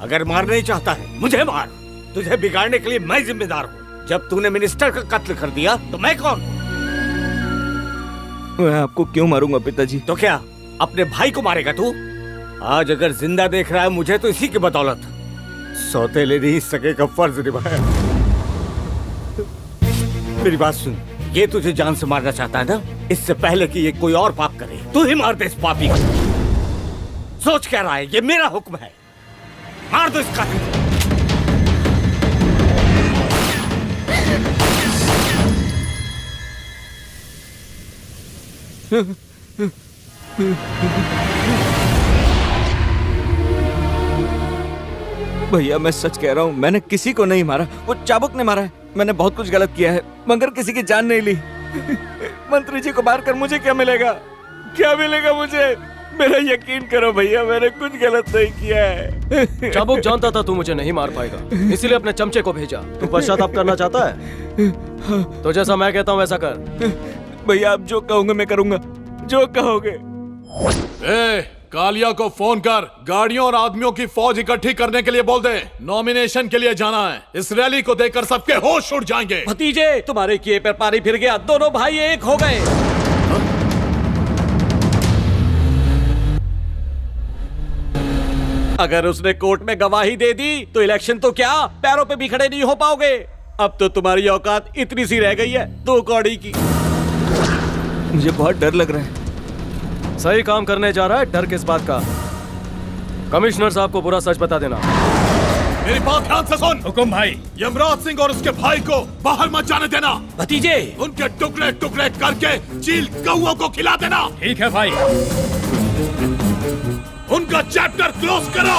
अगर मारना ही चाहता है मुझे मार। तुझे बिगाड़ने के लिए मैं जिम्मेदार हूँ। जब तूने मिनिस्टर का कत्ल कर दिया तो मैं कौन? मैं आपको क्यों मारूंगा पिताजी? तो क्या अपने भाई को मारेगा तू? आज अगर जिंदा देख रहा है मुझे तो इसी की बदौलत। सौतेले नहीं सके का फर्ज निभाया। मेरी बात सुन, ये तुझे जान से मारना चाहता है ना? इससे पहले कि ये कोई और पाप करे तू ही मार दे इस पापी को। सोच क्या रहा है? ये मेरा हुक्म है। मार दो इसका। भैया मैं सच कह रहा हूँ, मैंने किसी को नहीं मारा। वो चाबुक ने मारा है। मैंने बहुत कुछ गलत किया है, मगर किसी की जान नहीं ली। मंत्री जी को मारकर मुझे क्या मिलेगा? क्या मिलेगा मुझे? मेरा यकीन करो भैया, मैंने कुछ गलत नहीं किया है। चाबुक जानता था तू मुझे नहीं मार पाएगा, इसीलिए अपने चमचे को भेजा। तू पश्चाताप करना चाहता है तो जैसा मैं कहता हूँ वैसा कर। भैया आप जो कहोगे मैं करूंगा, जो कहोगे। कालिया को फोन कर, गाड़ियों और आदमियों की फौज इकट्ठी करने के लिए बोल दे। नॉमिनेशन के लिए जाना है। इस रैली को देखकर सबके होश उड़ जाएंगे। भतीजे, तुम्हारे किए पर पानी फिर गया। दोनों भाई एक हो गए। अगर उसने कोर्ट में गवाही दे दी तो इलेक्शन तो क्या, पैरों पे भी खड़े नहीं हो पाओगे। अब तो तुम्हारी औकात इतनी सी रह गई है, 2 कौड़ी की। मुझे बहुत डर लग रहा है। सही काम करने जा रहा है, डर किस बात का? कमिश्नर साहब को पूरा सच बता देना। मेरी बात ध्यान से सुन। हुकुम भाई। यमराज सिंह और उसके भाई को बाहर मत जाने देना। भतीजे, उनके टुकड़े टुकड़े करके चील कौओं को खिला देना। ठीक है भाई। उनका चैप्टर क्लोज करो।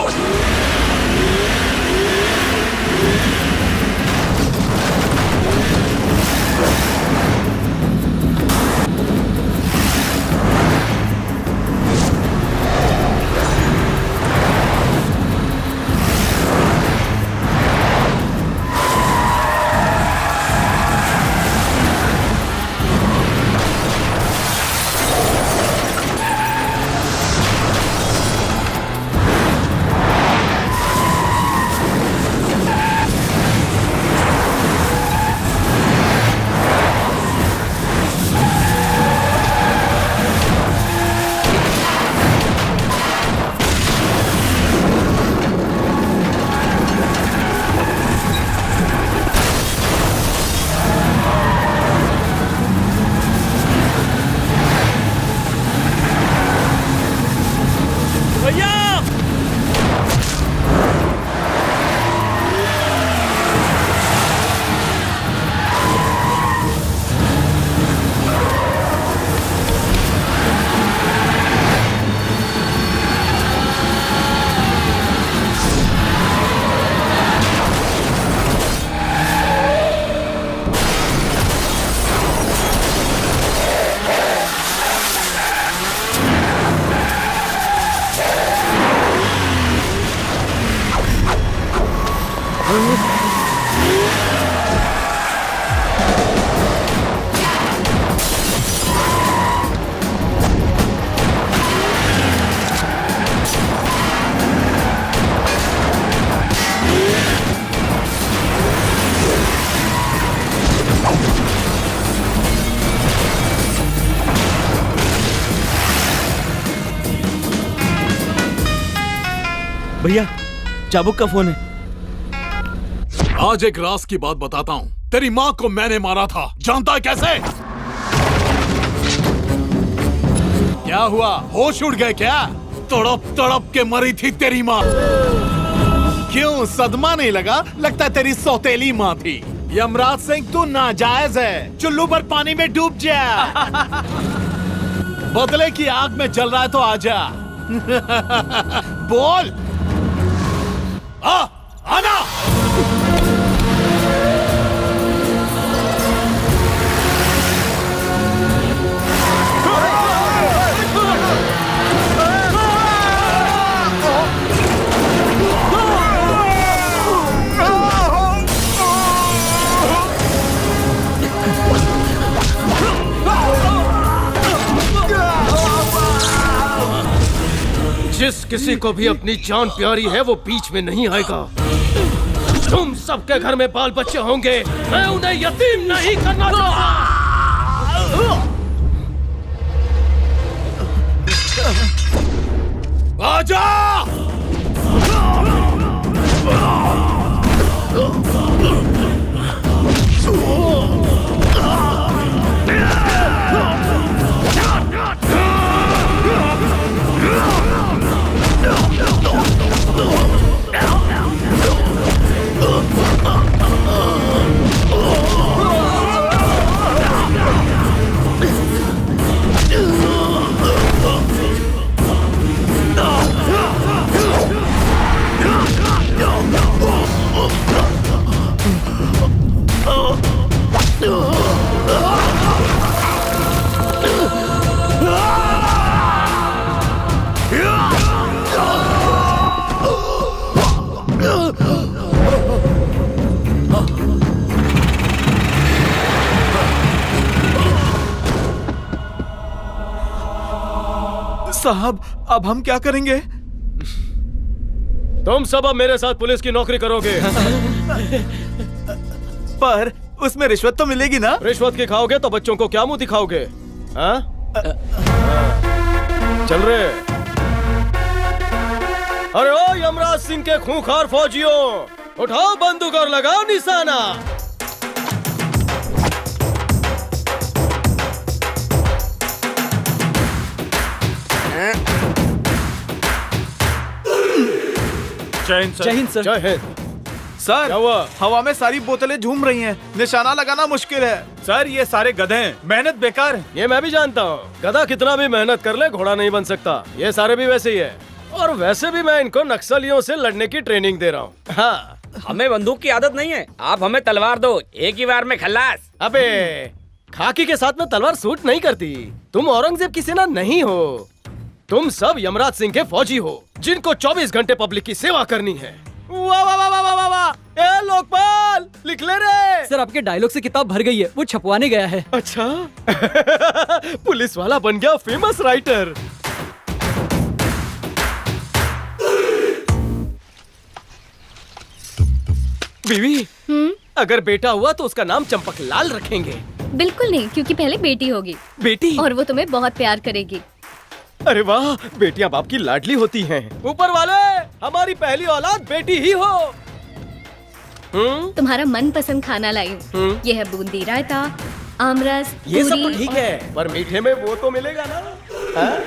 भैया चाबुक का फोन है। आज एक राज की बात बताता हूँ। तेरी माँ को मैंने मारा था, जानता है कैसे? क्या हुआ, होश उड़ गए क्या? तड़प तड़प के मरी थी तेरी माँ। क्यों, सदमा नहीं लगा? लगता है तेरी सौतेली माँ थी। यमराज सिंह तू नाजायज है, चुल्लू पर पानी में डूब जा। बदले की आग में जल रहा है तो आजा। बोल। आना। जिस किसी को भी अपनी जान प्यारी है वो बीच में नहीं आएगा। तुम सबके घर में बाल बच्चे होंगे, मैं उन्हें यतीम नहीं करना चाहता। आजा। साहब, अब हम क्या करेंगे? तुम सब अब मेरे साथ पुलिस की नौकरी करोगे। पर उसमें रिश्वत तो मिलेगी ना? रिश्वत की खाओगे तो बच्चों को क्या मुंह दिखाओगे? हाँ? चल रहे। अरे ओ यमराज सिंह के खूंखार फौजियों, उठाओ बंदूक और लगाओ निशाना। जय हिंद सर। जय हिंद सर। जय हिंद। सर, हवा में सारी बोतलें झूम रही हैं, निशाना लगाना मुश्किल है। सर, ये सारे गधे हैं, मेहनत बेकार है। ये मैं भी जानता हूँ, गधा कितना भी मेहनत कर ले घोड़ा नहीं बन सकता। ये सारे भी वैसे ही है। और वैसे भी मैं इनको नक्सलियों से लड़ने की ट्रेनिंग दे रहा हूँ। हाँ। हमें बंदूक की आदत नहीं है, आप हमें तलवार दो, एक ही बार में खल्लास। अबे, खाकी के साथ में तलवार सूट नहीं करती। तुम औरंगजेब की सेना नहीं हो, तुम सब यमराज सिंह के फौजी हो, जिनको 24 घंटे पब्लिक की सेवा करनी है। वाह वाह वाह वाह वाह वाह। ए लोकपाल, लिख ले रे। सर, आपके डायलॉग से किताब भर गई है, वो छपवाने गया है। अच्छा। पुलिस वाला बन गया फेमस राइटर। बीवी, अगर बेटा हुआ तो उसका नाम चंपकलाल रखेंगे। बिल्कुल नहीं, क्योंकि पहले बेटी होगी। बेटी? और वो तुम्हें बहुत प्यार करेगी। अरे वाह, बेटियां बाप की लाडली होती हैं। ऊपर वाले, हमारी पहली औलाद बेटी ही हो। तुम्हारा मनपसंद खाना लाई हूँ। ये है बूंदी रायता, आमरस, ये सब तो पूरी ठीक है, पर मीठे में वो तो मिलेगा ना? हाँ?